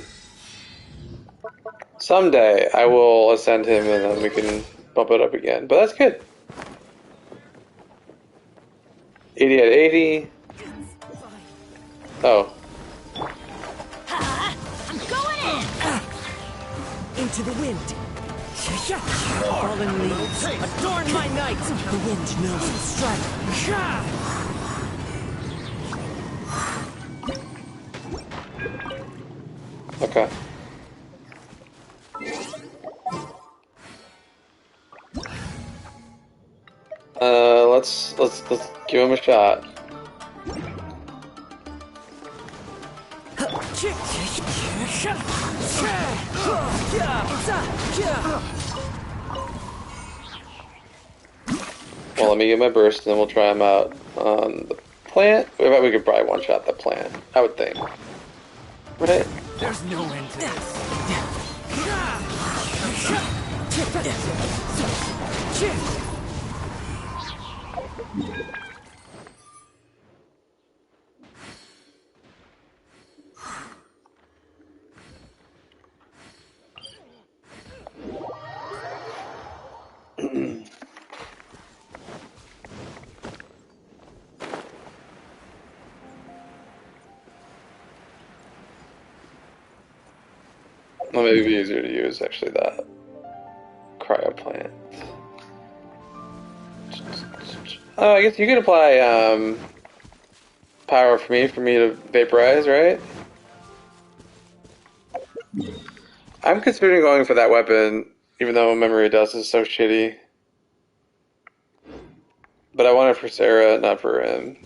Someday I will ascend him and then we can bump it up again. But that's good. 80 at 80. Oh. I'm going in! Into the wind. Fallen leaves, adorn my night. The wind knows its strike. Okay. Let's give him a shot. Well, let me get my burst, and then we'll try him out on the plant. We could probably one-shot the plant, I would think. Right? There's no end to this. Well, maybe it'd be easier to use, actually, that cryo plant. Oh, I guess you can apply power for me to vaporize, right? I'm considering going for that weapon, even though memory dust is so shitty. But I want it for Sarah, not for him.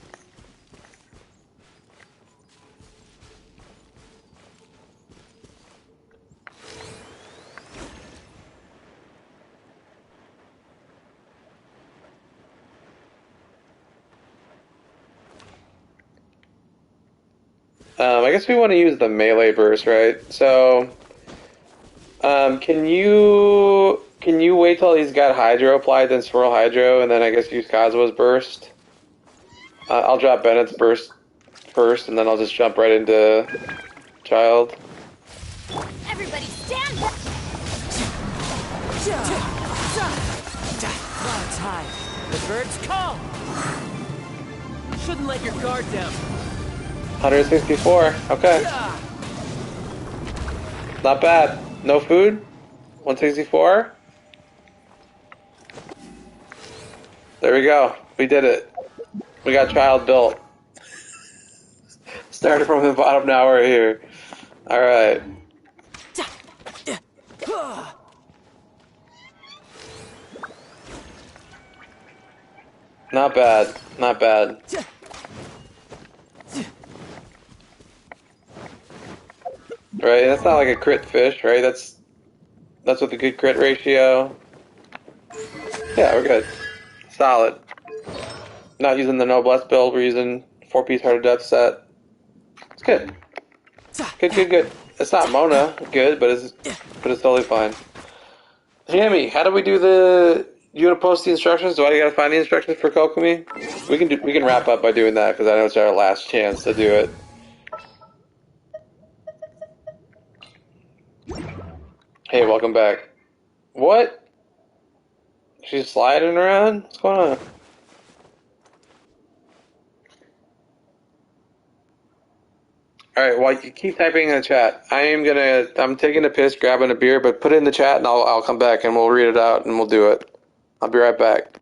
I guess we want to use the melee burst, right? So, can you wait till he's got Hydro applied, then swirl Hydro, and then I guess use Kazua's burst? I'll drop Bennett's burst first, and then I'll just jump right into Child. Everybody stand back! Clouds high. The birds call. Shouldn't let your guard down. 164. Okay. Not bad. No food. 164. There we go. We did it. We got Child built. Started from the bottom, now we're here. Alright. Not bad. Not bad. Right, that's not like a crit fish, right? That's with a good crit ratio. Yeah, we're good. Solid. Not using the Noblesse build, we're using 4-piece Heart of Death set. It's good. Good. It's not Mona good, but it's totally fine. Jamie, how do we do the... You want to post the instructions? Do I gotta find the instructions for Kokomi? We can wrap up by doing that, because I know it's our last chance to do it. Hey, welcome back. What? She's sliding around? What's going on? Alright, well, you keep typing in the chat. I'm taking a piss, grabbing a beer, but put it in the chat and I'll come back and we'll read it out and we'll do it. I'll be right back.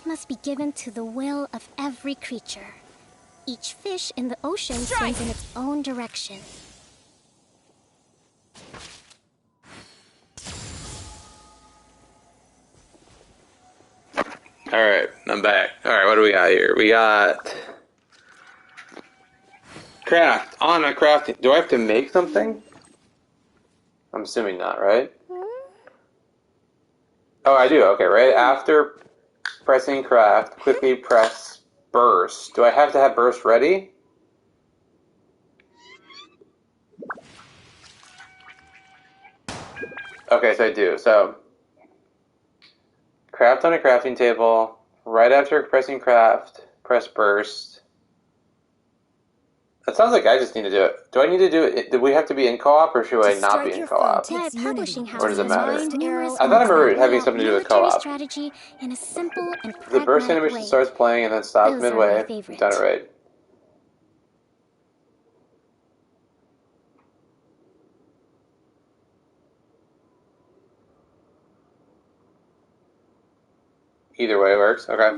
fish must be given to the will of every creature. Each fish in the ocean swims in its own direction. Alright, I'm back. Alright, what do we got here? We got... Craft. On a crafting. Do I have to make something? I'm assuming not, right? Oh, I do. Okay, right after pressing craft, quickly press burst. Do I have to have burst ready? Okay, so I do. So, craft on a crafting table. Right after pressing craft, press burst. That sounds like I just need to do it. Do I need to do it? Do we have to be in co-op, or should I not be in co-op? Publishing Or does it matter? numerous I thought I remember having something to do with co-op. strategy in a simple and The burst pragmatic animation way. starts playing and then stops Those are midway. my favorite. Done it right. Either way works. Okay.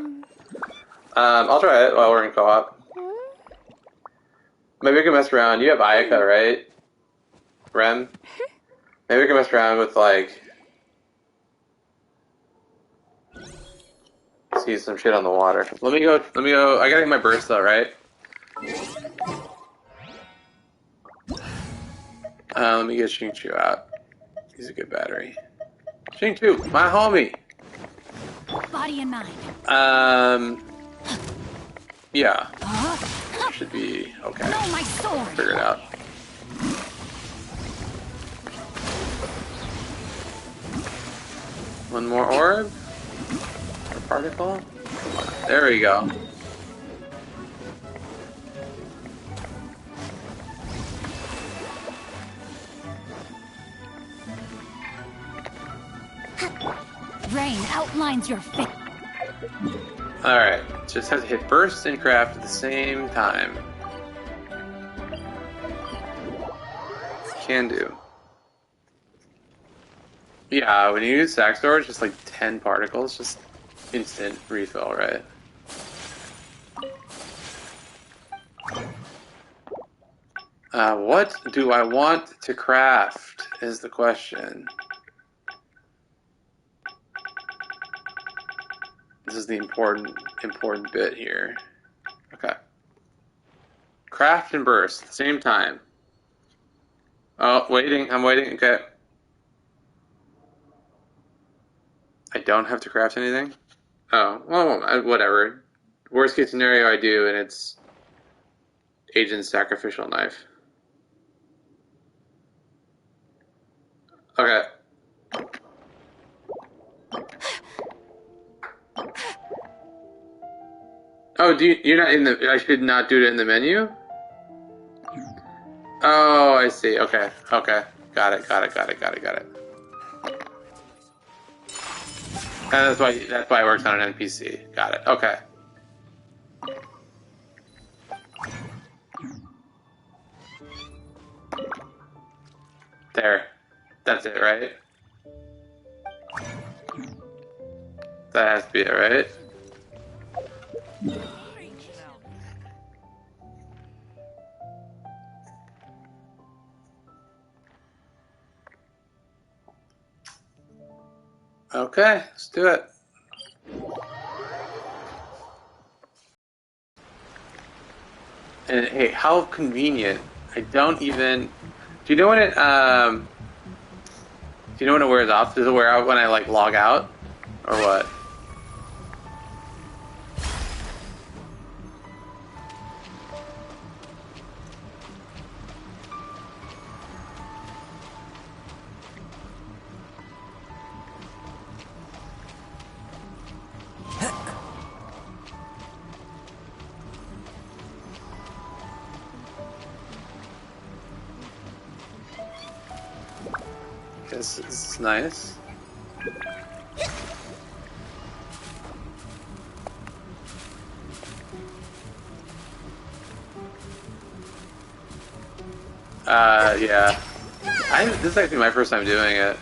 I'll try it while we're in co-op. Maybe we can mess around. You have Ayaka, right? Rem? Maybe we can mess around with, like... See some shit on the water. Let me go. I gotta get my burst though, right? Let me get Xingqiu out. He's a good battery. Xingqiu, my homie! Body and mind. Yeah. Should be okay. No, my sword. Figure it out. One more orb. Or particle. There we go. Rain outlines your face. Alright, just have to hit burst and craft at the same time. Can do. Yeah, when you use stack storage, just like 10 particles, just instant refill, right? What do I want to craft is the question. This is the important bit here. Okay. Craft and burst at the same time. Oh, waiting. I'm waiting. Okay. I don't have to craft anything? Oh, well, whatever. Worst case scenario, I do, and it's Agent's sacrificial knife. Okay. Oh, you're not in the... I should not do it in the menu? Oh, I see. Okay. Okay. Got it. And that's why it works on an NPC. Got it. Okay. There. That's it, right? That has to be it, right? Okay, let's do it. And hey, how convenient. I don't even... Do you know when it, do you know when it wears off? Does it wear out when I, like, log out? Or what? This is nice. Yeah. This is actually my first time doing it.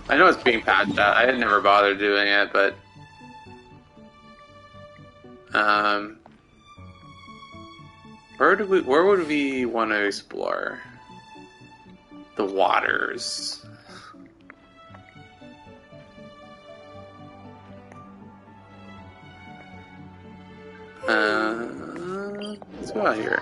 I know it's being patched out. I had never bothered doing it, but Um, where would we want to explore? The waters. Let's go out here.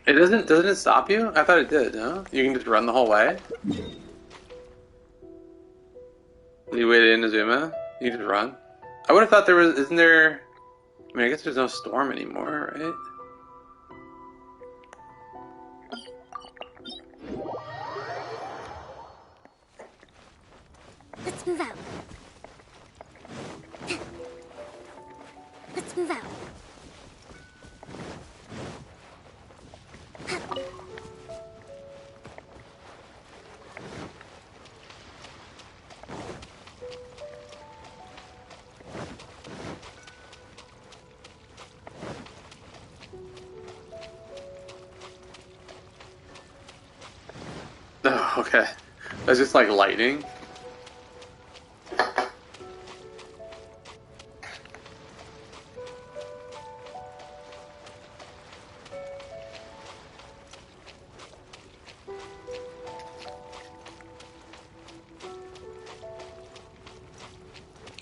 Doesn't it stop you? I thought it did, no? You can just run the whole way? You wait in Inazuma? You just run? I would have thought there was, isn't there, I mean, I guess there's no storm anymore, right? Let's move out. Let's move out. Oh, okay. That's just like lightning.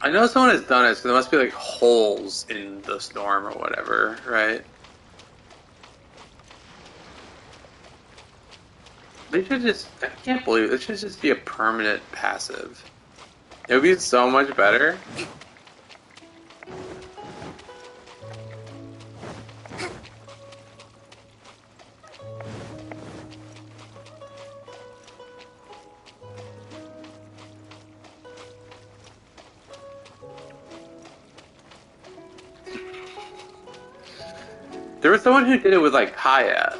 I know someone has done it, so there must be like holes in the storm or whatever, right? They should just, I can't believe it, it should just be a permanent passive. It would be so much better. There was someone who did it with like Kaya.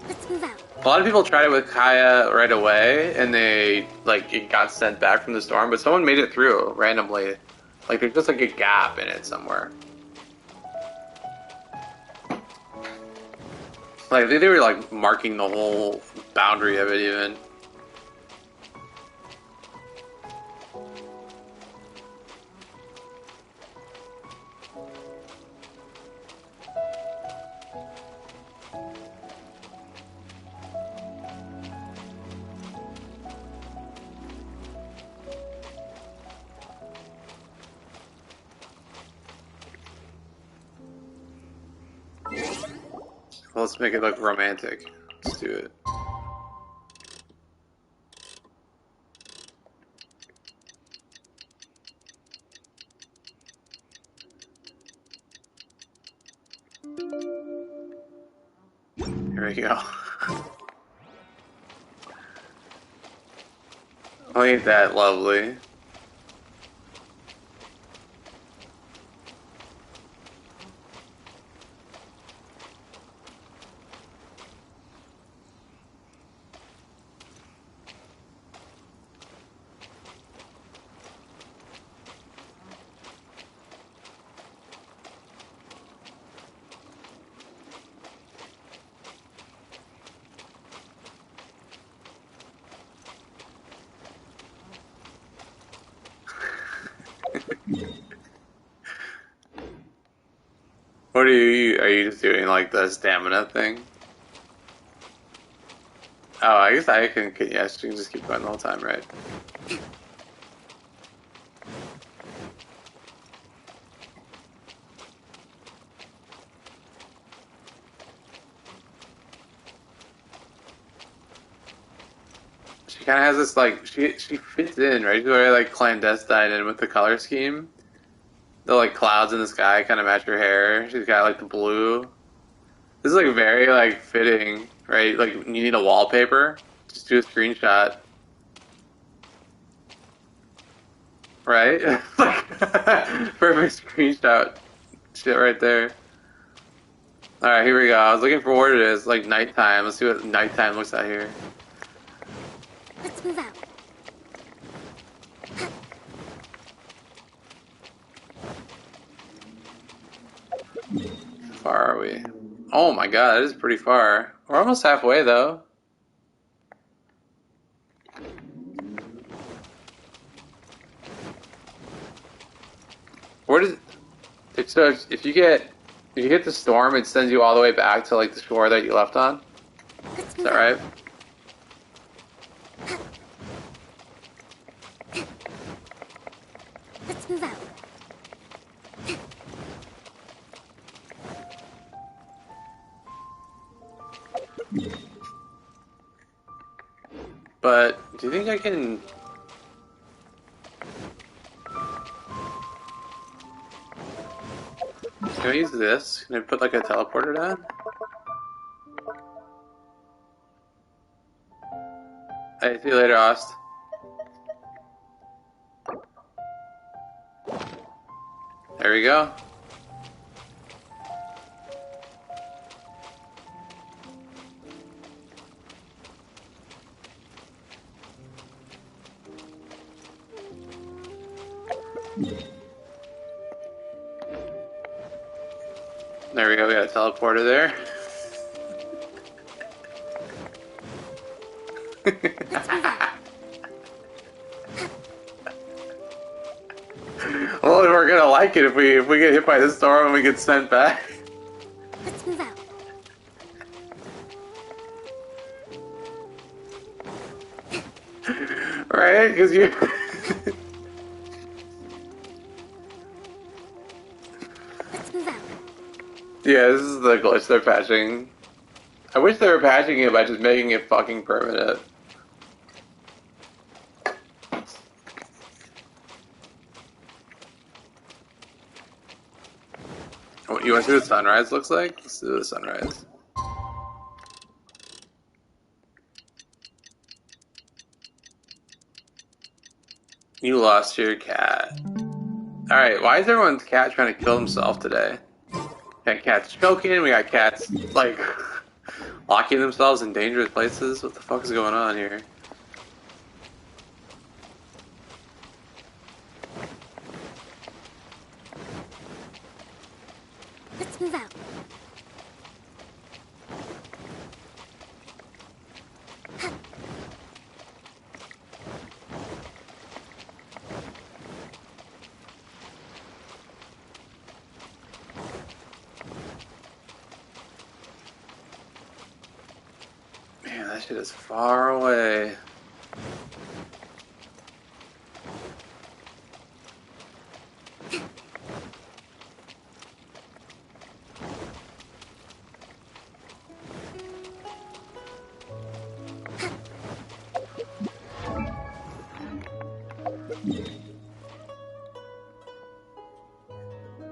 Let's move out. A lot of people tried it with Kaya right away, and they like it got sent back from the storm. But someone made it through randomly. Like there's just like a gap in it somewhere. Like they were like marking the whole boundary of it even. Well, let's make it look romantic. Let's do it. Here we go. Oh, ain't that lovely? What are you just doing like the stamina thing? Oh, I guess I can yes, you can just keep going the whole time, right? She kind of has this like she fits in, right? She's very like clandestine and with the color scheme. The like clouds in the sky kind of match her hair. She's got like the blue. This is like very like fitting, right? Like you need a wallpaper, just do a screenshot, right? Perfect screenshot, shit right there. All right, here we go. I was looking for what it is, like nighttime. Let's see what nighttime looks like here. Let's move out. How far are we? Oh my god, that is pretty far. We're almost halfway though. Where does it? So if you hit the storm, it sends you all the way back to like the shore that you left on. Is that right? Let's move out. But do you think I can? Can I use this? Can I put like a teleporter down? Hey, see you later, Ost. There we go. There we go, we got a teleporter there. Well, we're gonna like it if we get hit by the storm and we get sent back. Let's move out. Right? Because you... Let's move out. Yeah, this is the glitch they're patching. I wish they were patching it by just making it fucking permanent. Oh, you want to see what sunrise looks like? Let's do the sunrise. You lost your cat. Alright, why is everyone's cat trying to kill himself today? We got cats choking, we got cats, like, locking themselves in dangerous places. What the fuck is going on here? Let's move out. Man, that shit is far away.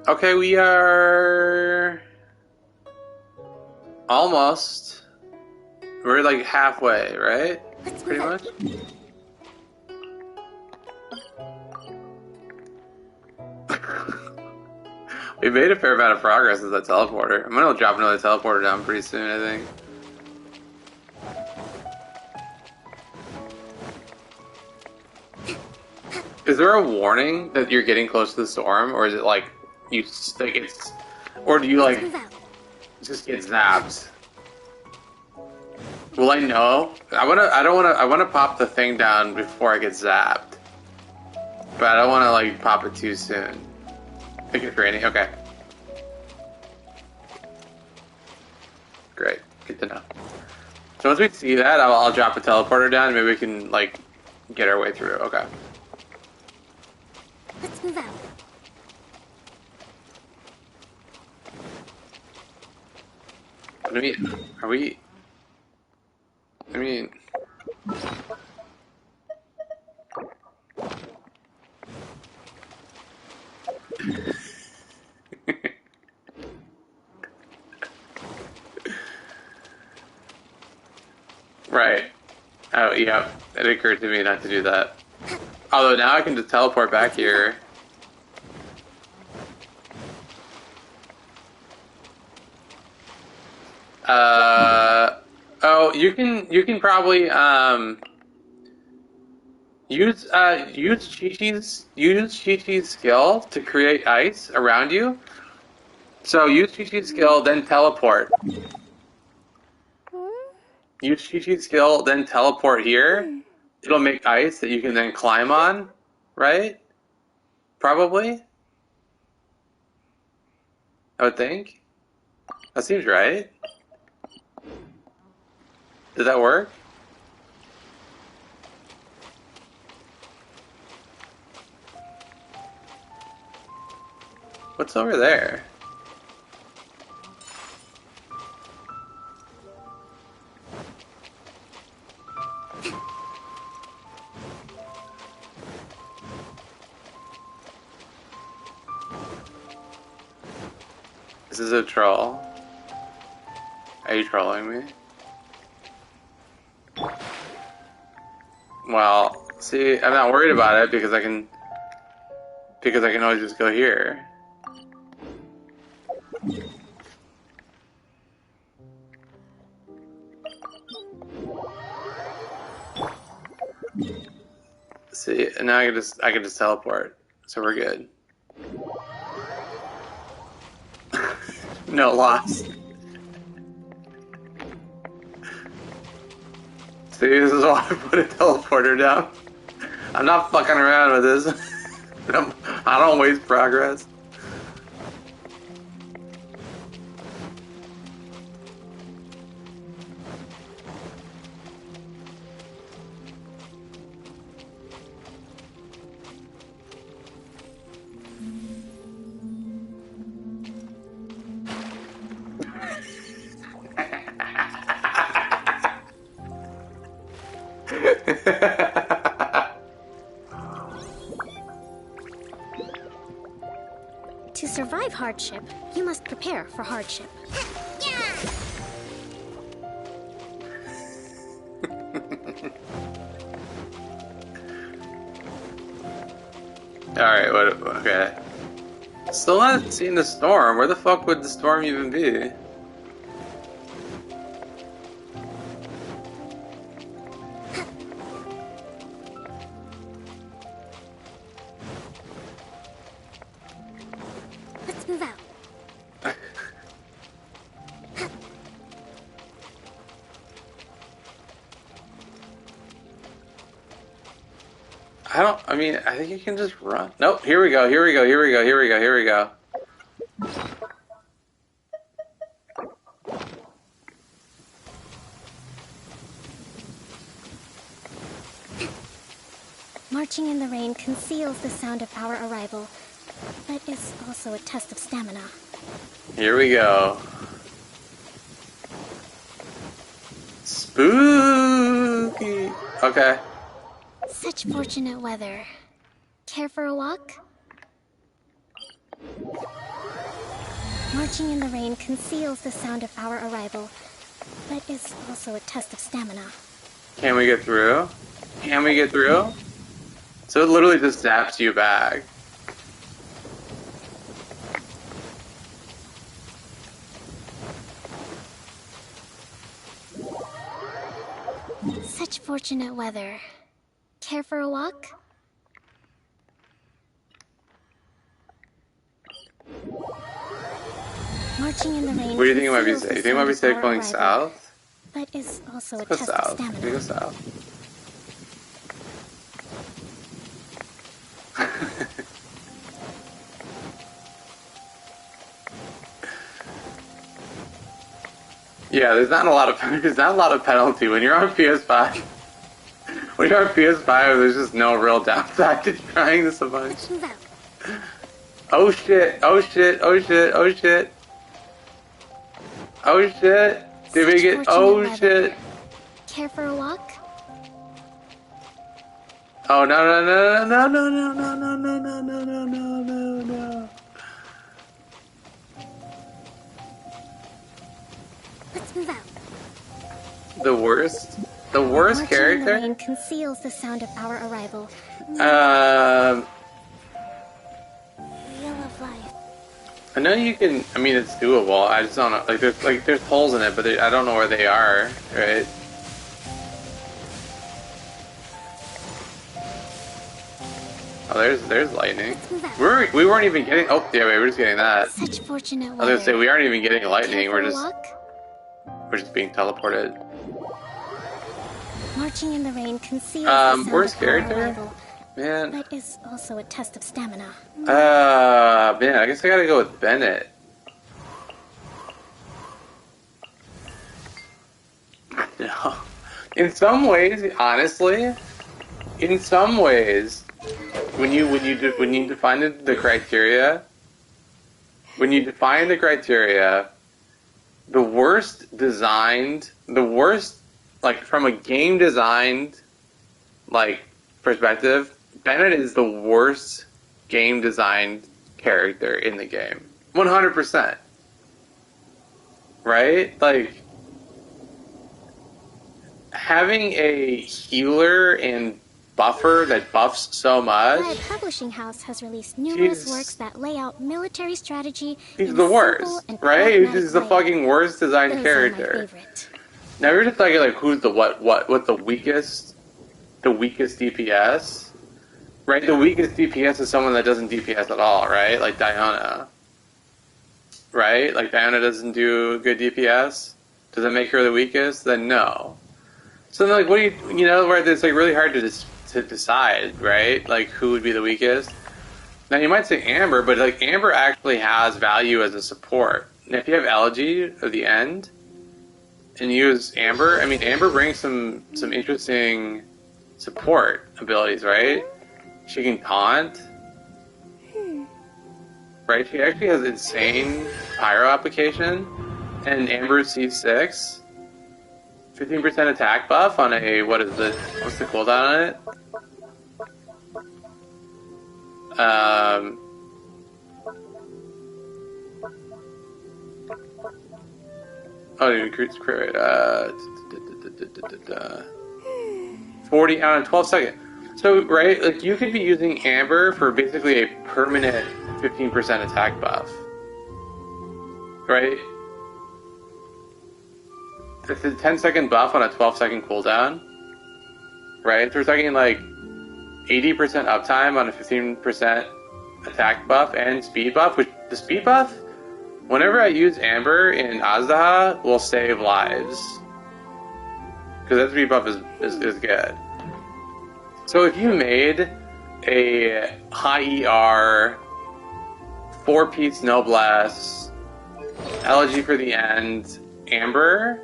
Okay, we are almost. We're like halfway, right? Pretty much. We made a fair amount of progress with that teleporter. I'm gonna drop another teleporter down pretty soon, I think. Is there a warning that you're getting close to the storm, or is it like you like it's, or do you like just get zapped? Will I know? I wanna pop the thing down before I get zapped, but I don't wanna like pop it too soon. I think it's raining. Okay. Great. Good to know. So once we see that, I'll drop a teleporter down and maybe we can like get our way through. Okay. Let's move out. What do you mean? Are we? I mean. Right. Oh, yeah. It occurred to me not to do that. Although now I can just teleport back here. Oh, you can probably use Chi-Chi's skill to create ice around you. So use Chi-Chi's skill, then teleport. Use Chi-Chi's skill, then teleport here. It'll make ice that you can then climb on, right? Probably. I would think. That seems right. Did that work? What's over there? This is a troll. Are you trolling me? Well, see, I'm not worried about it because I can always just go here. See, and now I can just teleport, so we're good. No loss. See, this is why I put a teleporter down. I'm not fucking around with this. I don't waste progress. To survive hardship, you must prepare for hardship. Alright, okay. Still not seeing the storm. Where the fuck would the storm even be? Let's move out. I mean, I think you can just run. Nope, here we go, here we go, here we go, here we go, here we go. Marching in the rain conceals the sound of our arrival, but is also a test of stamina. Here we go. Spooky. Okay. Such fortunate weather. Care for a walk? Marching in the rain conceals the sound of our arrival, but is also a test of stamina. Can we get through? Can we get through? So it literally just zaps you back. Such fortunate weather. Care for a walk? Marching in the rain. What do you think it might be safe? You think it might be safe going south? But is also a Let's go test south. of stamina. We go south. Yeah, there's not a lot of penalty when you're on PS5. When you're on PS5, there's just no real downside to trying this a bunch. Oh shit! Oh shit! Oh shit! Oh shit! Oh shit! Did we get? Oh shit! Care for a walk? Oh no no no no no no no no no no no no no no no! Let's move out. The worst character? The rain conceals the sound of our arrival. Wheel of life. I know you can. I mean, it's doable. I just don't know. There's holes in it, but I don't know where they are. Right? Oh, there's lightning. We weren't even getting. Oh, yeah, wait, we're just getting that. Such fortunate weather. I was gonna say we aren't even getting lightning. Care for a walk? We're just being teleported. Marching in the rain conceals the sound worst of our character? arrival, Man. but is also a test of stamina. Man, I guess I gotta go with Bennett. In some ways, honestly, in some ways, when you define the criteria, the worst designed, like from a game designed like perspective, Bennett is the worst game designed character in the game. 100%. Right? Like, having a healer and buffer that buffs so much. The publishing house has released numerous works that lay out military strategy. He's the worst, right? He's the fucking worst designed character. Now we're just talking like who's the what's the weakest DPS, right? The weakest DPS is someone that doesn't DPS at all, right? Like Diana, right? Like Diana doesn't do good DPS. Does that make her the weakest? Then no. So then, like, what do you know? Where it's like really hard to decide, right? Like who would be the weakest. Now you might say Amber, but like Amber actually has value as a support. And if you have Elegy at the end and use Amber, I mean Amber brings some interesting support abilities, right? She can taunt, right? She actually has insane pyro application, and Amber C6. 15% attack buff on a, what's the cooldown on it? Oh, it recruits crit. 40 out of 12 seconds. So, right, like you could be using Amber for basically a permanent 15% attack buff. Right? It's a 10-second buff on a 12-second cooldown. Right? So we're talking like 80% uptime on a 15% attack buff and speed buff, which the speed buff, whenever I use Amber in Azdaha, will save lives. Because that speed buff is good. So if you made a high ER, 4-piece noblesse, Elegy for the end, Amber,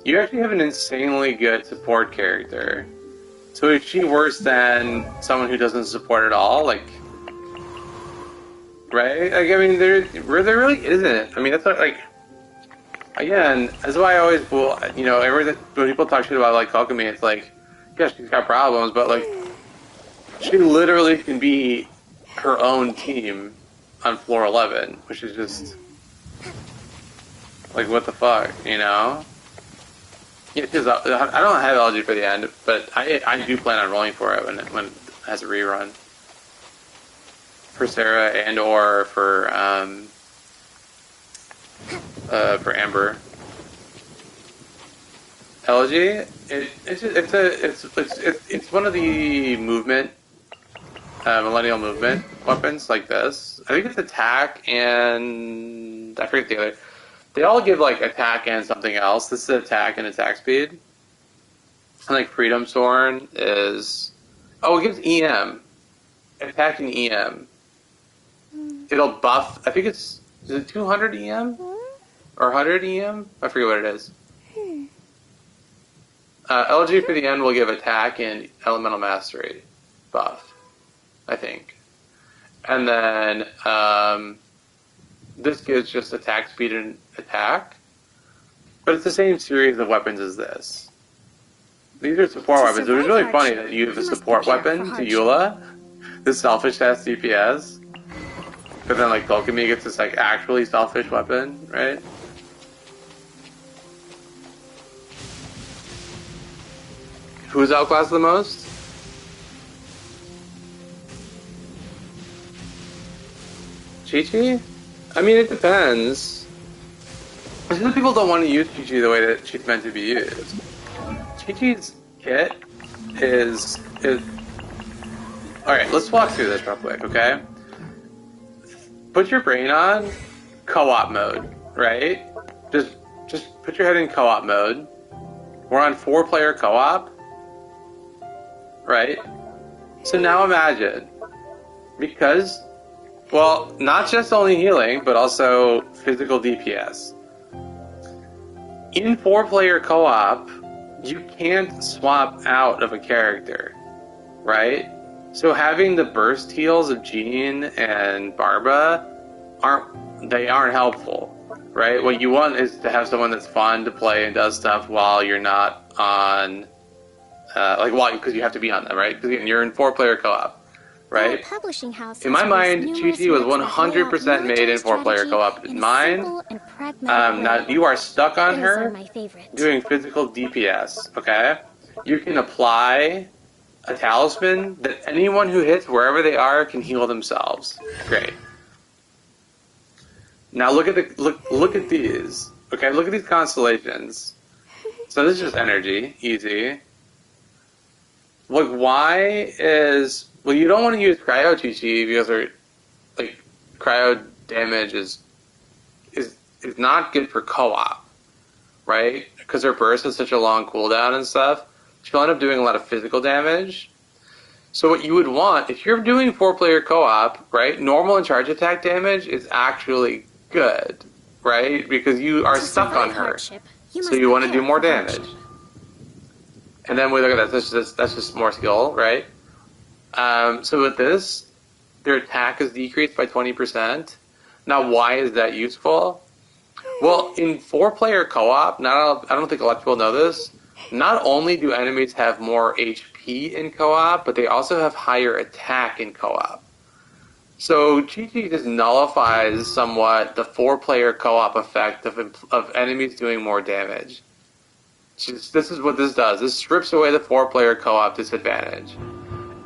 you actually have an insanely good support character. So is she worse than someone who doesn't support at all? Like, right? Like, I mean, there really isn't. I mean, that's not, like, again, that's why I always, well, you know, when people talk shit about, like, Kokomi, it's like, yeah, she's got problems, but, like, she literally can be her own team on floor 11, which is just, like, what the fuck, you know? Yeah, because I don't have Elegy for the end, but I do plan on rolling for it when it has a rerun. For Sarah and or for Amber. Elegy, it's one of the movement, millennial movement weapons like this. I think it's attack and I forget the other. They all give, like, attack and something else. This is attack and attack speed. And, like, Freedom Thorn is... Oh, it gives EM. Attack and EM. It'll buff... I think it's... Is it 200 EM? Or 100 EM? I forget what it is. LG for the end will give attack and elemental mastery buff. I think. And then... this gives just attack speed and attack, but it's the same series of weapons as this. These are support weapons. It was really funny that you have a support weapon to Eula, this selfish ass DPS, but then like Kokomi gets this like actually selfish weapon, right? Who's outclassed the most? Chi-Chi? I mean, it depends. Some people don't want to use Chi-Chi the way that she's meant to be used. Chi-Chi's kit is... Alright, let's walk through this real quick, okay? Put your brain on co-op mode, right? Just put your head in co-op mode. We're on 4-player co-op, right? So now imagine, because... Well, not just only healing, but also physical DPS. In 4-player co-op, you can't swap out of a character, right? So having the burst heals of Jean and Barba aren't helpful, right? What you want is to have someone that's fun to play and does stuff while you're not on, because you have to be on them, right? Because you're in 4-player co-op. Right? Publishing house in my mind, Chi-Chi was 100% made in 4-player co-op. In mine, now you are stuck on her doing physical DPS, okay? You can apply a talisman that anyone who hits wherever they are can heal themselves. Great. Now look at these. Okay, look at these constellations. So this is just energy, easy. Look, why is... Well, you don't want to use cryo Chi-Chi because cryo damage is not good for co-op, right? Because her burst has such a long cooldown and stuff. She'll end up doing a lot of physical damage. So what you would want, if you're doing 4-player co-op, right, normal and charge attack damage is actually good, right? Because you are stuck on her. So you want to do more damage. And then we look at that, that's just more skill, right? So with this, their attack is decreased by 20%. Now, why is that useful? Well, in 4-player co-op, I don't think a lot of people know this, not only do enemies have more HP in co-op, but they also have higher attack in co-op. So Chi-Chi just nullifies somewhat the 4-player co-op effect of enemies doing more damage. This is what this does. This strips away the 4-player co-op disadvantage.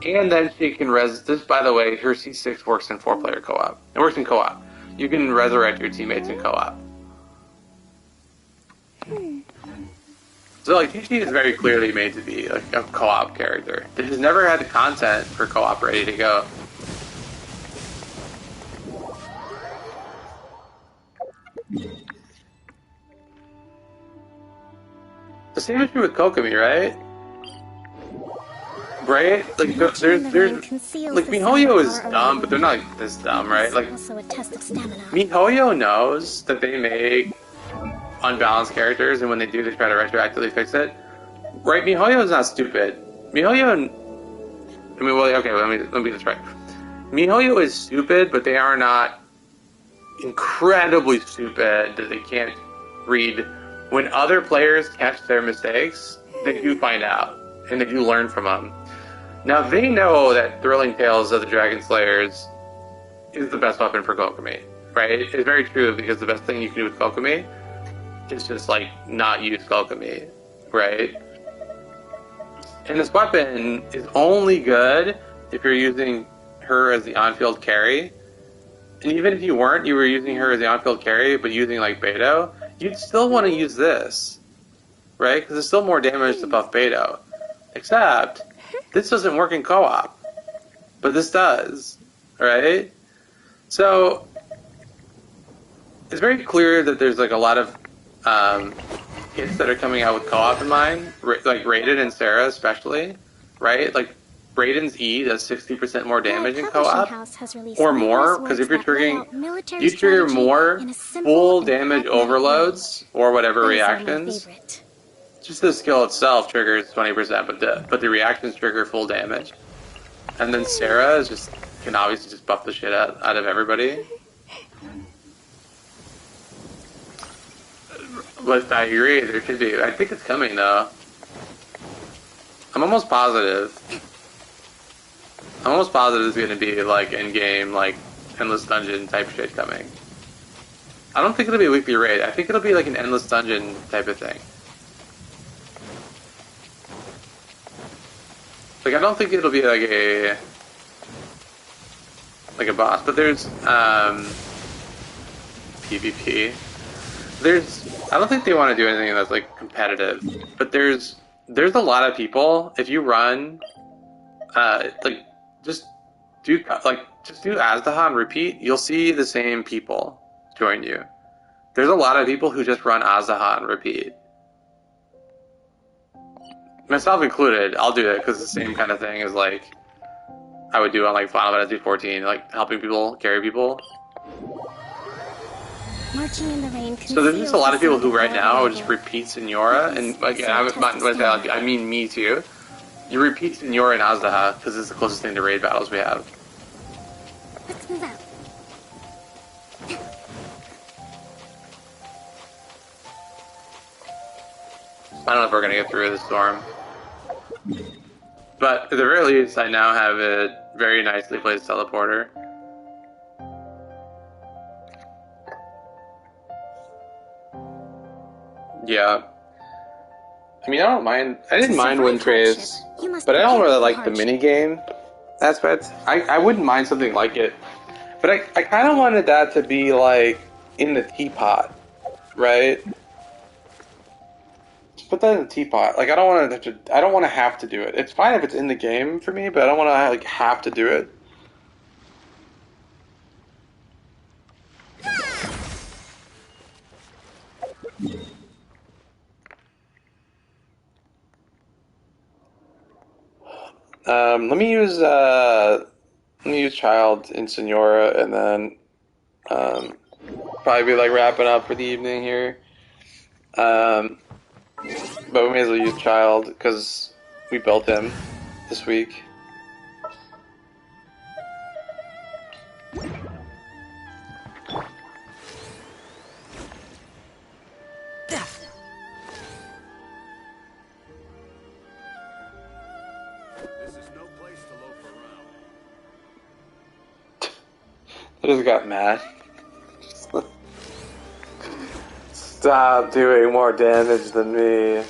And then she can this, by the way, her C6 works in 4-player co-op. It works in co-op. You can resurrect your teammates in co-op. So, Chi-Chi is very clearly made to be a co-op character. It has never had the content for co-op ready to go. The same is true with Kokomi, right? Right? There's MiHoYo is dumb, but they're not this dumb, right? MiHoYo knows that they make unbalanced characters, and when they do, they try to retroactively fix it. Right? MiHoYo is not stupid. MiHoYo, let me just right. MiHoYo is stupid, but they are not incredibly stupid that they can't read. When other players catch their mistakes, they do find out, and they do learn from them. Now, they know that Thrilling Tales of the Dragon Slayers is the best weapon for Kokomi, right? It's very true, because the best thing you can do with Kokomi is just, not use Kokomi, right? And this weapon is only good if you're using her as the on-field carry. And even if you were using her as the on-field carry, but using, Beto, you'd still want to use this, right? Because there's still more damage to buff Beto. Except, this doesn't work in co-op, but this does, right? So, it's very clear that there's, a lot of hits that are coming out with co-op in mind, like Raiden and Sarah especially, right? Raiden's E does 60% more damage in co-op, or more, because if you're triggering, you trigger more full damage overloads, or whatever reactions. Just the skill itself triggers 20%, but the reactions trigger full damage. And then Sarah can obviously just buff the shit out of everybody. But I agree, there should be. I think it's coming though. I'm almost positive. there's going to be in-game, endless dungeon type shit coming. I don't think it'll be a weekly raid. I think it'll be an endless dungeon type of thing. I don't think it'll be a boss, but there's PvP. I don't think they want to do anything that's competitive, but there's a lot of people. If you run, just do Azdaha and repeat. You'll see the same people join you. There's a lot of people who just run Azdaha and repeat. Myself included, I'll do it because it's the same kind of thing as I would do on Final Fantasy 14, helping people carry people. Marching in the rain So there's just a lot of people who right now would just repeat Senora, and like I mean me too. You repeat Senora and Azaha because it's the closest thing to raid battles we have. Let's move out. I don't know if we're gonna get through this storm, but at the very least, I now have a very nicely placed teleporter. Yeah. I mean, I don't mind. I didn't mind wind trays, but I don't really like the mini game aspect. I wouldn't mind something like it, but I kind of wanted that to be like in the teapot, right? Just put that in the teapot. Like I don't want to have to do it. It's fine if it's in the game for me, but I don't want to like have to do it. Let me use Child in Senora, and then probably be like wrapping up for the evening here. But we may as well use Child because we built him this week. I just got mad. Stop doing more damage than me.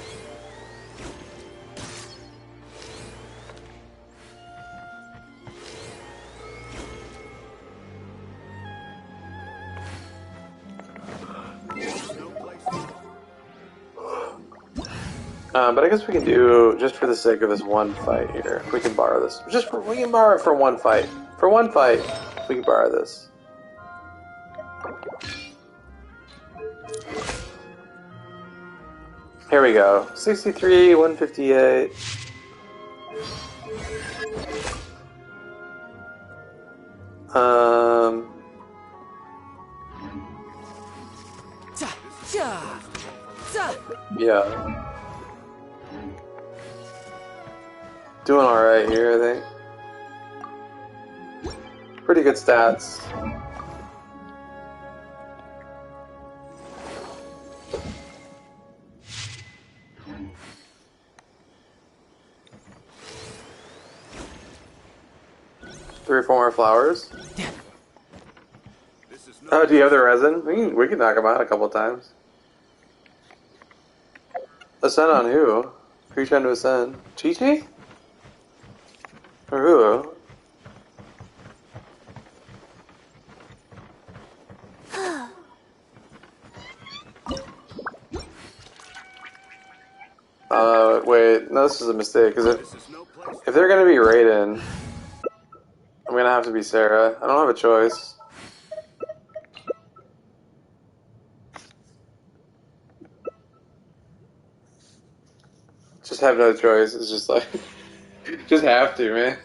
But I guess we can do, just for the sake of this one fight here, we can borrow this. We can borrow it for one fight. For one fight, we can borrow this. Here we go. 63, 158. Yeah. Doing alright here, I think. Pretty good stats. Three or four more flowers. Oh, do you have the resin? We can knock him out a couple times. Ascend on who? Who are you trying to ascend? Chi-Chi? Or who? Wait, no, this is a mistake, because if they're going to be Raiden, I'm going to have to be Sarah. I don't have a choice. Just have no choice. It's just like, just have to, man.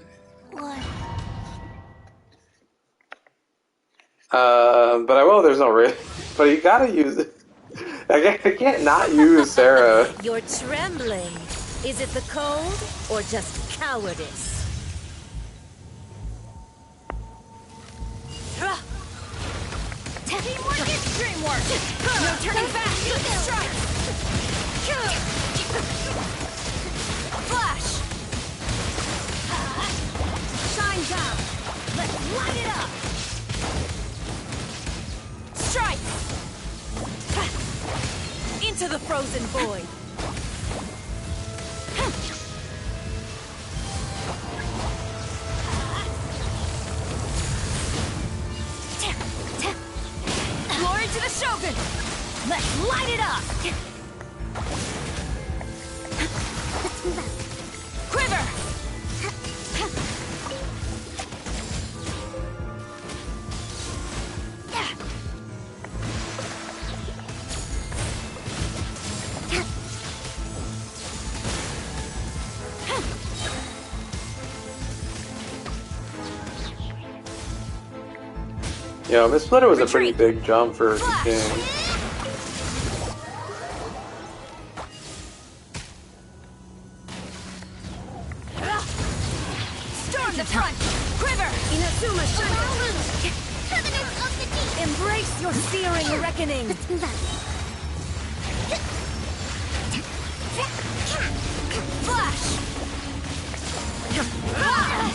But I will if there's no Raiden. But you gotta use it. I can't not use Sarah. You're trembling. Is it the cold or just cowardice? Teamwork is dreamwork. No turning back. Strike. Flash. Shine down. Let's light it up. Strike. Into the frozen void. Glory to the Shogun! Let's light it up! Quiver! You know, Miss Splitter was a pretty big jump for King. Storm the front! Quiver! Inazuma Shine! Covenant of the Deep! Embrace your searing reckoning! Let's move out. Flash!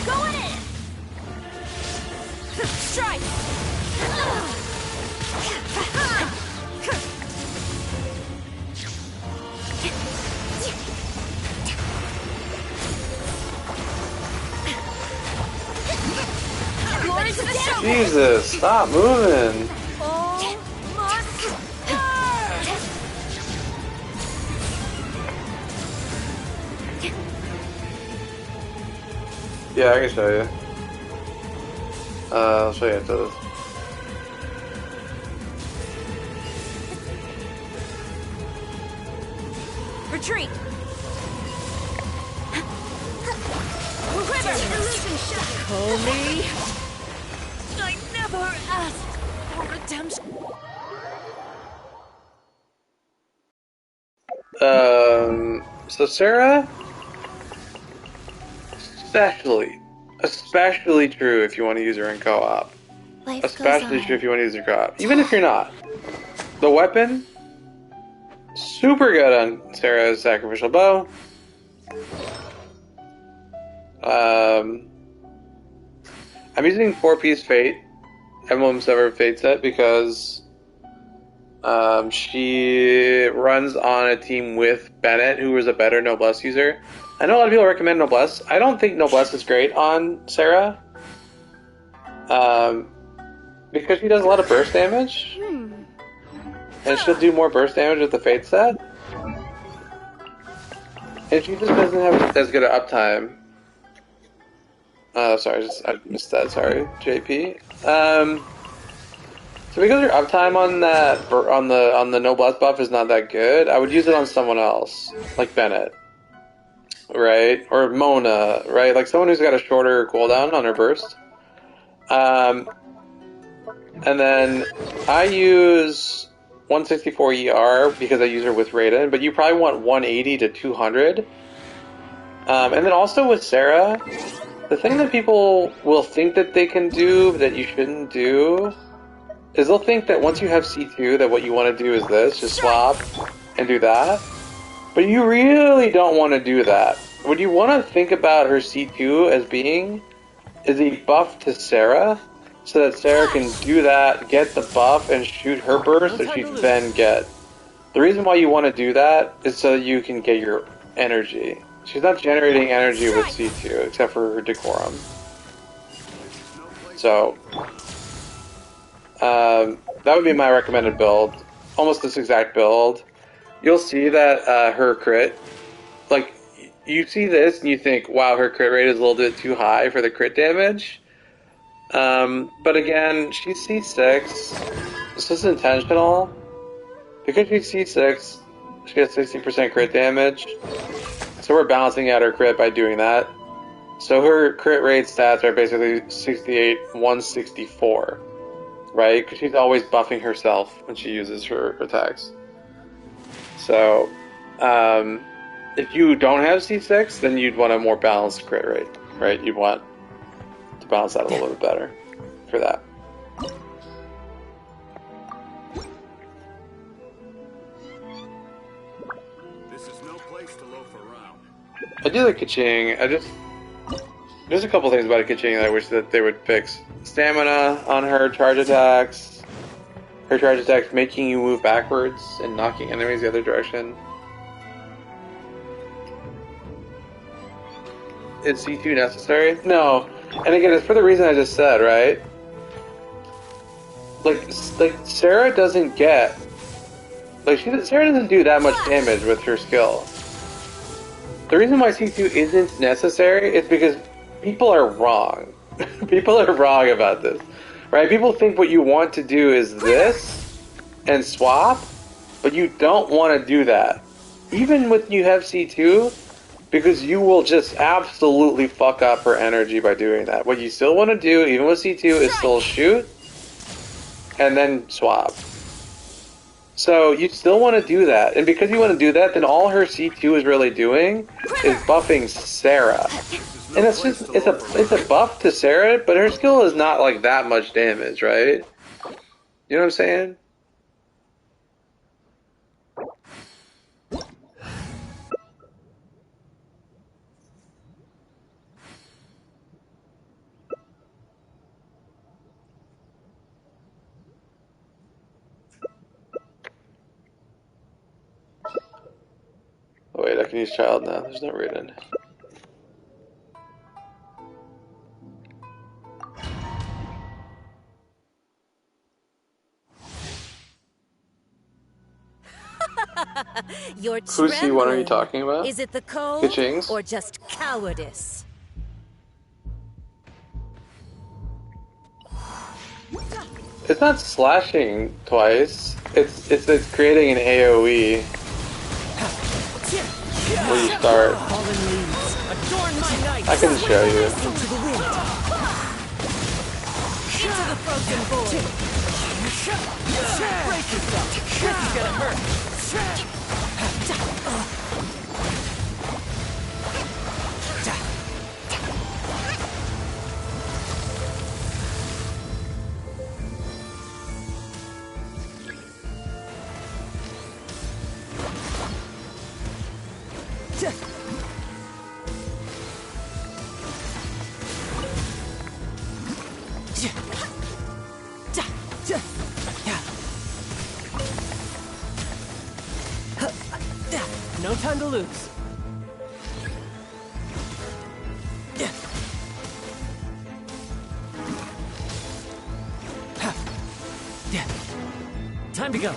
Going in! Strike! Glory to the show! Jesus, stop moving! Yeah, I can show you. I'll show you after this. Retreat! Quiver! Illusion shot! Call me! I never asked for redemption. So Sarah, especially true if you want to use her in co-op. Especially true if you want to use her co-op. Even if you're not. The weapon, super good on Sarah's sacrificial bow. I'm using 4-piece Fate, Emblem Severed Fate set, because she runs on a team with Bennett, who is a better Noblesse user. I know a lot of people recommend Noblesse. I don't think Noblesse is great on Sarah. Because she does a lot of burst damage. And she'll do more burst damage with the Fate set. And she just doesn't have as good an uptime. Sorry, I missed that. Sorry, JP. So because her uptime on that on the Noblesse buff is not that good, I would use it on someone else, like Bennett, right, or Mona, right, like someone who's got a shorter cooldown on her burst. And then I use 164 ER because I use her with Raiden, but you probably want 180 to 200. And then also with Sarah, the thing that people will think that they can do that you shouldn't do is they'll think that once you have C2 that what you want to do is this, just swap and do that. But you really don't want to do that. What you want to think about her C2 as being is a buff to Sarah, so that Sarah can do that, get the buff, and shoot her burst that she can then get. The reason why you want to do that is so that you can get your energy. She's not generating energy with C2, except for her decorum. So, that would be my recommended build. Almost this exact build. You'll see that her crit, like, you see this and you think, wow, her crit rate is a little bit too high for the crit damage. But again, she's C6. This is intentional. Because she's C6, she gets 60% crit damage. So we're balancing out her crit by doing that. So her crit rate stats are basically 68, 164. Right? Because she's always buffing herself when she uses her attacks. So, if you don't have C6, then you'd want a more balanced crit rate. Right? You'd want to balance that a little bit better for that. This is no place to loaf around. I do like Kaching. There's a couple things about Kaching that I wish that they would fix. Stamina on her charge attacks. Her charge attacks making you move backwards and knocking enemies the other direction. Is C2 necessary? No. And again, it's for the reason I just said, right? Like Sarah doesn't get... Sarah doesn't do that much damage with her skill. The reason why C2 isn't necessary is because people are wrong. People are wrong about this. Right? People think what you want to do is this and swap, but you don't want to do that. Even when you have C2, because you will just absolutely fuck up her energy by doing that. What you still want to do, even with C2, is still shoot and then swap. So you still want to do that, and because you want to do that, then all her C2 is really doing is buffing Sarah, and it's a buff to Sarah, but her skill is not like that much damage, right? You know what I'm saying? Oh wait, I can use child now. There's no reason. You're Who's C1 are you talking about? Is it the cold Ka-chings? or just cowardice? It's not slashing twice. It's creating an AoE where you start. I can show you. Into the frozen void. Brace yourself. This is gonna hurt. No time to lose. Time to go.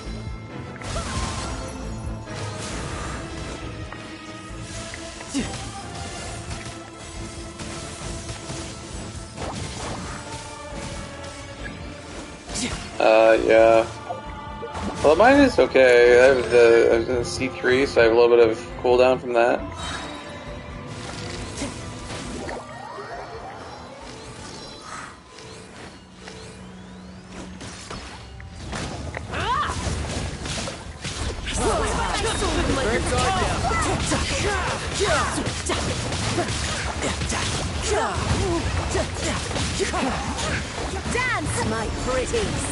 Yeah. Well, mine is okay. I was in C3, so I have a little bit of cooldown from that. Dance, my pretties!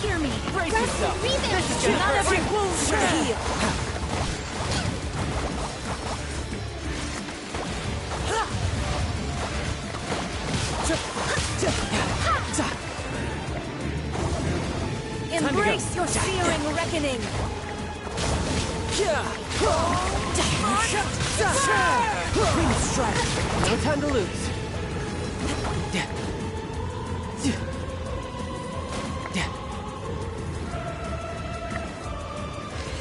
Hear me. Brace yourself. This is Not every wound should heal. Embrace your searing reckoning. No time to lose.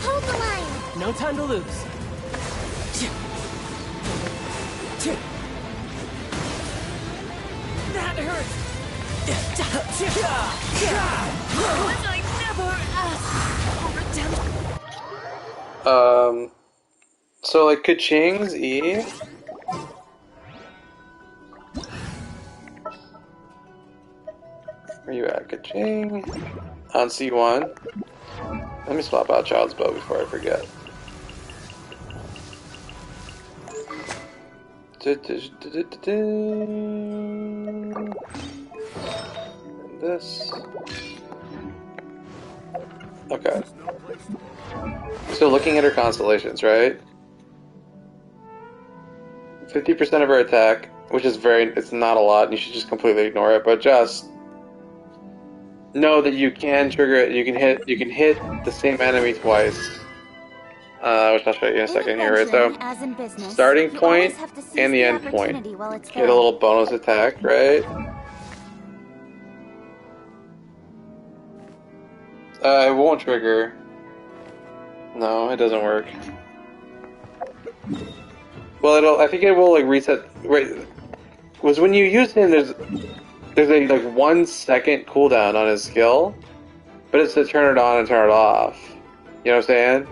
Hold the line. No time to lose. That hurts. Was I never asked for redemption? So like Ka-ching's E. Where you at, Ka-ching? On C1. Let me swap out Child's Bow before I forget. And this. Okay. So looking at her constellations, right? 50% of her attack, which is it's not a lot, and you should just completely ignore it, but just know that you can trigger it, you can hit the same enemy twice. Which I'll show you in a second here, right? So, starting point and the end point. Get a little bonus attack, right? It won't trigger. No, it doesn't work. Well, I think it will like reset. Right, was when you use him. There's there's a like 1 second cooldown on his skill, but it's to turn it on and turn it off. You know what I'm saying?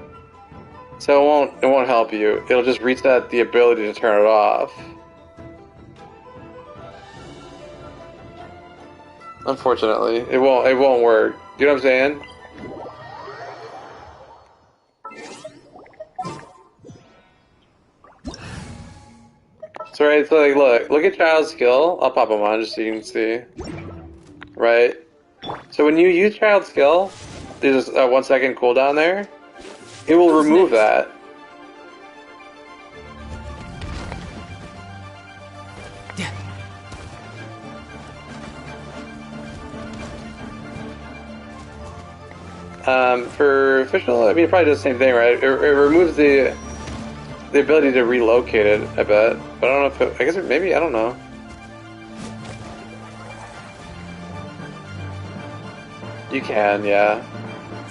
So it won't help you. It'll just reset the ability to turn it off. Unfortunately, it won't work. You know what I'm saying? So right, so like look at child's skill. I'll pop them on just so you can see. Right? So when you use child's skill, there's a 1 second cooldown there. It will remove that. For official, I mean, it probably does the same thing, right? It removes the ability to relocate it, I bet. But I don't know if it, I guess it, maybe, I don't know. You can, yeah.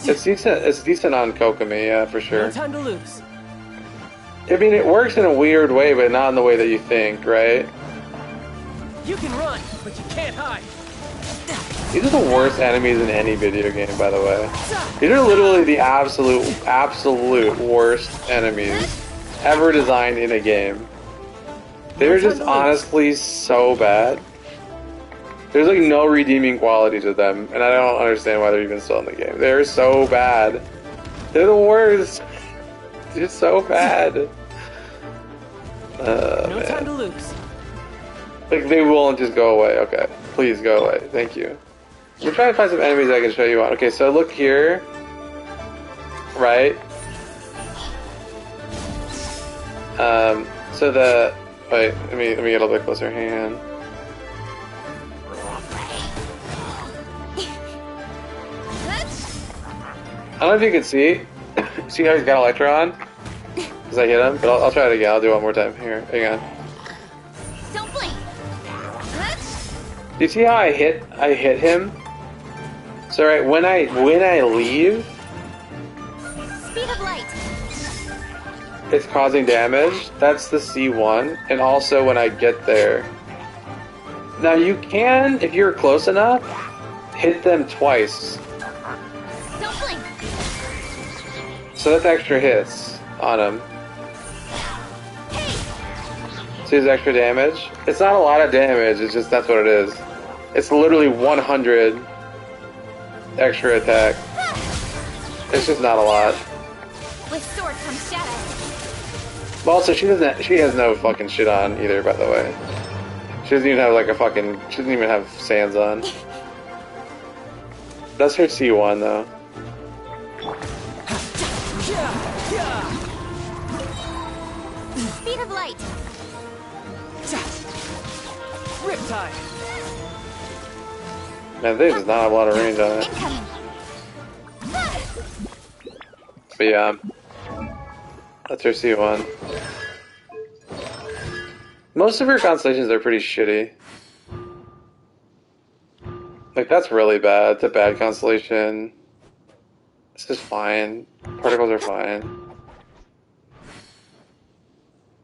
It's decent on Kokomi, yeah, for sure. No time to lose. I mean, it works in a weird way, but not in the way that you think, right? You can run, but you can't hide. These are the worst enemies in any video game, by the way. These are literally the absolute worst enemies ever designed in a game. They're just honestly so bad. There's like no redeeming quality to them, and I don't understand why they're even still in the game. They're so bad. They're the worst. They're so bad. No time to lose. Like, they won't just go away. Okay. Please go away. Thank you. I'm trying to find some enemies I can show you on. Okay, so look here. Right? So the... Wait, let me get a little bit closer. Hang on. I don't know if you can see. See how he's got Electron? Because I hit him? But I'll try it again. I'll do it one more time. Here, hang on. Don't blink. Do you see how I hit him? So right, when I leave, Speed of light. it's causing damage. That's the C1, and also when I get there. Now you can, if you're close enough, hit them twice. Don't blink. So that's extra hits on him. See his extra damage? It's not a lot of damage, it's just that's what it is. It's literally 100 extra attack. It's just not a lot. With sword comes shadow. Well, also, she has no fucking shit on either, by the way. She doesn't even have like she doesn't even have sands on. That's her C1 though. Speed of light. Riptide. Man, this does not have a lot of range on it. Incoming. But yeah, that's her C1. Most of her constellations are pretty shitty. Like, that's really bad. It's a bad constellation. This is fine. Particles are fine.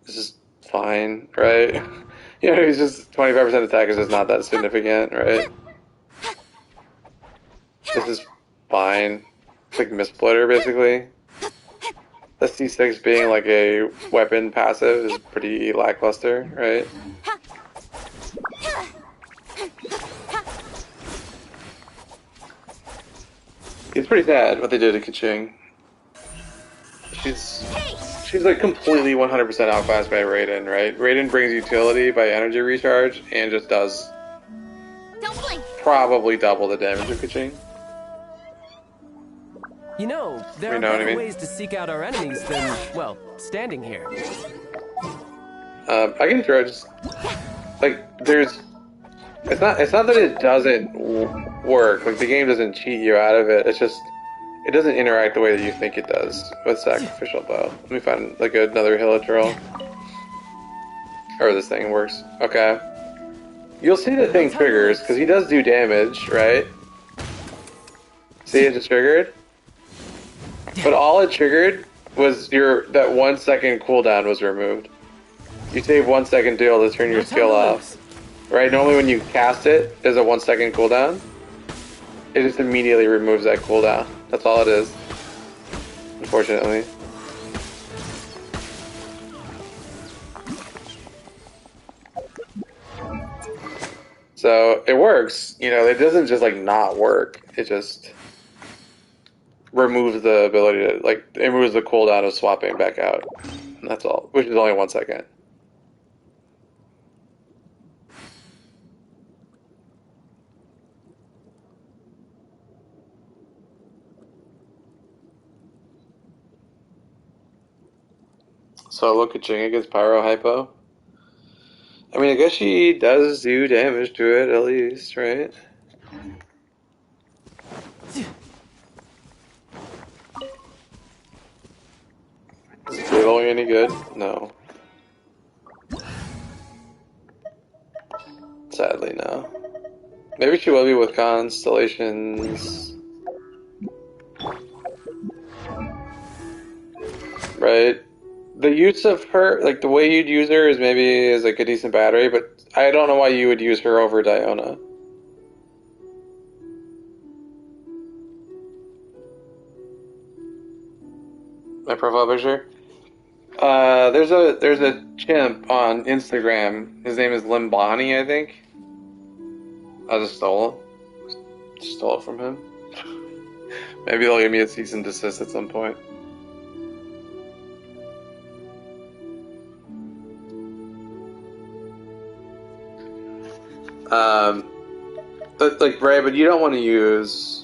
This is fine, right? You know, he's just 25% attack is just not that significant, right? This is fine. It's like Mistsplitter, basically. The C6 being like a weapon passive is pretty lackluster, right? It's pretty sad what they did to Kaching. She's like completely 100% outclassed by Raiden, right? Raiden brings utility by energy recharge and just does probably double the damage of Kaching. You know, there are better ways to seek out our enemies than, well, standing here. I can throw just like there's. It's not that it doesn't work. Like the game doesn't cheat you out of it. It's just it doesn't interact the way that you think it does with Sacrificial Bow. Let me find like another Hilitrol. Or this thing works. Okay. You'll see the thing triggers because he does do damage, right? See, it just triggered. But all it triggered was that 1 second cooldown was removed. You save 1 second to be able to turn your skill off. right? Normally when you cast it, there's a 1 second cooldown. It just immediately removes that cooldown. That's all it is. Unfortunately. So it works, you know, it doesn't just like not work. It just removes the ability to, like, it removes the cooldown of swapping back out. And that's all, which is only 1 second. So look at Jing against Pyro Hypo. I mean, I guess she does do damage to it, at least, right? Is Haloing any good? No. Sadly, no. Maybe she will be with Constellations. Right? The use of her, like the way you'd use her is maybe as like a decent battery, but I don't know why you would use her over Diona. My profile picture? There's a chimp on Instagram. His name is Limbani, I think. I just stole it from him. Maybe they'll give me a cease and desist at some point. But like, right, but you don't want to use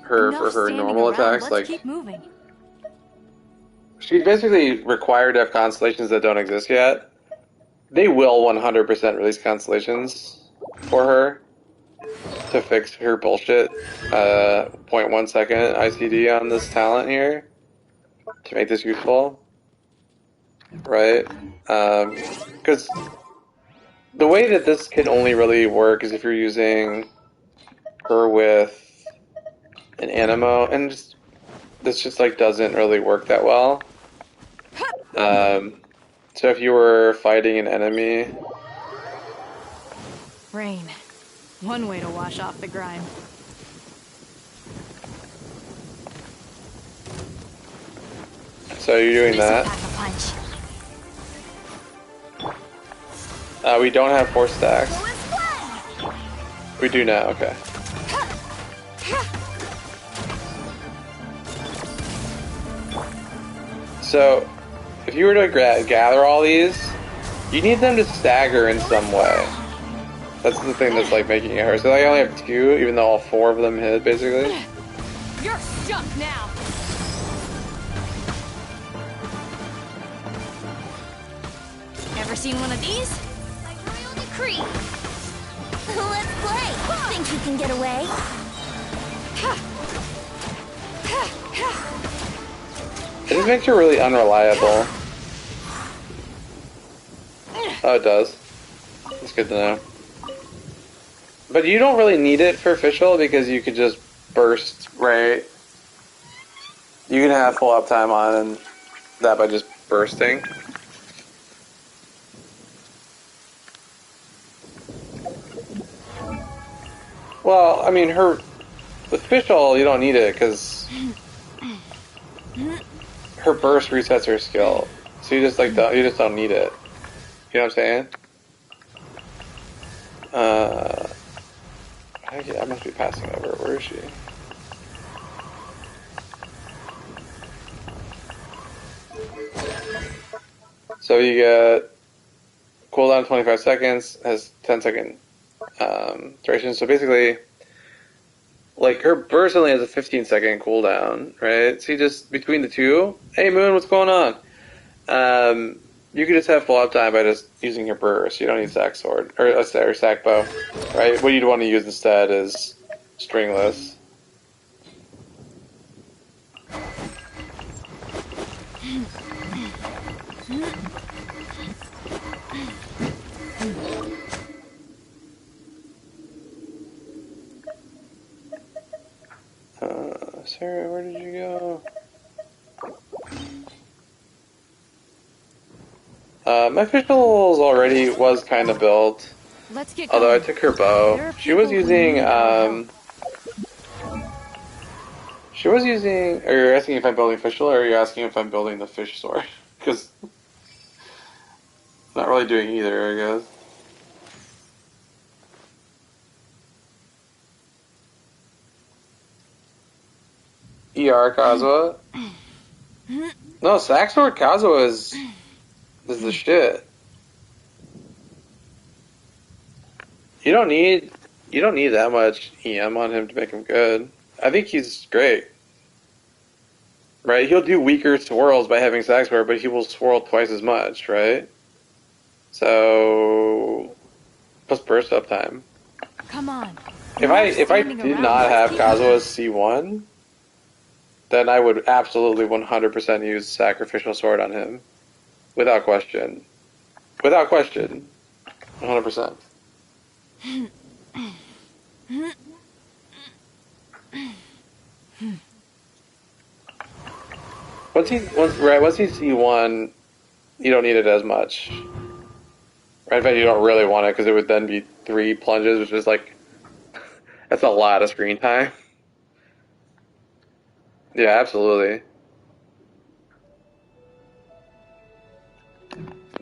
her for her normal attacks. Like, keep moving. She's basically required to have constellations that don't exist yet. They will 100% release constellations for her to fix her bullshit 0.1 second ICD on this talent here to make this useful, right? Because the way that this can only really work is if you're using her with an Animo, and this just like doesn't really work that well. So if you were fighting an enemy, Rain. One way to wash off the grime. so you're doing that. We don't have 4 stacks. We do now, okay. So, if you were to gather all these, you need them to stagger in some way. That's the thing that's like making it hard. So I only have 2, even though all 4 of them hit, basically. You're stuck now. Ever seen one of these? Like royal decree. Let's play. Think you can get away? It just makes her really unreliable. Oh, it does. That's good to know. But you don't really need it for official because you could just burst, right? You can have full uptime on that by just bursting. Well, I mean, with official, you don't need it because her burst resets her skill, so you just don't need it. You know what I'm saying? I must be passing over. Where is she? So you get cooldown 25 seconds, has 10-second duration. So basically, like, her burst only has a 15-second cooldown, right? So you just, between the two, hey Moon, what's going on? You can just have full uptime by just using your burst. You don't need sack sword, or sack bow, right? What you'd want to use instead is stringless. Sarah, where did you go? My officials already was kind of built. Let's get Although I going. took her bow. She was using, Are you asking if I'm building official, or are you asking if I'm building the fish sword? Because not really doing either, I guess. ER Kazuha? No, Sack Sword Kazuha is the shit. You don't need that much EM on him to make him good. I think he's great. Right? He'll do weaker swirls by having Sack Sword, but he will swirl twice as much, right? So plus burst up time. Come on. If I did not have Kazuha's C1, then I would absolutely 100% use Sacrificial Sword on him. Without question. Without question. 100%. Once he C1, you don't need it as much. Right? In fact, you don't really want it because it would then be 3 plunges, which is like, that's a lot of screen time. Yeah, absolutely.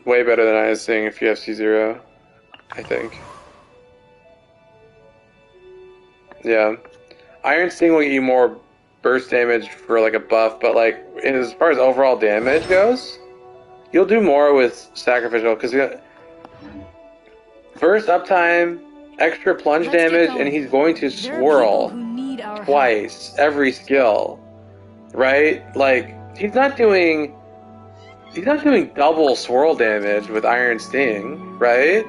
Way better than I was seeing if you have C0, I think. Yeah. Iron Sting will get you more burst damage for like a buff, but like as far as overall damage goes, you'll do more with Sacrificial because burst uptime, extra plunge damage, and he's going to swirl twice every skill. Right? Like he's not doing double swirl damage with Iron Sting, right?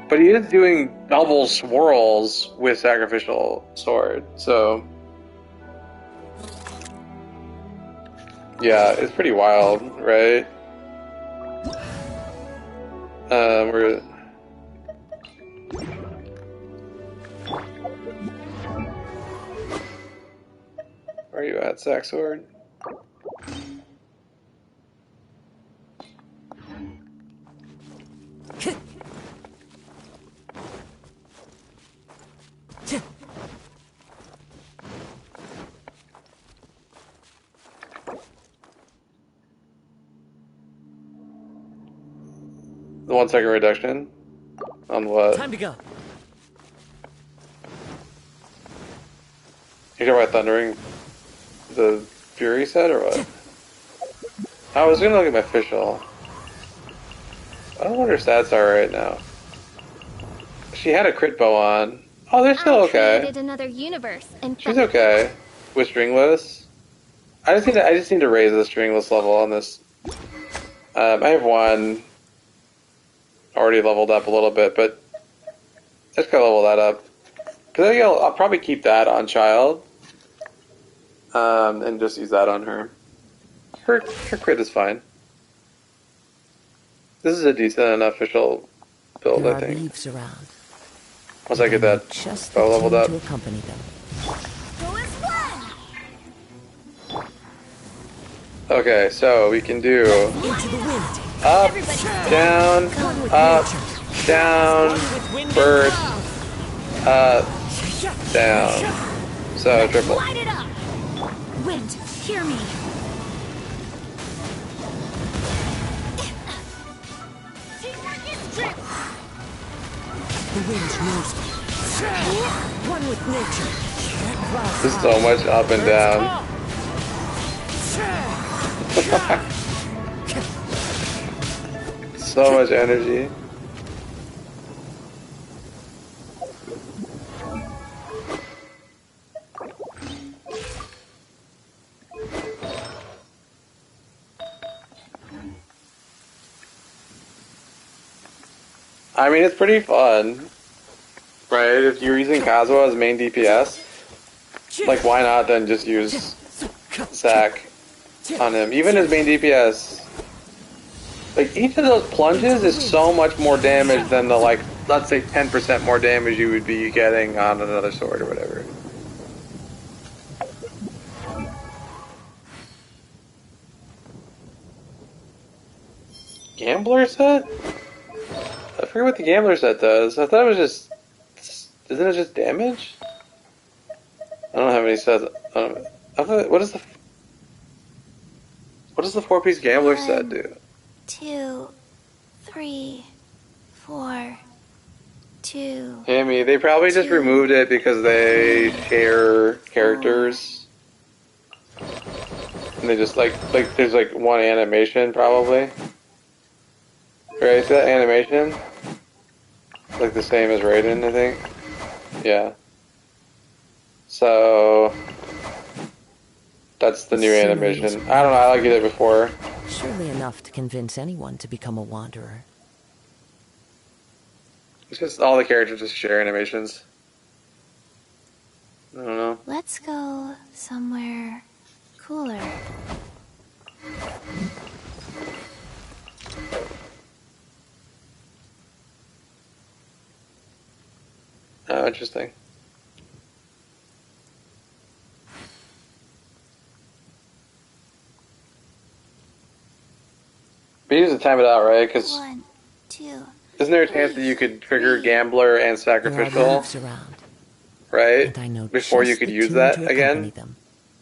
But he is doing double swirls with Sacrificial Sword, so yeah, it's pretty wild, right? Where are you at, Sack Sword? The 1 second reduction? On what? Time to go. You talking about Thundering the Fury set or what? I was gonna look at my official. I don't know what her stats are right now. She had a crit bow on. Oh, they're still okay. I created another universe and She's okay with stringless. I just need to raise the stringless level on this. I have one already leveled up a little bit, but let's go level that up. Cause I'll probably keep that on Child, and just use that on her. Her crit is fine. This is a decent enough official build, I think. Leaves around. Once I get that bow leveled up. To accompany them. Okay, so we can do up, down, burst, up, down. So triple. Light it up. Wind, hear me. The wind knows me. One with nature. There's so much up and down. So much energy. I mean, it's pretty fun, right? If you're using Kazuha as main DPS, like, why not then just use Sack on him? Even as main DPS, like, each of those plunges is so much more damage than the, like, let's say 10% more damage you would be getting on another sword or whatever. Gambler set? I forget what the gambler set does. I thought it was just... Isn't it just damage? I don't have any sets. I thought, what does the 4-piece gambler set do? 2, 3, 4, 2. Hammy, they probably just removed it because they share characters. And they just like there's like one animation probably. Right, is that animation? Like the same as Raiden, I think. Yeah. So that's the new animation. I don't know, I liked it before. Surely enough to convince anyone to become a wanderer. It's just all the characters just share animations. I don't know. Let's go somewhere cooler. Oh, interesting. We need to time it out, right? Because 1, 2. isn't there a chance that you could trigger Gambler and Sacrificial, right? Before you could use that again?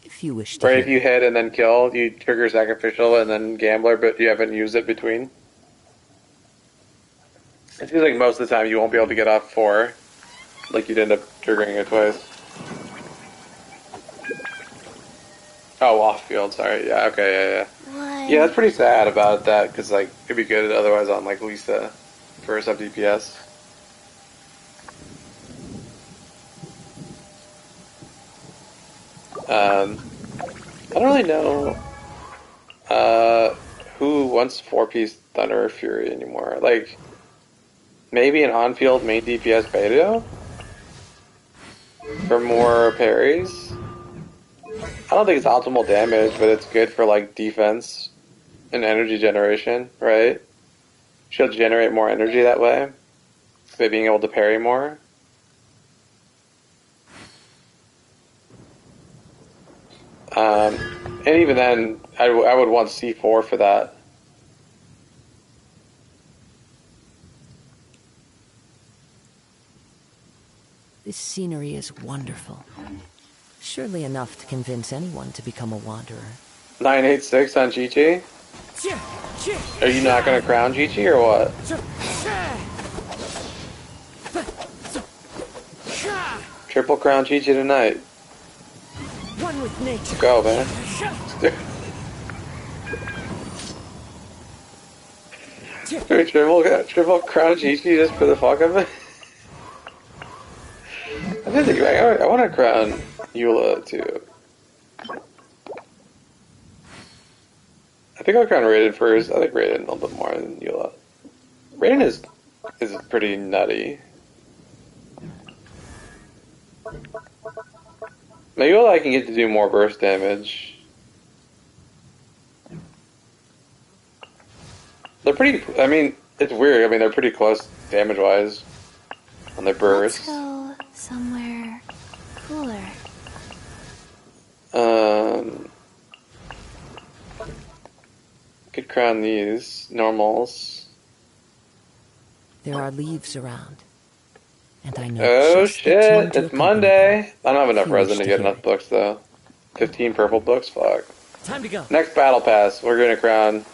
If you wish to. Right, if you hit and then kill, you trigger Sacrificial and then Gambler, but you haven't used it between. It seems like most of the time you won't be able to get off 4. Like you'd end up triggering it twice. Oh, off field, sorry. Yeah, okay, yeah. Yeah, that's pretty sad about that, because like, it'd be good otherwise on like Lisa for sub DPS. I don't really know who wants 4-piece Thunder or Fury anymore. Like, maybe an on-field main DPS Beidou? For more parries? I don't think it's optimal damage, but it's good for like defense and energy generation, right? She'll generate more energy that way by being able to parry more. And even then, I would want C4 for that. This scenery is wonderful. Surely enough to convince anyone to become a wanderer. 986 on Chi-Chi? Are you not going to crown Chi-Chi or what? Triple crown Chi-Chi tonight. One with nature. Let's go, man. Triple crown Chi-Chi just for the fuck of it? I want to crown Eula too. I think I'll crown Raiden first. I like Raiden a little bit more than Eula. Raiden is pretty nutty. Maybe Eula I can get to do more burst damage. They're pretty. I mean, it's weird. I mean, they're pretty close damage wise on their bursts. Let's go somewhere cooler. Could crown these normals. There are leaves around, and I know. Oh shit! It's Monday. I don't have enough resin to get enough books though. 15 purple books. Fuck. Time to go. Next battle pass, we're gonna crown.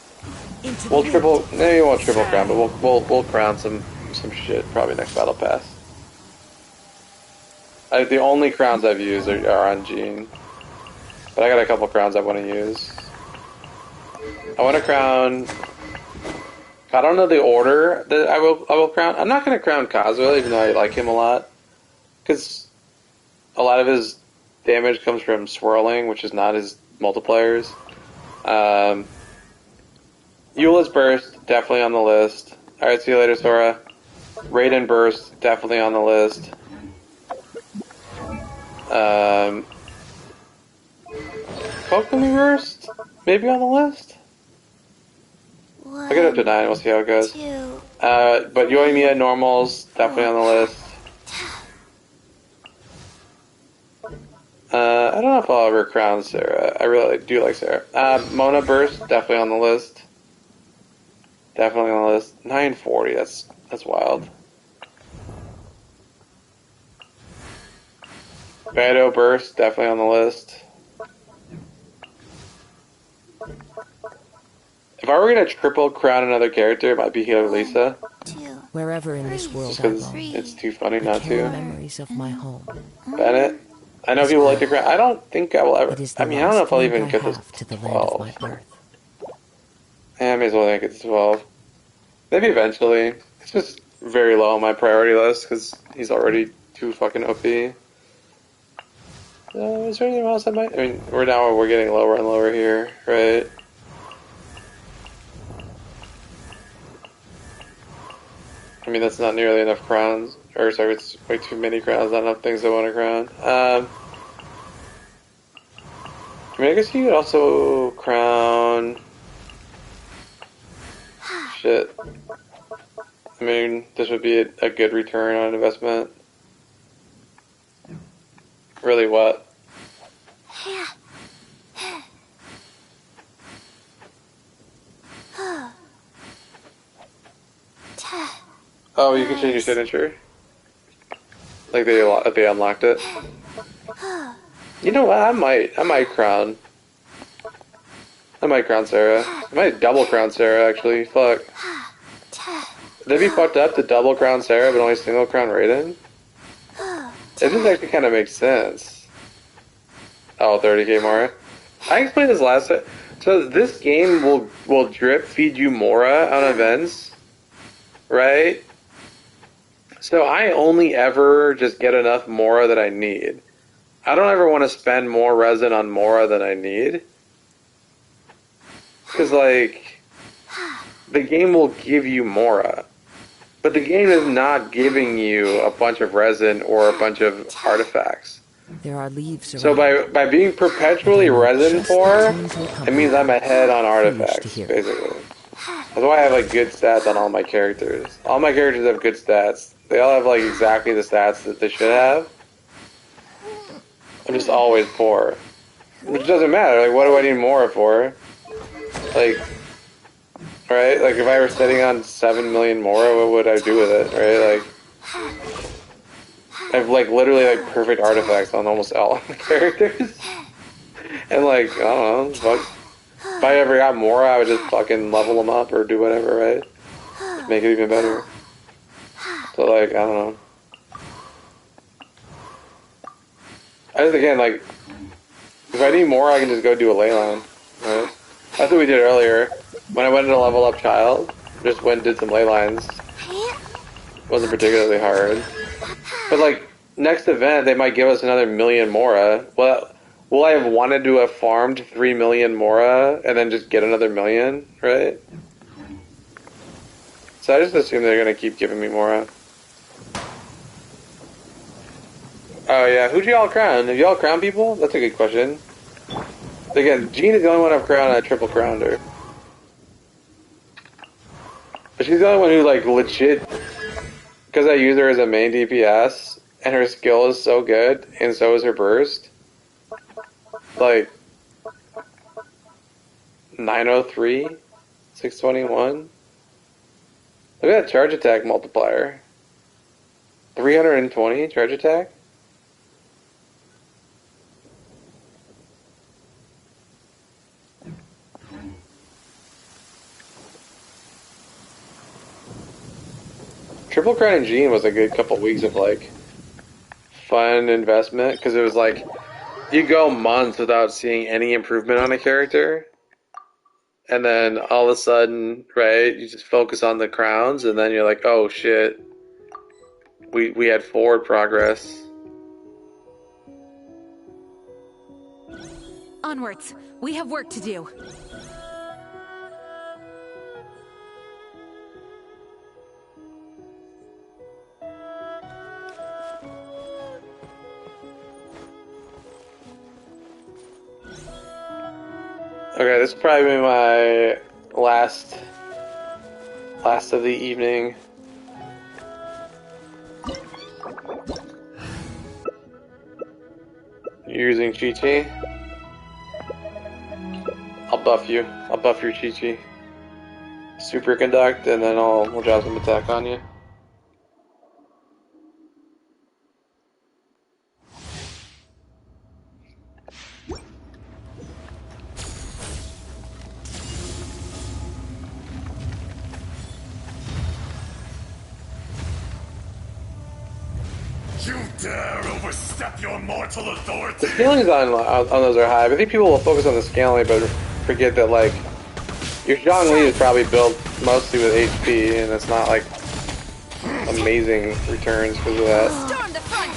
We'll triple. Maybe we won't triple crown, but we'll crown some shit probably next battle pass. The only crowns I've used are on Jean, but I got a couple crowns I want to use. I want to crown. I don't know the order that I will crown. I'm not going to crown Kazuo, even though I like him a lot, because a lot of his damage comes from swirling, which is not his multipliers. Eula's burst definitely on the list. All right, see you later, Sora. Raiden burst definitely on the list. Pokemon burst maybe on the list. I'll get up to 9, we'll see how it goes. But Yoimiya normals, definitely on the list. I don't know if I'll ever crown Sarah. I really do like Sarah. Mona burst, definitely on the list. definitely on the list. 940, that's wild. Bado Burst, definitely on the list. If I were gonna triple crown another character, it might be Healer Lisa. Wherever in this world Just I because roam, it's too funny I not carry to. memories of my home. Bennett. I know people like to crown. I don't think I will ever. It is I the mean, I don't know last if I'll link even I get this have to the 12. land of my birth. Yeah, I may as well make it to 12. Maybe eventually. It's just very low on my priority list because he's already too fucking OP. Is there anything else I might? I mean, we're getting lower and lower here, right? I mean, that's not nearly enough crowns. Or, sorry, it's way too many crowns, not enough things I want to crown. I mean, I guess you could also crown... Shit. I mean, this would be a good return on investment. Really what? Oh, you can change your signature? Like they unlocked it? You know what? I might crown. I might crown Sarah. I might double crown Sarah, actually. Fuck. Would that be fucked up to double crown Sarah but only single crown Raiden? It just actually kind of makes sense. Oh, 30k Mora. I explained this last time. So this game will drip feed you Mora on events, right? So I only ever just get enough Mora that I need. I don't ever want to spend more resin on Mora than I need. Because, like, the game will give you Mora. But the game is not giving you a bunch of resin or a bunch of artifacts. There are leaves around. So by being perpetually resin poor, it means I'm ahead on artifacts, basically. That's why I have, like, good stats on all my characters. All my characters have good stats. They all have, like, exactly the stats that they should have. I'm just always poor. Which doesn't matter. Like, what do I need Mora for? Like, right? Like, if I were sitting on 7 million Mora, what would I do with it, right? Like, I have, like, literally, like, perfect artifacts on almost all my characters. And, like, I don't know, fuck. If I ever got Mora, I would just fucking level them up or do whatever, right? Just make it even better. So, like, I don't know. I just, again, like, if I need more, I can just go do a ley line, right? That's what we did earlier. When I went to level up Child, just went and did some ley lines. Wasn't particularly hard. But, like, next event, they might give us another million Mora. Well, will I have wanted to have farmed 3 million Mora and then just get another million, right? So I just assume they're going to keep giving me Mora. Oh yeah, who'd y'all crown? Have y'all crowned people? That's a good question. Again, Jean is the only one I've crowned, I triple crowned her. But she's the only one who, like, legit, because I use her as a main DPS, and her skill is so good, and so is her burst. Like, 903, 621. Look at that charge attack multiplier. 320 charge attack? Triple Crown and Jean was a good couple weeks of, like, fun investment, because it was like, you go months without seeing any improvement on a character, and then all of a sudden, right, you just focus on the crowns, and then you're like, oh shit, we had forward progress. Onwards. We have work to do. Okay, this is probably my last of the evening. You're using Chi-Chi? I'll buff you. I'll buff your Chi-Chi. superconduct, and then we'll drop some attack on you. You dare overstep your mortal authority? The scalings on those are high, but I think people will focus on the scaling, but forget that like your Zhongli is probably built mostly with HP, and it's not like amazing returns because of that. Storm the front.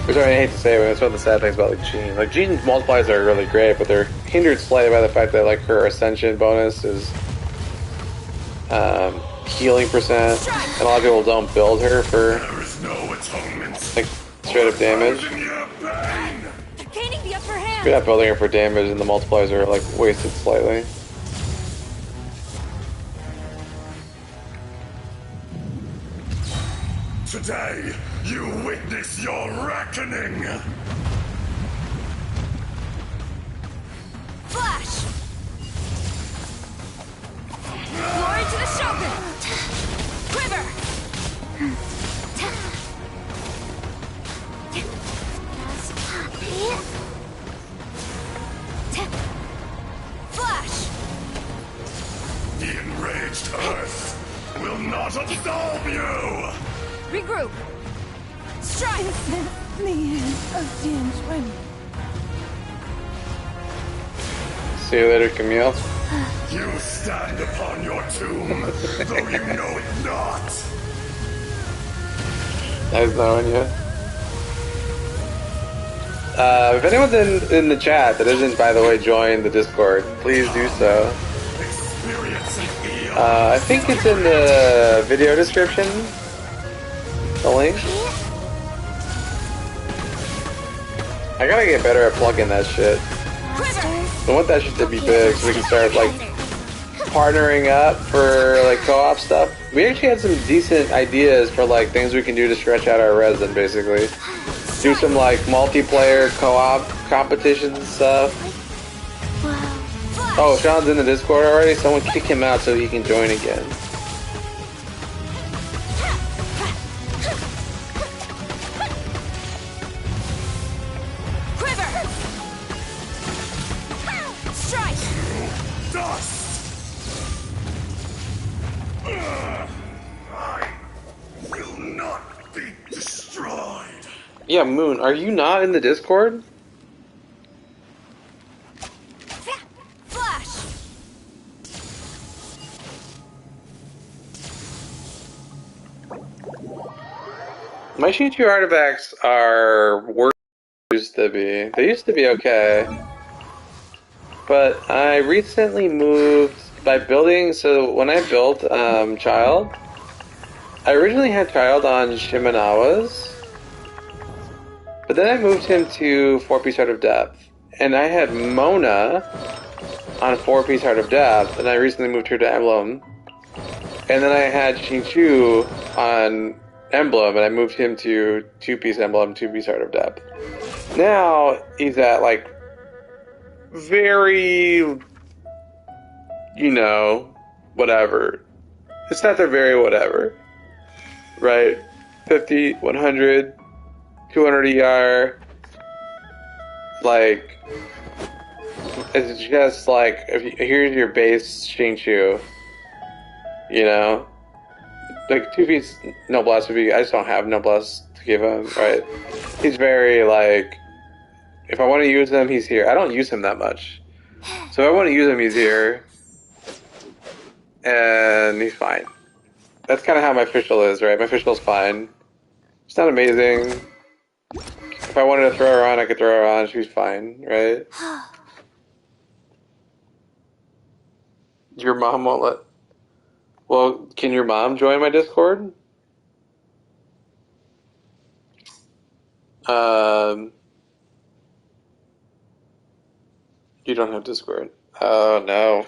Which I hate to say, but that's one of the sad things about like Jean. Like Jean's multipliers are really great, but they're hindered slightly by the fact that like her ascension bonus is healing percent, and a lot of people don't build her for like straight up damage. Gaining the upper hand. You're not building her for damage, and the multipliers are like wasted slightly. Today, you witness your reckoning! Flash! Glory to the Shogun! Quiver! Flash! The enraged Earth will not absolve you! Regroup! Strike! See you later, Camille. You stand upon your tomb, though you know it not! Nice knowing you. If anyone's in the chat that isn't, by the way, joined the Discord, please do so. I think it's in the video description. The link. I gotta get better at plugging that shit. I want that shit to be big so we can start like partnering up for like co-op stuff. We actually had some decent ideas for like things we can do to stretch out our resin, basically. Do some like multiplayer co-op competitions and stuff. Oh, Sean's in the Discord already? Someone kick him out so he can join again. Yeah, Moon, are you not in the Discord? Flash! My Shinchu artifacts are worse than they used to be. They used to be okay. But I recently moved by building, so when I built Child, I originally had Child on Shimenawa's. But then I moved him to 4-piece Heart of Depth. And I had Mona on 4-piece Heart of Depth, and I recently moved her to Emblem. And then I had Xingqiu on Emblem, and I moved him to 2-piece Emblem, 2-piece Heart of Depth. Now, he's at, like, very, you know, whatever. It's not the very whatever. Right? 50, 100... 200 ER, like, it's just like, here's your base Xingqiu, you know? Like, 2-piece Noblesse would be, I just don't have Noblesse to give him, right? He's very, like, if I want to use him, he's here. I don't use him that much. So if I want to use him, he's here. And he's fine. That's kind of how my official is, right? My official's fine. It's not amazing. If I wanted to throw her on, I could throw her on. She's fine, right? Your mom won't let... Well, can your mom join my Discord? You don't have Discord. Oh, no.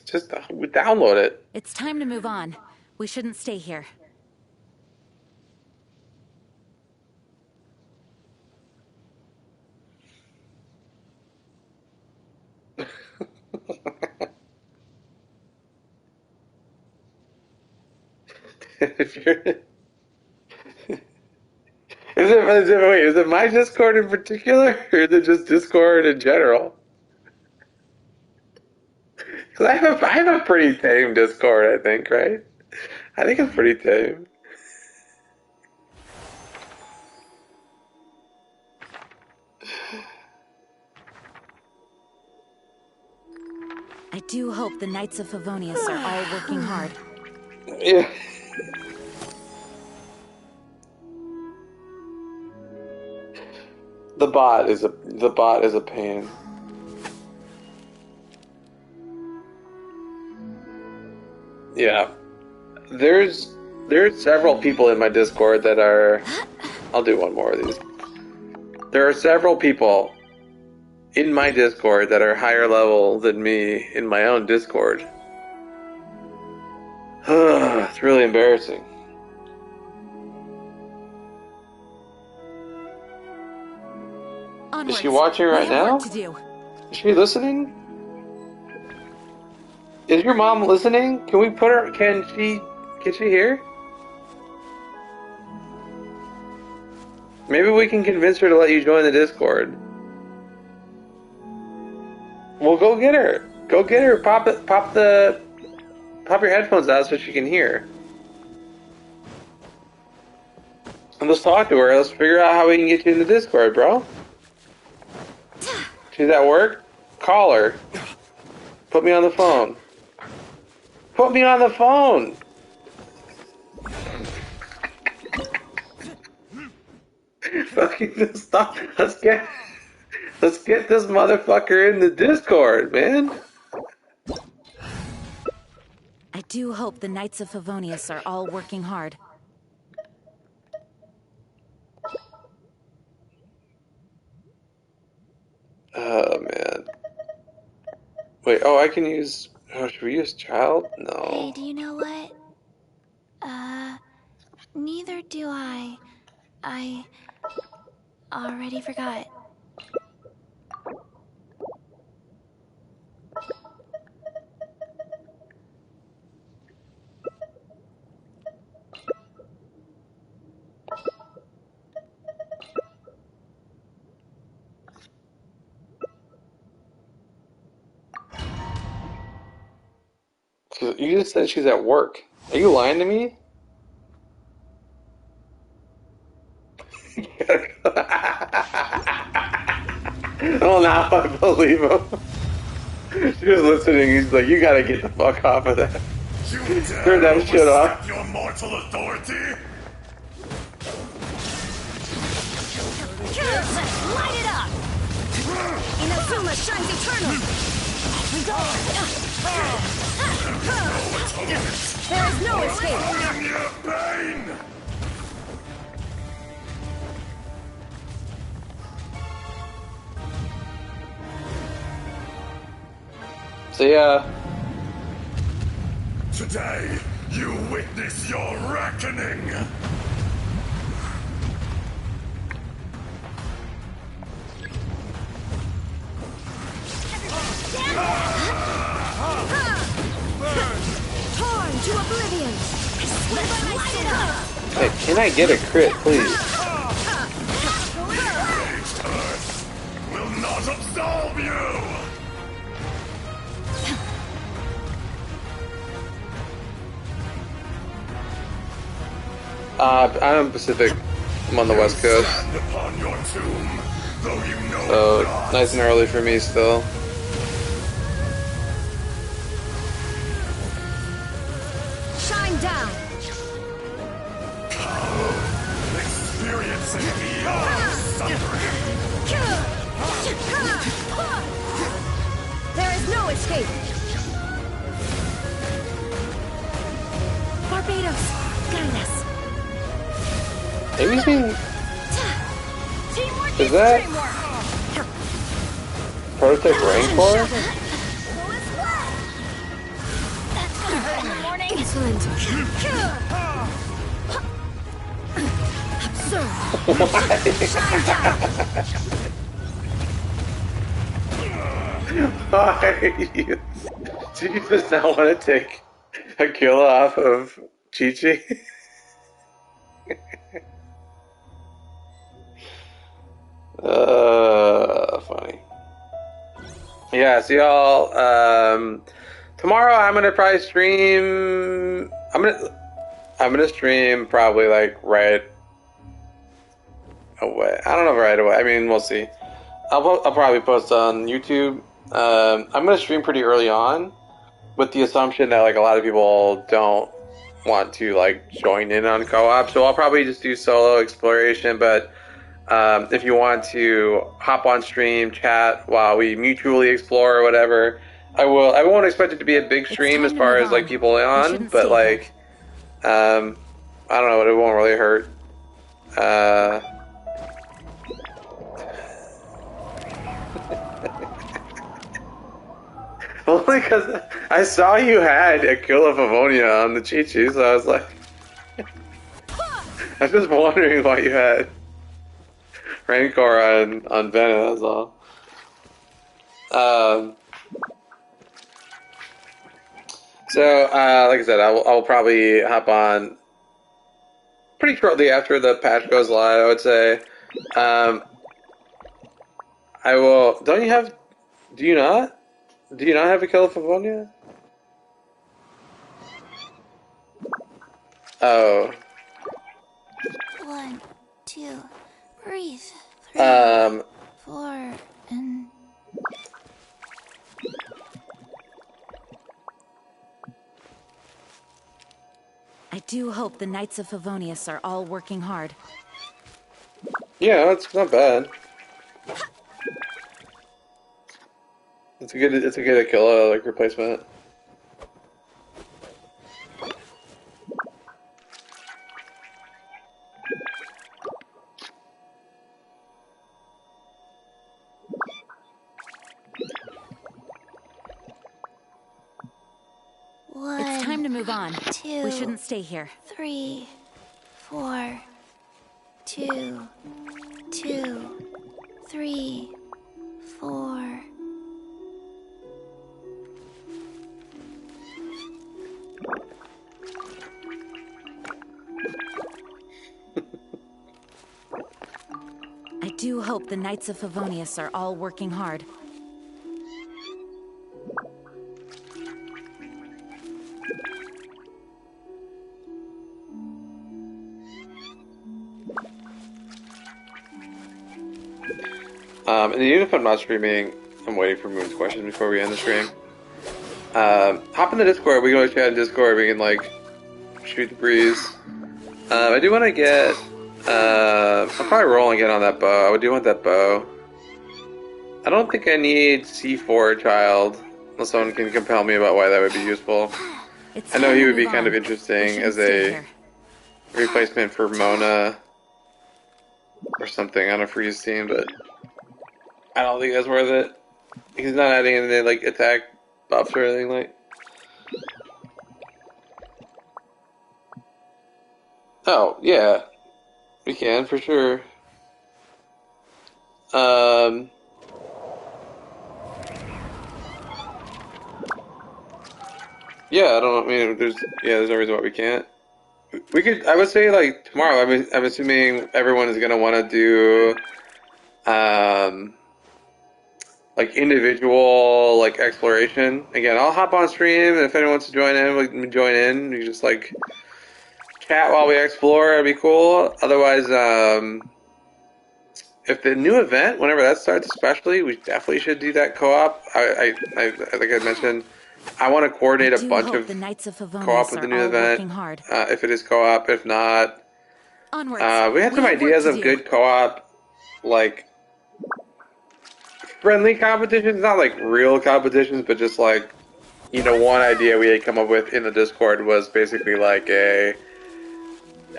Just download it. It's time to move on. We shouldn't stay here. Is it my Discord in particular, or is it just Discord in general? Because I have a pretty tame Discord, I think, right? I think it's pretty tame. I do hope the Knights of Favonius are all working hard. Yeah. The bot is a pain. Yeah. There's several people in my Discord that are... I'll do one more of these. There are several people in my Discord that are higher level than me in my own Discord. It's really embarrassing. Onwards. Is she watching right now? To do. Is she listening? Is your mom listening? Can we put her? Can she hear? Maybe we can convince her to let you join the Discord. Well, go get her. Go get her. Pop your headphones out so she can hear. And let's talk to her. Let's figure out how we can get you in the Discord, bro. She's at work? Call her. Put me on the phone. Put me on the phone! Fucking stop. Let's get this motherfucker in the Discord, man. I do hope the Knights of Favonius are all working hard. Oh, man. Wait, oh, I can use... Oh, should we use child? No. Hey, do you know what? Neither do I. I already forgot. You just said she's at work. Are you lying to me? Oh, now I believe him. She was listening. He's like, you gotta get the fuck off of that. Turn that shit off. Your mortal authority? Light it up! Inazuma shines eternal! There is no escape! Bring your pain! So yeah. Today, you witness your reckoning! Torn to oblivion! Light it up! Hey, can I get a crit, please? Earth will not absolve you! I'm in Pacific. I'm on the West Coast. Stand upon your tomb, though you know So, not. nice and early for me still. Shine down! Experiencing your suffering. There is no escape! Barbados, guide us. Have you seen... Teamwork Is that... dreamwork! Prototype Rancor? Excellent. Why? Do you just not want to take a kill off of Chi-Chi? Funny. Yeah, so y'all, tomorrow I'm gonna probably stream. I'm gonna stream probably like right away. I don't know if right away. I mean, we'll see. I'll probably post on YouTube. I'm gonna stream pretty early on, with the assumption that like a lot of people don't want to like join in on co-op. So I'll probably just do solo exploration. But if you want to hop on stream, chat while we mutually explore or whatever, I will. I won't expect it to be a big stream as far as like people on, but like, I don't know. It won't really hurt. Only because I saw you had a kill of Avonia on the Chi-Chi, so I was like, I was just wondering why you had Rancor on Venom, that's all. So, like I said, I'll probably hop on pretty shortly after the patch goes live, I would say. I will. Do you not? Do you not have a kill of Avonia? Oh. 1, 2, breathe. 3, 4, and... I do hope the Knights of Favonius are all working hard. Yeah, that's not bad. It's a good kill like replacement. It's time to move on. 2, we shouldn't stay here. 3, 4, 2, 2, 3, 4. I do hope the Knights of Favonius are all working hard. And even if I'm not streaming, I'm waiting for Moon's question before we end the stream. Hop in the Discord. We can always chat in Discord. We can like shoot the breeze. I do want to get. I'll probably roll and get on that bow. I do want that bow. I don't think I need C4 child, unless someone can compel me about why that would be useful. I know he would be kind of interesting as a replacement for Mona or something on a freeze team, but I don't think that's worth it. He's not adding any like attack buffs or anything like. Oh yeah, we can for sure. Yeah, I don't. I mean, there's no reason why we can't. We could. I would say like tomorrow. I'm assuming everyone is gonna want to do, like individual like exploration. Again, I'll hop on stream, and if anyone wants to join in, we can join in. We can just like chat while we explore. It'd be cool. Otherwise, if the new event, whenever that starts, especially, we definitely should do that co-op. I think I mentioned. I want to coordinate a bunch of co-op with the new event. If it is co-op, if not, we had some ideas of good co-op, like friendly competitions, not like real competitions, but just like, you know, one idea we had come up with in the Discord was basically like a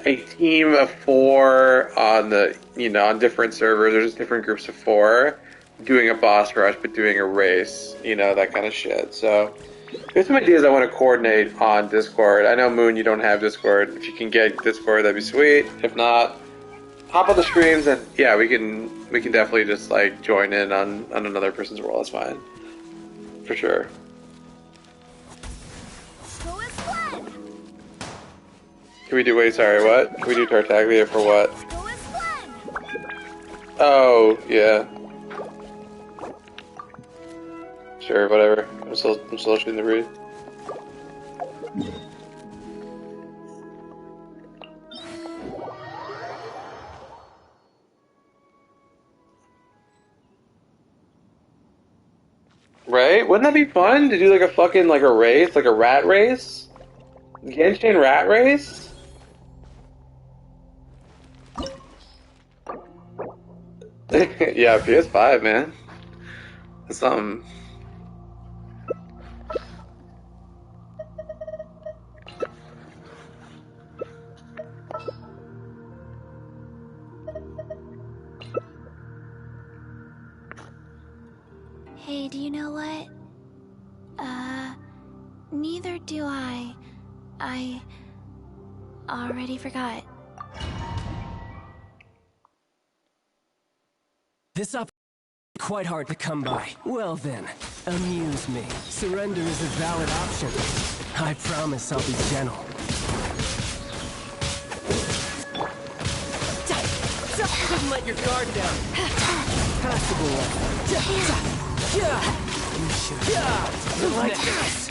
team of 4 on the, you know, on different servers. There's just different groups of 4 doing a boss rush, but doing a race, you know, that kind of shit. So Here's some ideas I want to coordinate on Discord. I know, Moon, you don't have Discord. If you can get Discord, that'd be sweet. If not, hop on the streams and yeah, we can definitely just like join in on another person's world. That's fine, for sure. Can we do? Wait, sorry, what? Can we do Tartaglia for what? Oh, yeah. Sure, whatever. I'm still shooting the read. Right? Wouldn't that be fun to do like a fucking like a race, like a rat race? Genshin rat race? Yeah, PS5, man. That's something. Hey, do you know what? Neither do I. I already forgot. This up quite hard to come by. Well then, amuse me. Surrender is a valid option. I promise I'll be gentle. Couldn't let your guard down. Passable level. You should. Like this.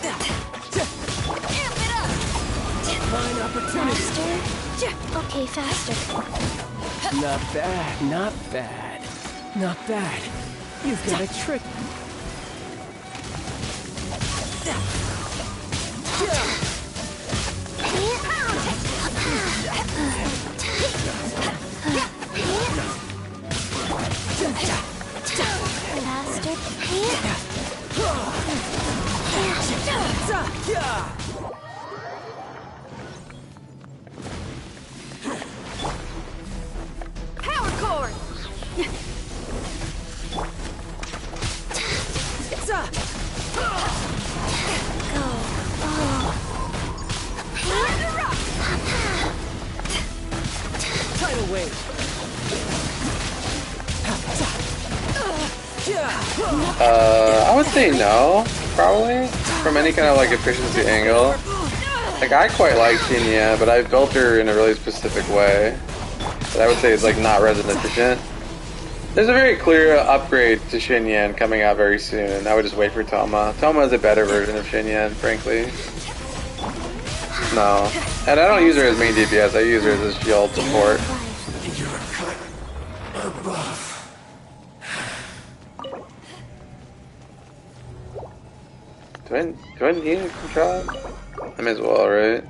Amp it up! Fine opportunity. Faster? Okay, faster. Not bad, not bad. Not bad. You've got a trick. Power cord! Tidal wave. I would say no, probably, from any kind of like efficiency angle. Like I quite like Xinyan, but I built her in a really specific way that I would say is like not resin efficient. There's a very clear upgrade to Xinyan coming out very soon. I would just wait for Toma. Toma is a better version of Xinyan, frankly. No, and I don't use her as main DPS. I use her as a shield support. Do I need a control? I may as well, right?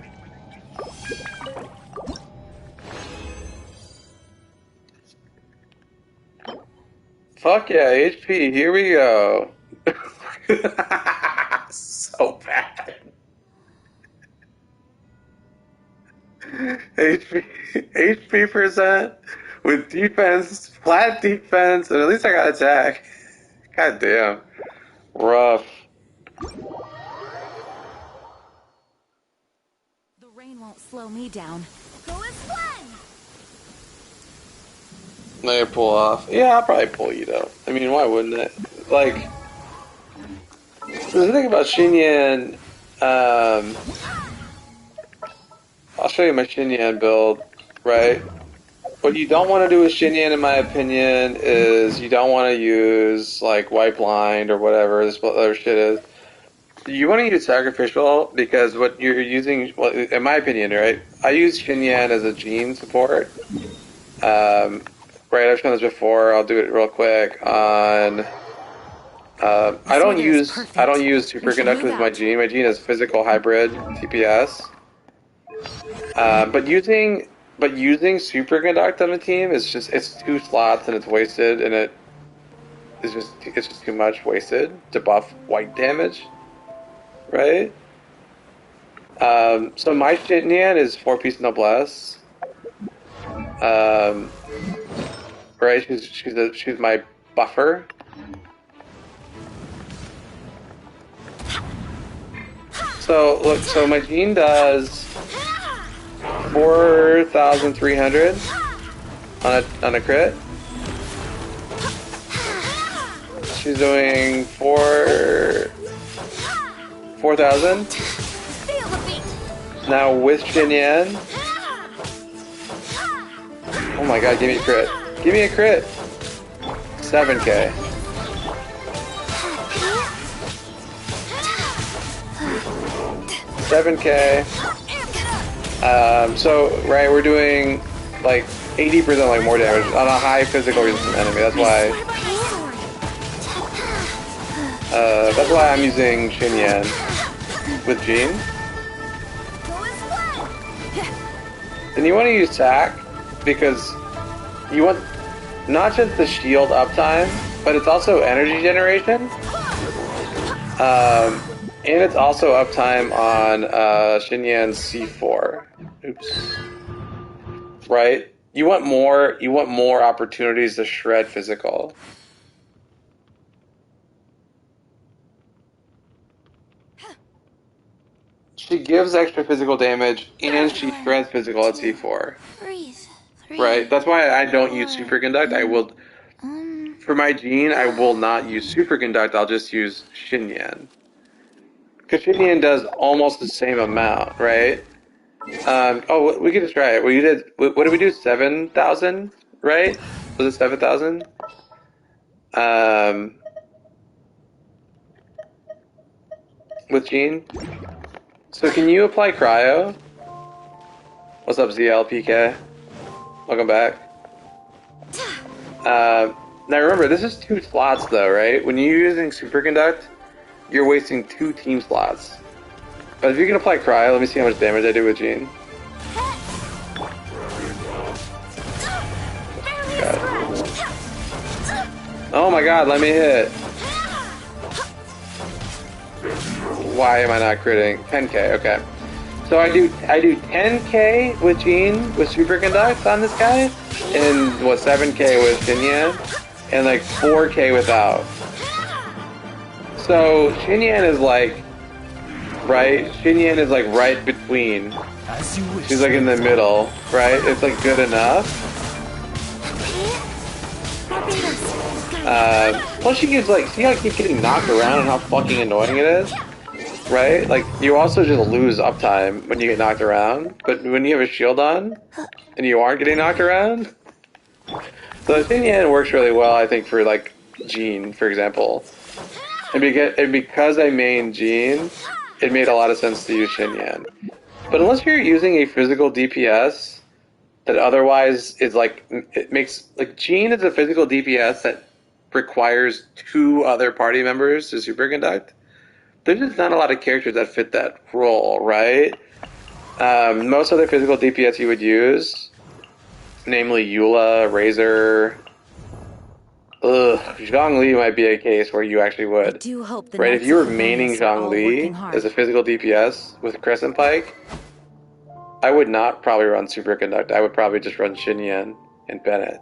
Fuck yeah, HP, here we go. So bad. HP percent with defense, flat defense, and at least I got attack. God damn. Rough. The rain won't slow me down. Go as one! Let me pull off. Yeah, I'll probably pull you though. I mean, why wouldn't it? Like, the thing about Xinyan, I'll show you my Xinyan build, right? What you don't want to do with Xinyan, in my opinion, is you don't want to use, like, White Blind or whatever this other shit is. You want to use Sacrificial, because what you're using, well, in my opinion, right? I use Xinyan as a gene support. Right, I've shown this before. I'll do it real quick on. I don't use superconductor with my gene. My gene is physical hybrid TPS. But using superconduct on a team is just, it's 2 slots and it's wasted, and it's just too much wasted to buff white damage, right? So my Xinyan is 4-piece noblesse. Right, she's my buffer. So look, so my Jean does 4,300 on a crit. She's doing 4,000. Now with Xinyan. Oh my god, give me a crit. Give me a crit. 7k. So right, we're doing like 80% like more damage on a high physical resistance enemy. That's why I'm using Xinyan with Jean. And you want to use Tack because you want not just the shield uptime, but it's also energy generation. And it's also uptime on Xinyan's C4. Oops. Right? You want more opportunities to shred physical. She gives extra physical damage and she shreds physical at C4. Right? That's why I don't use Superconduct. I will for my Jean, I will not use Superconduct, I'll just use Xinyan. Because Xinyan does almost the same amount, right? Oh, we could just try it. Well, you did. What did we do? 7,000, right? Was it 7,000? With Jean. So can you apply cryo? What's up, ZLPK? Welcome back. Now remember, this is 2 slots though, right? When you're using Superconduct, you're wasting 2 team slots. But if you can apply cryo, let me see how much damage I do with Jean. God. Oh my god, let me hit. Why am I not critting? 10k, okay. So I do 10k with Jean with Superconduct on this guy, and what 7k with Xinyan, and like 4k without. So Xinyan is like right. Xinyan is like right between. She's like in the middle, right? It's like good enough. Plus she gets like, see how I keep getting knocked around and how fucking annoying it is? Right? Like, you also just lose uptime when you get knocked around, but when you have a shield on, and you aren't getting knocked around, so Xinyan works really well, I think, for like, Jean, for example. And because I main Jean, it made a lot of sense to use Xinyan. But unless you're using a physical DPS that otherwise is like, it makes, like, Jean is a physical DPS that requires 2 other party members to superconduct. There's just not a lot of characters that fit that role, right? Most other physical DPS you would use, namely Eula, Razor, Zhongli might be a case where you actually would. I do hope the right, if you were maining Zhongli as a physical DPS with Crescent Pike, I would not probably run Superconduct. I would probably just run Xinyan and Bennett.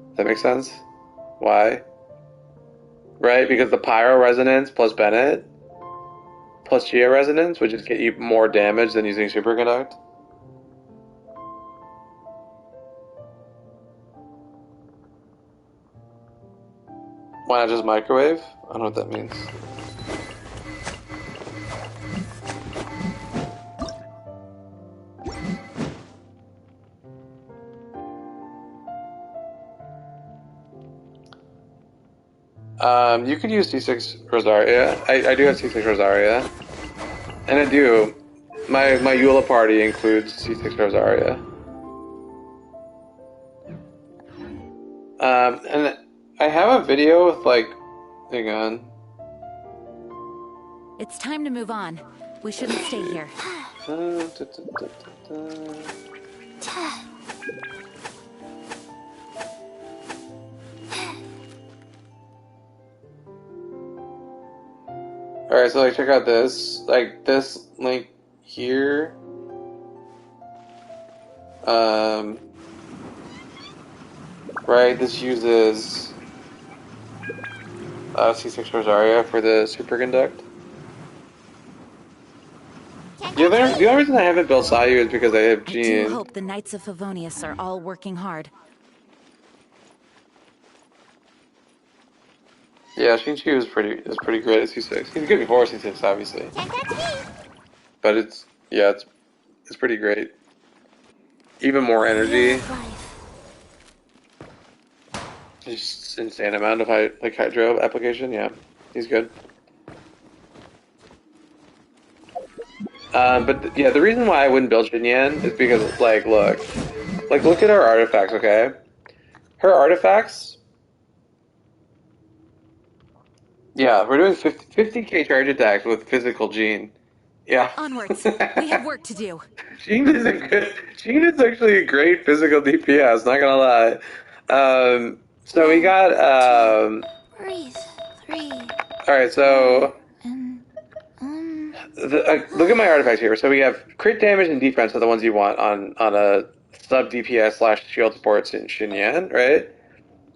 Does that make sense? Why? Right, because the Pyro Resonance plus Bennett plus Geo Resonance would just get you more damage than using Superconduct. Why not just microwave? I don't know what that means. You could use C6 Rosaria. I do have C6 Rosaria. And I do. My Eula party includes C6 Rosaria. And I have a video with like, hang on. It's time to move on. We shouldn't stay here. Alright, so like check out this. Like this link here. Right, this uses C6 Rosaria for the superconduct. The only reason I haven't built Sayu is because I have I Jean. do hope the Knights of Favonius are all working hard. Yeah, Shinchu is pretty great at C6. He's good before C6, obviously. Can't catch me. But it's pretty great. Even more energy. Just insane amount of hydro application. Yeah, he's good. But yeah, the reason why I wouldn't build Xinyan is because look at her artifacts. Okay, her artifacts. Yeah, we're doing 50k charge attacks with physical Gene. Yeah. Onwards. We have work to do. Gene is actually a great physical DPS, not gonna lie. So we got Breathe. 3. alright, so look at my artifacts here. So we have crit damage and defense are the ones you want on a sub DPS / shield supports in Xinyan, right?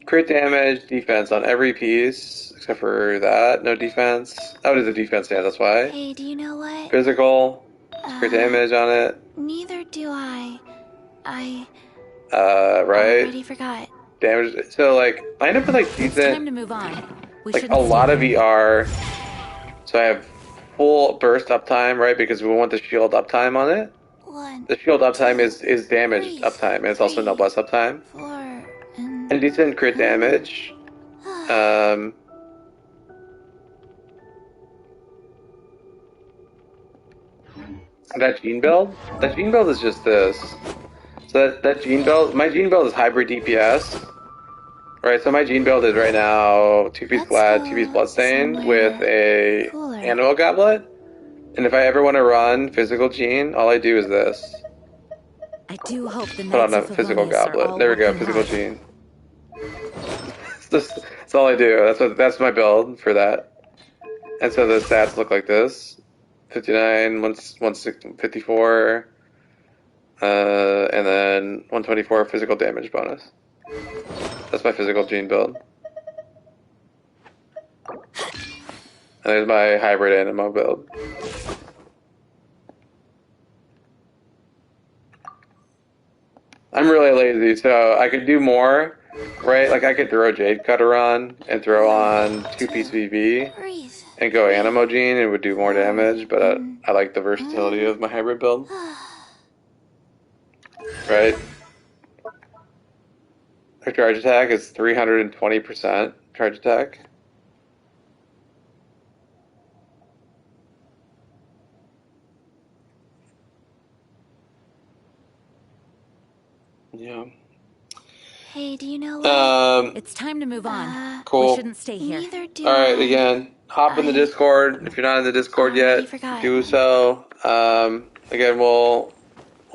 Crit damage, defense on every piece, except for that. No defense. Oh, it is a defense stand, that's why. Hey, do you know what? Physical, crit damage on it. Neither do I. Right? Already forgot. Damage. So, like, I end up with, like, It's decent, time to move on. like, a lot of ER. So I have full burst uptime, right? Because we want the shield uptime on it. The shield uptime is damage uptime, and it's also noblesse uptime. 4. And decent crit damage. That Gene build? That Gene build is just this. So that Gene build, my Gene build is hybrid DPS. Right, so my Gene build is right now 2-piece Glad, 2-piece Bloodstain with a Animal Goblet. And if I ever want to run physical Gene, all I do is this. I do hope the Put on Knights a of physical Favonius are goblet. all There we go, working physical hard. Gene. That's all I do. That's my build for that. And so the stats look like this: 59, 54, and then 124 physical damage bonus. That's my physical Gene build. And there's my hybrid Animo build. I'm really lazy, so I could do more, right? Like I could throw Jade Cutter on and throw on 2-piece VV and go Animo Gene and it would do more damage, but I like the versatility of my hybrid build. Right? Her charge attack is 320% charge attack. Yeah. Hey, do you know what? It's time to move on. Cool. We shouldn't stay here. Neither do Alright, I. again, hop in the Discord. If you're not in the Discord yet, do so. Again, we'll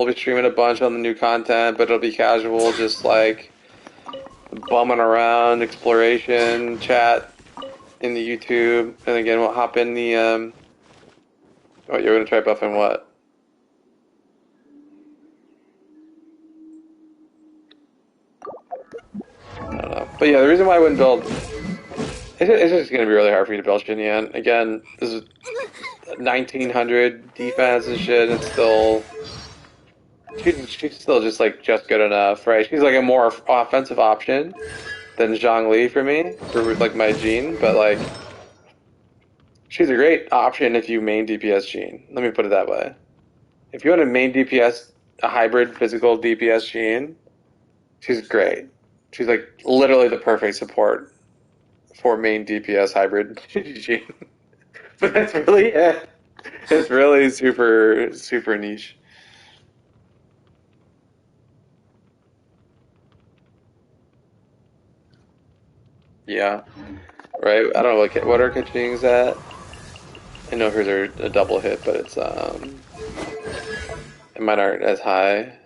be streaming a bunch on the new content, but it'll be casual, just like bumming around, exploration, chat in the YouTube. And again, we'll hop in the, what, you're gonna try buffing what? I don't know. But yeah, the reason why I wouldn't build... It's just going to be really hard for you to build Xinyan. Again, this is 1900 defense and shit, and still... She's still just, like, just good enough, right? She's, like, a more offensive option than Zhongli for me, for, like, my Gene, but, like... She's a great option if you main DPS Gene. Let me put it that way. If you want to main DPS, a hybrid physical DPS Gene, she's great. She's like literally the perfect support for main DPS hybrid Gene. But that's really it. It's really super niche. Yeah. Right? I don't know what are Kaching's at. I know hers are a double hit, but it's mine aren't as high.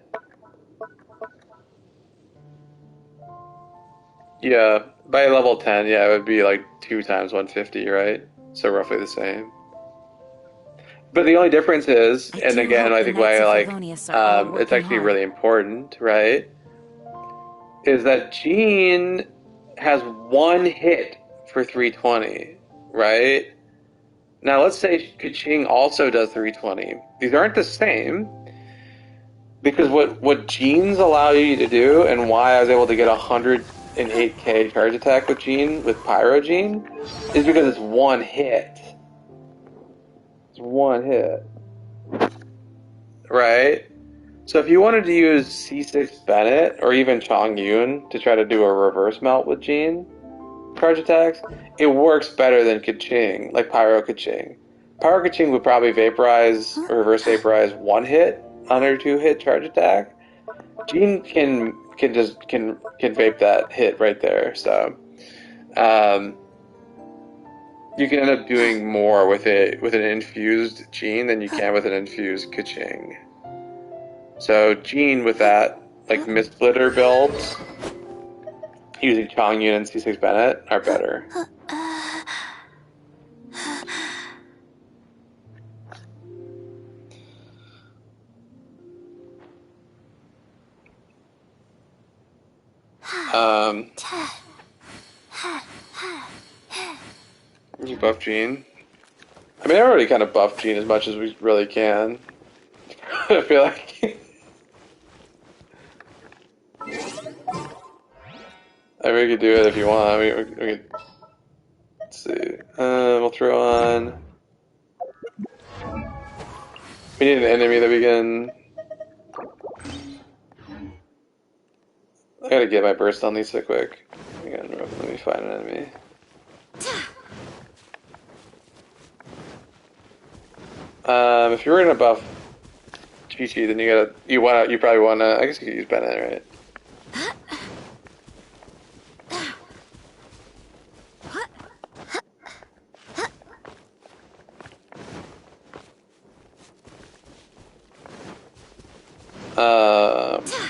Yeah, by level 10, yeah, it would be like 2 times 150, right? So roughly the same. But the only difference is, and again, I think why it's actually really important, right? Is that Gene has 1 hit for 320, right? Now let's say Kaching also does 320. These aren't the same, because what genes allow you to do, and why I was able to get 108k charge attack with Pyro Gene, is because it's one hit. It's one hit. Right? So if you wanted to use C6 Bennett, or even Chong Yun, to try to do a reverse melt with Gene charge attacks, it works better than Kaching, like Pyro Kaching. Pyro Kaching would probably vaporize, or reverse vaporize one hit on her 2-hit charge attack. Gene can vape that hit right there, so you can end up doing more with an infused Gene than you can with an infused Kaching. So Gene with that, like Mist-Splitter builds, using Chong Yun and C6 Bennett, are better. You buff Gene? I mean, I already kind of buffed Gene as much as we really can. I feel like. I mean, we could do it if you want. We could. Let's see. We'll throw on. We need an enemy that we can. I gotta get my burst on Lisa quick. Let me find an enemy. If you're gonna buff Chi-Chi, then you probably wanna. I guess you could use Bennett, right?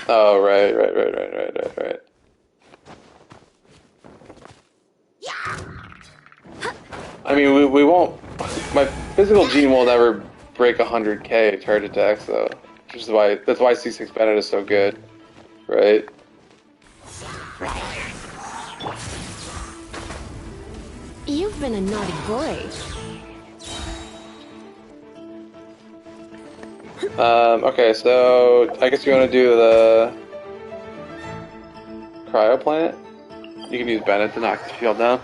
Oh, right. I mean, we won't. My physical Gene will never break 100k charge attacks, though. Which is why C6 Bennett is so good, right? You've been a naughty boy. Okay, so I guess you want to do the cryo plant. You can use Bennett to knock the shield down.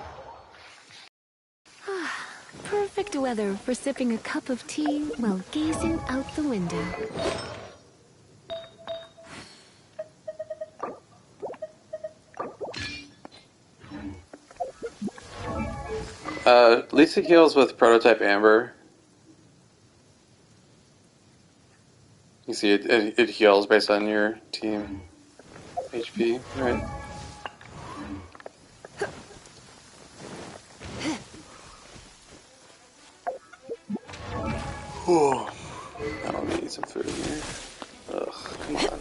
Perfect weather for sipping a cup of tea while gazing out the window. Lisa heals with Prototype Amber. You see, it heals based on your team HP, right? Oh, now we need some food here. Ugh, come on.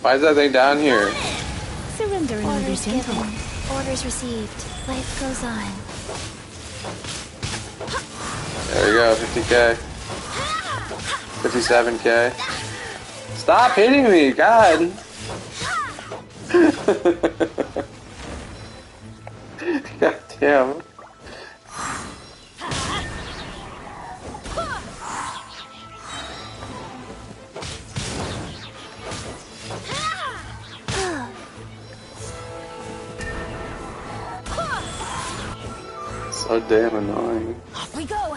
Why is that thing down here? Surrender and Orders gentle. given. Orders received. Life goes on. There we go, 50k. 57k. Stop hitting me, God! God damn. So damn annoying. Off we go.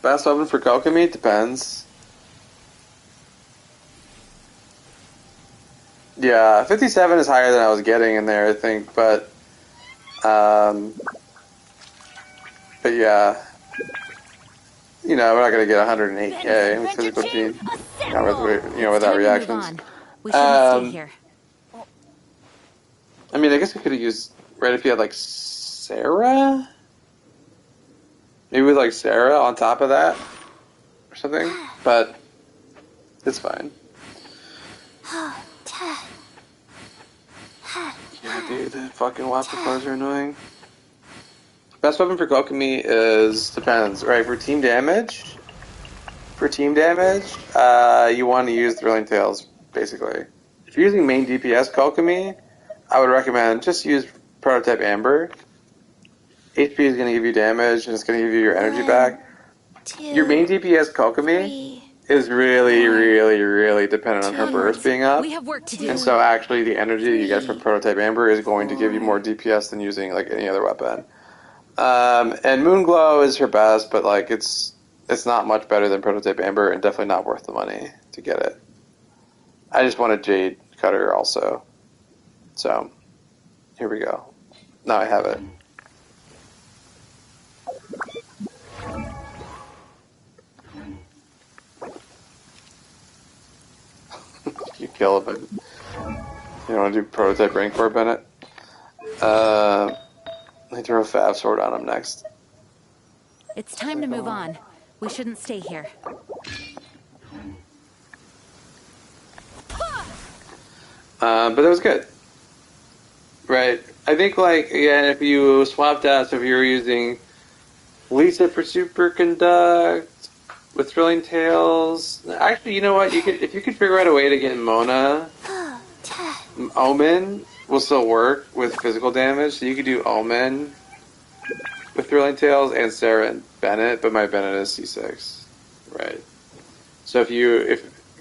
Best weapon for Kokomi? Depends. Yeah, 57 is higher than I was getting in there, I think, but yeah. You know, we're not gonna get 108k with physical Gene. Not with, without reactions. We shouldn't stay here. I mean, I guess we could have used, right, if you had, like, Sarah? Maybe with, like, Sarah on top of that? Or something? But, it's fine. Yeah, dude, the fucking waffle clones are annoying. Best weapon for Kokomi is depends, right? For team damage, you want to use Thrilling Tales basically. If you're using main DPS Kokomi, I would recommend just use Prototype Amber. HP is going to give you damage and it's going to give you your energy back. Your main DPS Kokomi is really dependent on her burst being up. We have work to do. And so actually the energy you get from Prototype Amber is going to give you more DPS than using like any other weapon. And Moonglow is her best, but like it's not much better than Prototype Amber and definitely not worth the money to get it. I just want a Jade Cutter also. So, here we go. Now I have it. You kill it, but you don't want to do Prototype Rancor, Bennett? I throw a Fab Sword on him next. It's time to move on. We shouldn't stay here. But that was good. Right. I think, like, again, if you swapped out, so if you were using Lisa for Superconduct with Thrilling Tales, actually, you know what? If you could figure out a way to get Mona, Omen will still work with physical damage, so you could do Omen with Thrilling Tales and Sarah and Bennett, but my Bennett is C6. Right. So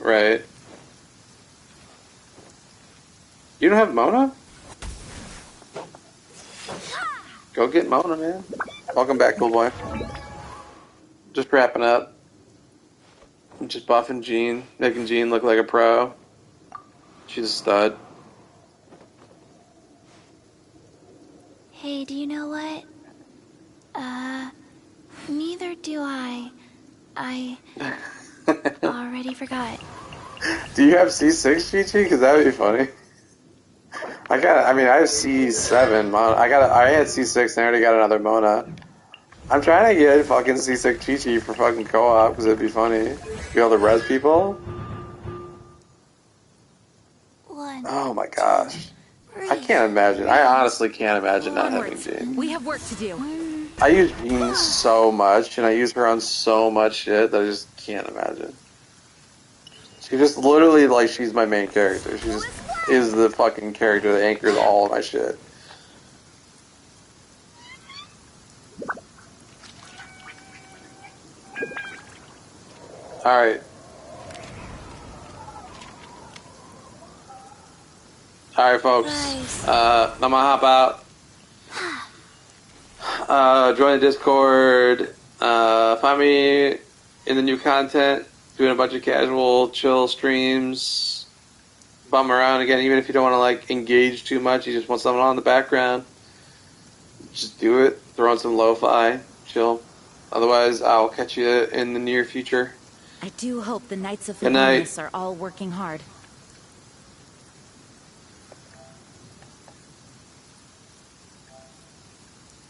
right. You don't have Mona? Go get Mona, man. Welcome back, cool boy. Just wrapping up. Just buffing Jean, making Jean look like a pro. She's a stud. Hey, do you know what? Neither do I. I already forgot. Do you have C6, Chi-Chi? Because that would be funny. I have C7 Mona. I had C6 and I already got another Mona. I'm trying to get fucking C6 Chi-Chi for fucking co-op because it'd be funny. Be able to res people. Oh my gosh. I can't imagine. I honestly can't imagine not having Jean. We have work to do. I use Jean so much and I use her on so much shit that I just can't imagine. She just literally, like, she's my main character. She just is the fucking character that anchors all of my shit. Alright. Alright, folks. I'm gonna hop out. Join the Discord. Find me in the new content. Doing a bunch of casual, chill streams. Bum around again, even if you don't want to like engage too much, you just want something on in the background. Just do it. Throw on some lo-fi, chill. Otherwise, I'll catch you in the near future. I do hope the Knights of Favonius are all working hard.